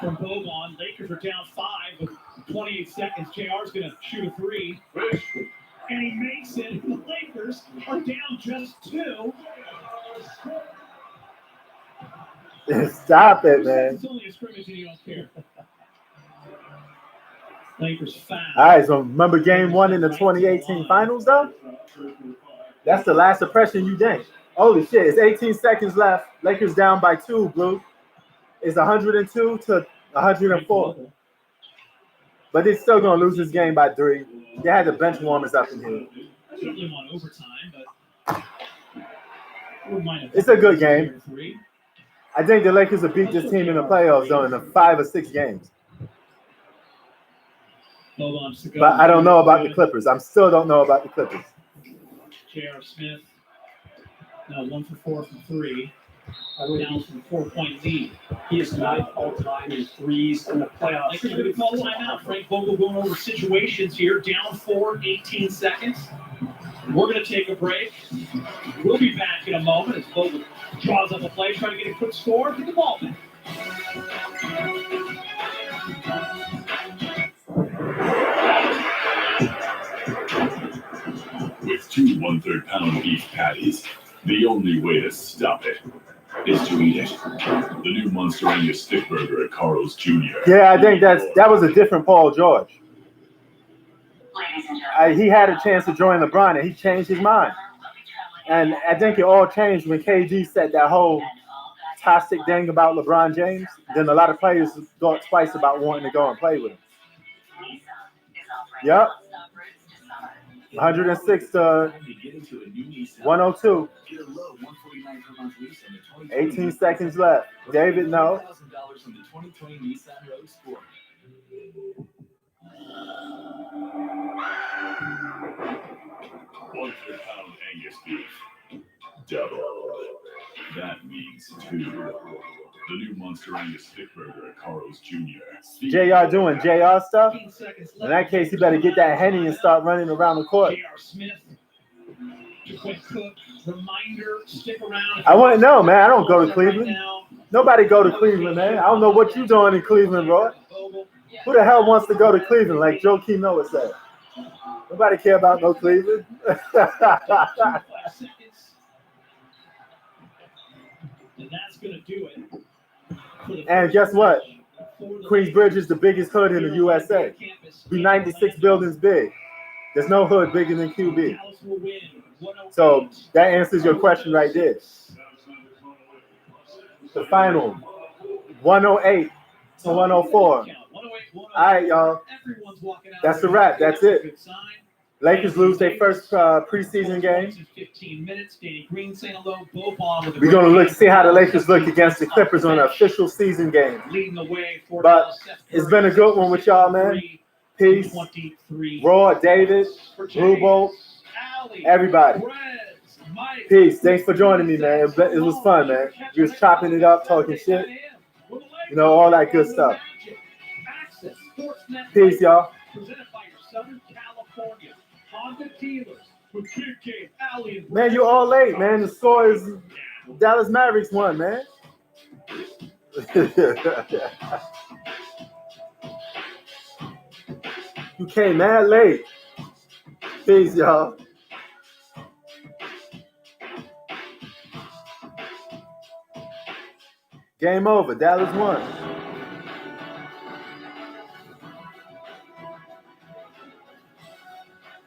from Boban. Lakers are down 5 with 28 seconds. JR's going to shoot a 3. And he makes it. The Lakers are down just 2. Stop it, man. It's only a scrimmage and you don't care. Lakers foul. All right, so remember game 1 in the 2018 finals, though? That's the last impression you think. Holy shit, it's 18 seconds left. Lakers down by 2, Blue. It's 102 to 104. But they're still going to lose this game by 3. They had the bench warmers up in here. Certainly want overtime, but it's a good game. I think the Lakers will beat this team in the playoffs, though, in the 5 or 6 games. But I don't know about the Clippers. I still don't know about the Clippers. J.R. Smith, now 1 for 4 from 3. Down from 4-point lead. He is 9th all-time in threes in the playoffs. Lakers are going to call timeout. Frank Vogel going over situations here. Down 4, 18 seconds. We're going to take a break. We'll be back in a moment as Vogel draws up a play, trying to get a quick score. Get the ball back. With 2 1/3-pound beef patties, the only way to stop it is to eat it. The new Monster-Ania Stick Burger at Carl's Jr. Yeah, I think that was a different Paul George. He had a chance to join LeBron, and he changed his mind. And I think it all changed when KD said that whole toxic thing about LeBron James. Then a lot of players thought twice about wanting to go and play with him. Yep. 106 to 102. 18 seconds left. David, no. £1/3 Angus beef. Double. That means 2. The new Monster-Ania Stick Burger at Carl's Jr. JR doing JR stuff. In that case, he better get that Henny and start running around the court. J.R. Smith, quick cook, reminder, stick around. I want to know, man. I don't go to Cleveland. Nobody go to Cleveland, man. I don't know what you doing in Cleveland, Roy. Who the hell wants to go to Cleveland, like Joakim Noah said? Nobody care about no Cleveland. And that's going to do it. And guess what? Queensbridge is the biggest hood in the USA. Be 96 buildings big. There's no hood bigger than QB. So that answers your question right there. The final, 108 to 104. All right, y'all. That's the wrap. That's it. Lakers lose their first preseason game. We're going to see how the Lakers look against the Clippers on an official season game. But it's been a good one with y'all, man. Peace. Roy, David, Rubo, everybody. Peace. Thanks for joining me, man. It was fun, man. We was chopping it up, talking shit. You know, all that good stuff. Peace, y'all. Man, you all late, man. The score is Dallas Mavericks won, man. You came mad late. Peace, y'all. Game over. Dallas won.